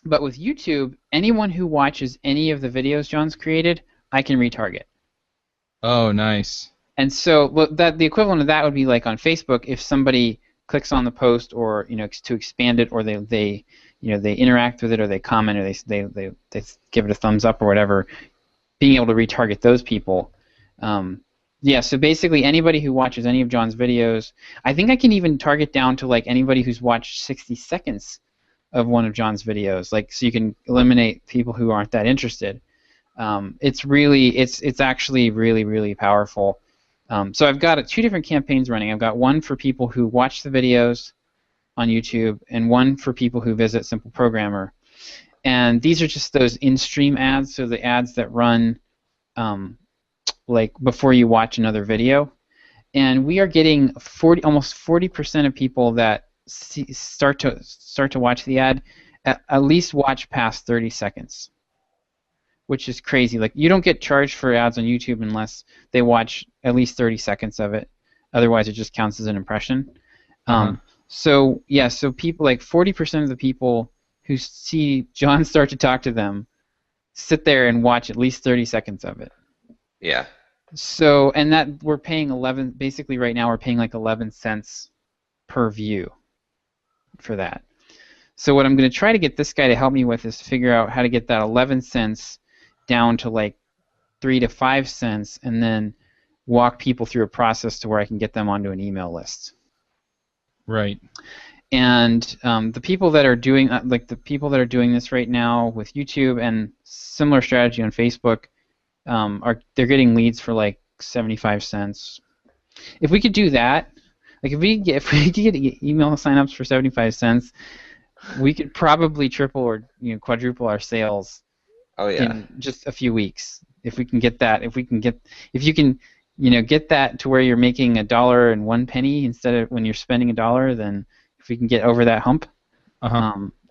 but with YouTube, anyone who watches any of the videos John's created, I can retarget. Oh, nice. And so, the equivalent of that would be like on Facebook, if somebody clicks on the post, or to expand it, or they interact with it, or they comment, or they give it a thumbs up or whatever, being able to retarget those people. Yeah, so basically anybody who watches any of John's videos, I think I can even target down to like anybody who's watched 60 seconds of one of John's videos, like so you can eliminate people who aren't that interested. It's actually really, really powerful. So I've got two different campaigns running. I've got one for people who watch the videos on YouTube, and one for people who visit Simple Programmer. And these are just those in-stream ads, so the ads that run like before you watch another video. And we are getting almost 40% of people that start to watch the ad at least watch past 30 seconds, which is crazy. Like you don't get charged for ads on YouTube unless they watch at least 30 seconds of it. Otherwise, it just counts as an impression. So yeah, so people, like 40% of the people who see John start to talk to them sit there and watch at least 30 seconds of it. Yeah. So, and that we're paying basically right now we're paying like 11 cents per view for that. So what I'm going to try to get this guy to help me with is figure out how to get that 11 cents down to like 3 to 5 cents, and then walk people through a process to where I can get them onto an email list. Right. And the people that are doing this right now with YouTube and similar strategy on Facebook, they're getting leads for like 75 cents. If we could do that, like if we could get email signups for 75 cents, we could probably triple or quadruple our sales. Oh yeah. In just a few weeks. If we can get that, if you can get that to where you're making $1.01 instead of when you're spending $1, then if we can get over that hump,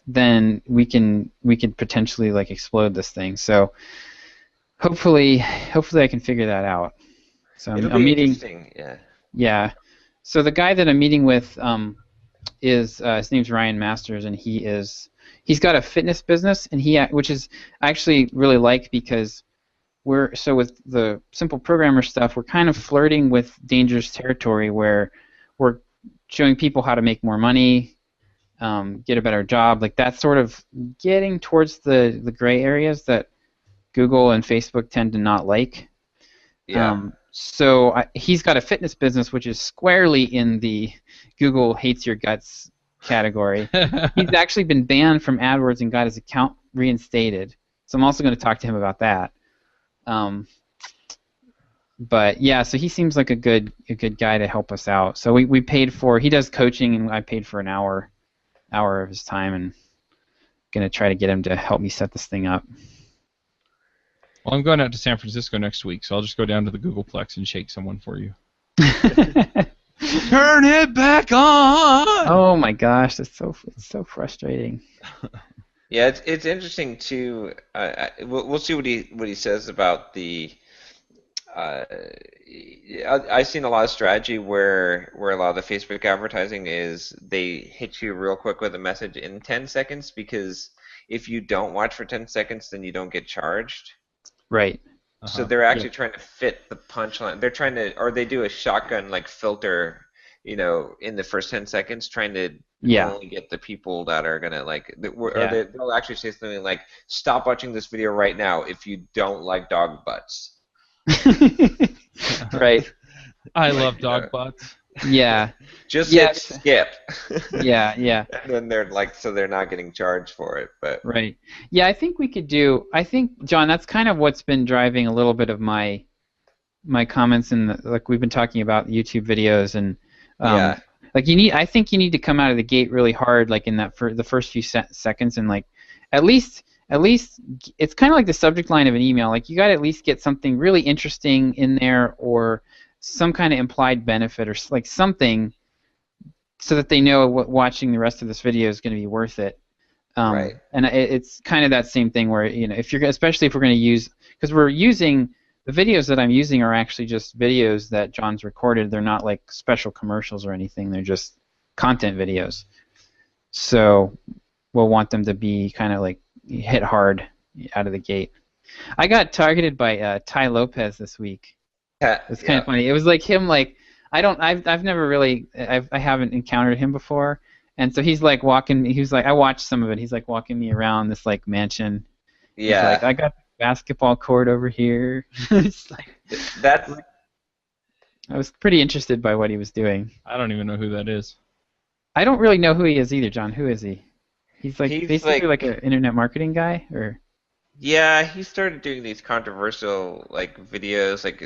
then we can potentially like explode this thing. So hopefully I can figure that out. So I'm meeting. Interesting. Yeah. Yeah. So the guy that I'm meeting with is his name's Ryan Masters, and he's got a fitness business, and which is I actually really like because with the simple programmer stuff, we're kind of flirting with dangerous territory where we're showing people how to make more money, get a better job. Like that's sort of getting towards the gray areas that Google and Facebook tend to not like. Yeah. He's got a fitness business which is squarely in the Google hates your guts category. He's actually been banned from AdWords and got his account reinstated. So I'm also going to talk to him about that. But yeah, so he seems like a good guy to help us out. So we paid for, he does coaching, and I paid for an hour of his time, and gonna try to get him to help me set this thing up. Well, I'm going out to San Francisco next week, so I'll just go down to the Googleplex and shake someone for you. Turn it back on. Oh my gosh, it's so frustrating. Yeah, it's interesting too. We'll see what he says about the. I've seen a lot of strategy where a lot of the Facebook advertising is they hit you real quick with a message in 10 seconds, because if you don't watch for 10 seconds, then you don't get charged. Right. So they're actually trying to fit the punchline. They're trying to, or they do a shotgun like filter, in the first 10 seconds, trying to only get the people that are gonna like, or they'll actually say something like, "Stop watching this video right now if you don't like dog butts." Right. I love dog butts. Yeah. Just hit skip. Yeah. And then they're like, so they're not getting charged for it, but. Right. Yeah, I think John, that's kind of what's been driving a little bit of my comments like we've been talking about YouTube videos, and like I think you need to come out of the gate really hard, like in that the first few seconds, and like at least it's kind of like the subject line of an email. Like you got to at least get something really interesting in there, or some kind of implied benefit, or like something, so that they know watching the rest of this video is going to be worth it. Right. And it's kind of that same thing where especially if we're going to use, because we're using the videos that I'm using are actually just videos that John's recorded. They're not like special commercials or anything. They're just content videos. So we'll want them to be kind of like hit hard out of the gate. I got targeted by Tai Lopez this week. It's kind of funny. It was like him, like I've never really, I haven't encountered him before, and so he's like walking. He was like, I watched some of it. He's like walking me around this like mansion. Yeah. He's like, I got the basketball court over here. It's like that's. I was pretty interested by what he was doing. I don't even know who that is. I don't really know who he is either, John. Who is he? He's basically like an internet marketing guy, or. Yeah, he started doing these controversial like videos. Like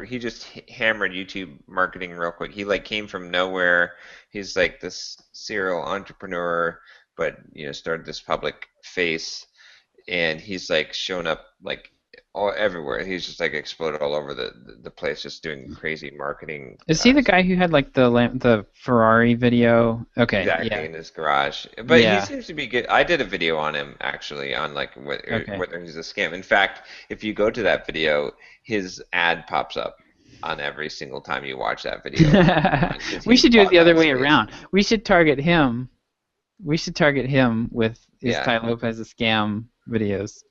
he just hammered YouTube marketing real quick. He like came from nowhere. He's like this serial entrepreneur, but started this public face, and he's like shown up like everywhere. He's just like exploded all over the place, just doing crazy marketing. Is he the guy who had like the Ferrari video? Okay. Exactly, in his garage. But he seems to be good. I did a video on him actually, on like whether he's a scam. In fact, if you go to that video, his ad pops up on every single time you watch that video. We should do it the other way around. We should target him. We should target him with his Tai Lopez scam videos.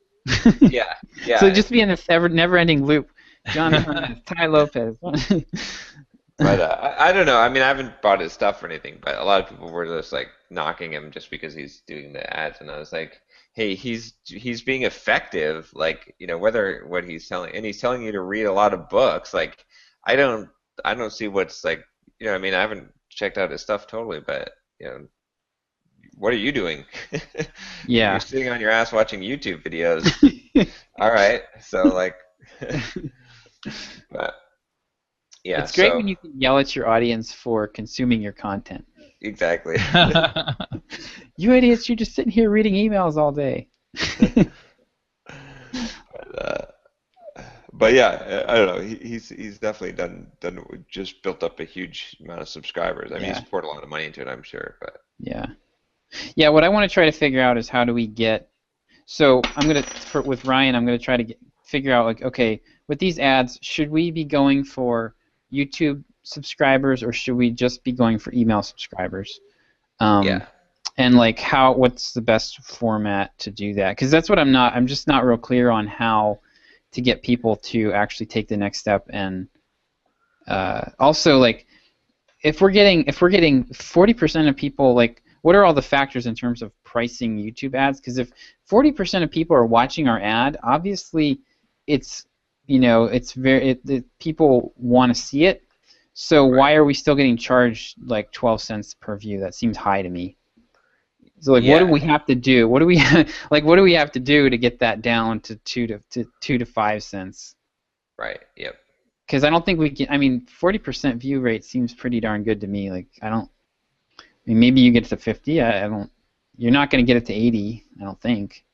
Yeah. So just be in this never-ending loop. Jonathan, Tai Lopez. But I don't know. I mean, I haven't bought his stuff or anything, but a lot of people were just like knocking him just because he's doing the ads, and I was like, hey, he's being effective, like, whether what he's telling, and he's telling you to read a lot of books. Like, I don't I don't see what's like, I mean, I haven't checked out his stuff totally, but what are you doing? You're Yeah. sitting on your ass watching YouTube videos. All right, so like, but yeah, It's great so when you can yell at your audience for consuming your content. exactly. You idiots, you're just sitting here reading emails all day. But, but yeah, I don't know. He's definitely done just built up a huge amount of subscribers. I mean, he's Yeah. poured a lot of money into it, I'm sure. But Yeah. Yeah, what I want to try to figure out is how do we get. So with Ryan, I'm gonna try to figure out, like, okay, with these ads, should we be going for YouTube subscribers or should we just be going for email subscribers? yeah, And like what's the best format to do that? Because that's what I'm just not real clear on how to get people to actually take the next step. And also, like, if we're getting 40% of people, like, what are all the factors in terms of pricing YouTube ads? Because if 40% of people are watching our ad, obviously it's people want to see it. So right. why are we still getting charged like 12 cents per view? That seems high to me. So like, what do Yeah, we have to do? What do we what do we have to do to get that down to 2 to 5 cents? right. Yep. Because I don't think we can. I mean, 40% view rate seems pretty darn good to me. Like, I mean, maybe you get to 50. I don't. You're not going to get it to 80. I don't think.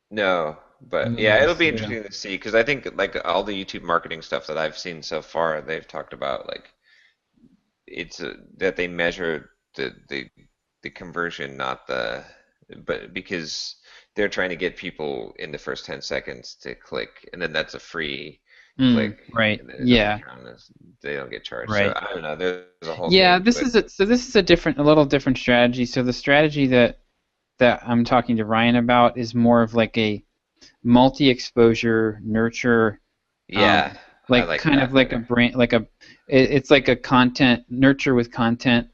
No, but yeah, No, it'll be Yeah. interesting to see because I think like all the YouTube marketing stuff that I've seen so far, they've talked about like it's that they measure the conversion, not but because they're trying to get people in the first 10 seconds to click, and then that's a free click, Right. and then it doesn't Yeah. count as they don't get charged. So Right. I don't know. There's a whole Yeah. thing, This but is a little different strategy. So the strategy that I'm talking to Ryan about is more of like a multi-exposure nurture, yeah, I like like kind of that like a better. brand, it's like a content nurture with content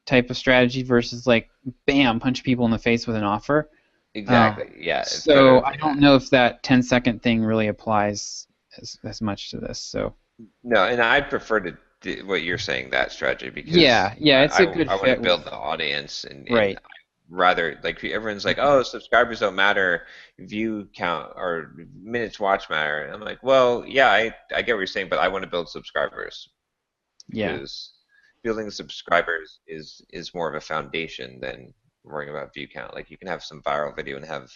type of strategy versus like bam, punch people in the face with an offer. Exactly. Yeah, it's better So I than don't that. know if that 10-second thing really applies as much to this. So No, and I'd prefer to do what you're saying, that strategy, because yeah, it's a good I want to fit build with the audience, and right. rather like everyone's like, oh, subscribers don't matter, view count or minutes watch matter. And I'm like, well, yeah, I get what you're saying, but I want to build subscribers Yeah. because building subscribers is more of a foundation than worrying about view count. Like you can have some viral video and have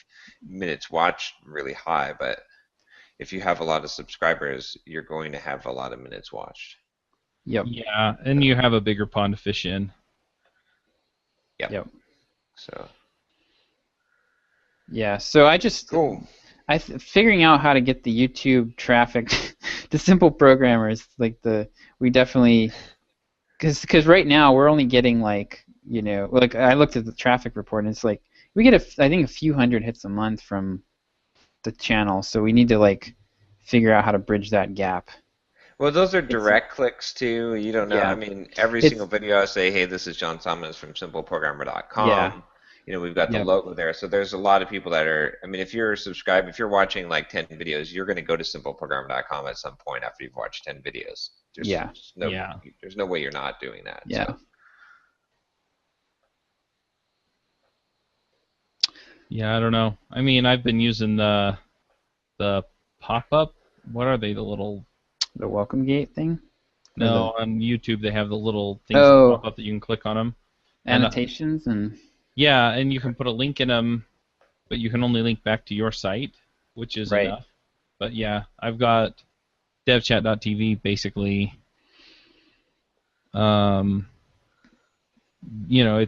minutes watched really high, but if you have a lot of subscribers, you're going to have a lot of minutes watched. Yep. yeah, and you have a bigger pond to fish in. Yep. Yep. So Yeah. So cool. figuring out how to get the YouTube traffic to simple programmers, like we definitely, because right now we're only getting like, like I looked at the traffic report and it's like we get I think a few hundred hits a month from the channel, so we need to like figure out how to bridge that gap. Well, those are It's direct clicks too. You don't know. I yeah, mean, every it's single video I say, hey, this is John Summers from yeah, simpleprogrammer.com. We've got the yep, logo there. So there's a lot of people that are, I mean, if you're subscribed, if you're watching like 10 videos, you're going to go to simpleprogrammer.com at some point after you've watched 10 videos. yeah, Yeah. There's no way you're not doing that. yeah. So Yeah, I don't know. I mean, I've been using the pop-up. What are they? The little The welcome gate thing, or no, the on YouTube they have the little things that pop up that you can click on them. And annotations and yeah, and you can put a link in them, but you can only link back to your site, which is right. enough. But yeah, I've got devchat.tv basically. It's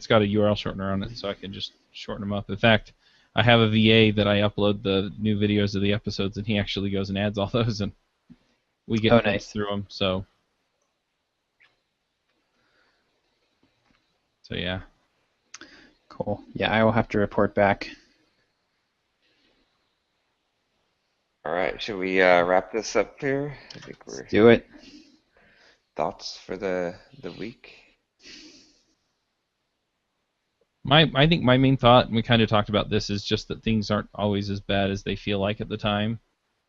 got a URL shortener on it, so I can just shorten them up. In fact, I have a VA that I upload the new videos of the episodes, and he actually goes and adds all those, and we get Oh, clicks nice. through them. So yeah. Cool. Yeah, I will have to report back. all right, should we wrap this up here? I think we're Do it. thoughts for the week? I think my main thought, and we kind of talked about this, is just that things aren't always as bad as they feel like at the time.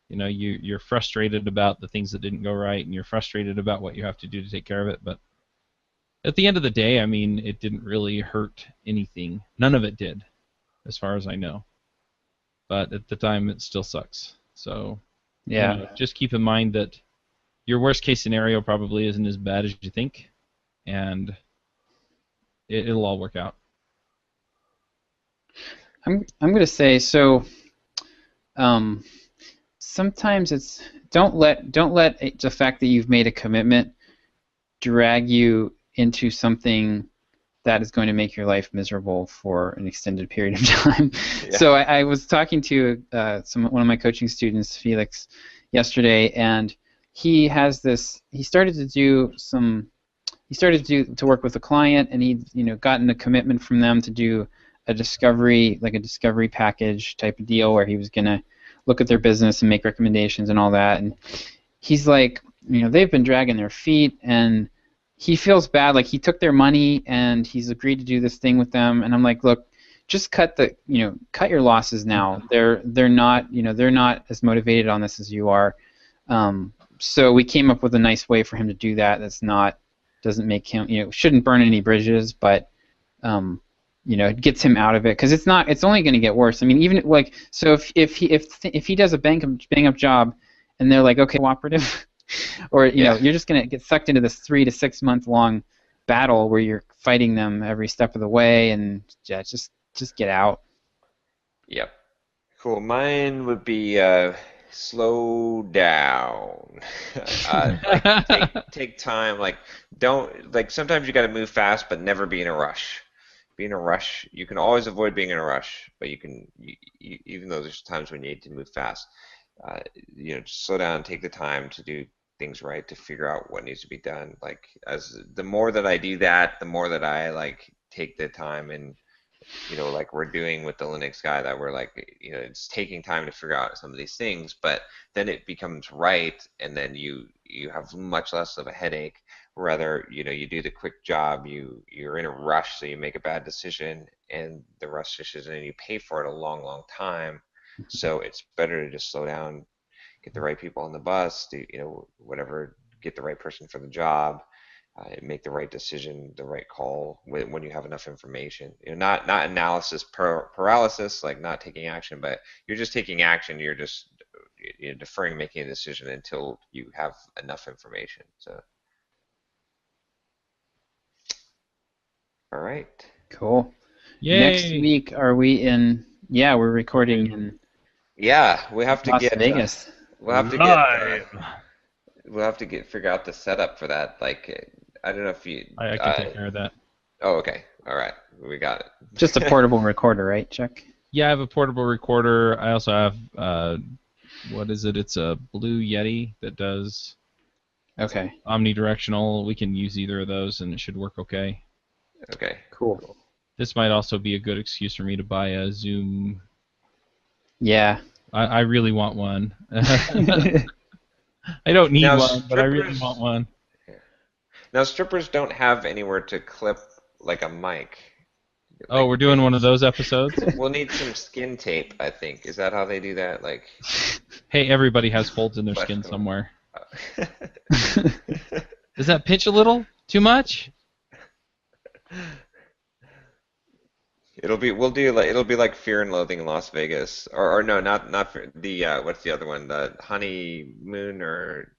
You know, you're frustrated about the things that didn't go right, and you're frustrated about what you have to do to take care of it. But at the end of the day, I mean, it didn't really hurt anything. None of it did, as far as I know. But at the time, it still sucks. So, Yeah. you know, just keep in mind that your worst case scenario probably isn't as bad as you think, and it'll all work out. I'm going to say so. Sometimes it's don't let the fact that you've made a commitment drag you into something that is going to make your life miserable for an extended period of time. Yeah. So I was talking to one of my coaching students, Felix, yesterday, and he has this. He started to work with a client, and he'd gotten a commitment from them to do a discovery package type of deal where he was going to look at their business and make recommendations and all that. And he's like, they've been dragging their feet, and he feels bad. Like, he took their money and he's agreed to do this thing with them. And I'm like, look, just cut your losses now. They're not as motivated on this as you are. So we came up with a nice way for him to do that. Doesn't make him, shouldn't burn any bridges, but it gets him out of it, because it's only going to get worse. I mean, even so if he does a bang up job, and they're like, okay, cooperative, or you're just going to get sucked into this 3 to 6 month long battle where you're fighting them every step of the way, and just get out. Yep. Cool. Mine would be slow down. Take time. Sometimes you got to move fast, but never be in a rush. Be in a rush. You can always avoid being in a rush, but even though there's times when you need to move fast, just slow down, take the time to do things right, to figure out what needs to be done. As the more that I do that, the more that I take the time, and like we're doing with the Linux guy, that we're it's taking time to figure out some of these things, but then it becomes right, and then you have much less of a headache. Rather, you do the quick job, you're in a rush, so you make a bad decision, and the rush decision, and you pay for it a long, long time. So it's better to just slow down, get the right people on the bus, do whatever, get the right person for the job, make the right decision, the right call when you have enough information. Not analysis paralysis, like not taking action, but you're just taking action. You're just deferring making a decision until you have enough information. So. All right. Cool. Yay. Next week, are we in? Yeah, we're recording in. Yeah, we have to Las get Vegas. we'll have to figure out the setup for that. I don't know if you. I can take care of that. Oh, okay. All right. We got it. Just a portable recorder, right, Chuck? Yeah, I have a portable recorder. I also have what is it? It's a Blue Yeti that does Okay. omnidirectional. We can use either of those, and it should work okay. Okay. Cool. This might also be a good excuse for me to buy a Zoom. Yeah. I really want one. I don't need Now, one, but I really strippers- want one. Now, strippers don't have anywhere to clip a mic. Oh, we're doing one of those episodes? We'll need some skin tape, I think. Is that how they do that? Hey, everybody has folds in their skin somewhere. Does that pinch a little? Too much? It'll be like Fear and Loathing in Las Vegas, or no, not Fear, what's the other one? The Honeymoon, or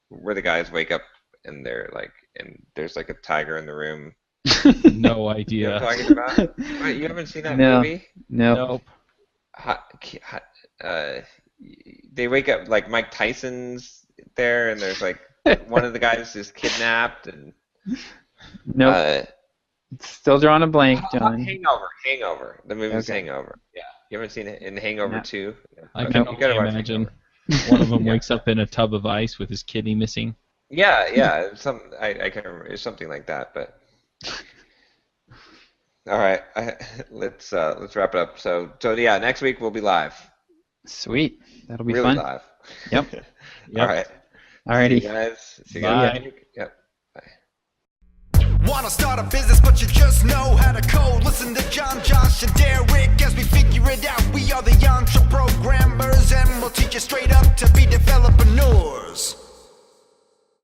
where the guys wake up and and there's a tiger in the room. No You know idea. what I'm talking about? What, you haven't seen that No. movie? No. Nope. They wake up Mike Tyson's there, and there's one of the guys is kidnapped, and Nope. Still drawing a blank, John. Hangover. The movie's Okay. Hangover. Yeah. You haven't seen it in Hangover No. 2? I Okay, can you gotta only watch imagine Hangover. one of them Yeah. wakes up in a tub of ice with his kidney missing. Yeah. I can't remember. It's something like that, but. All right, let's wrap it up. So yeah, next week we'll be live. Sweet. That'll be Really fun. live. Yep. All right. Alrighty. See you guys. See you Bye. guys. Yep. Wanna start a business, but you just know how to code. Listen to John, Josh, and Derek as we figure it out. We are the EntreProgrammers, and we'll teach you straight up to be developreneurs.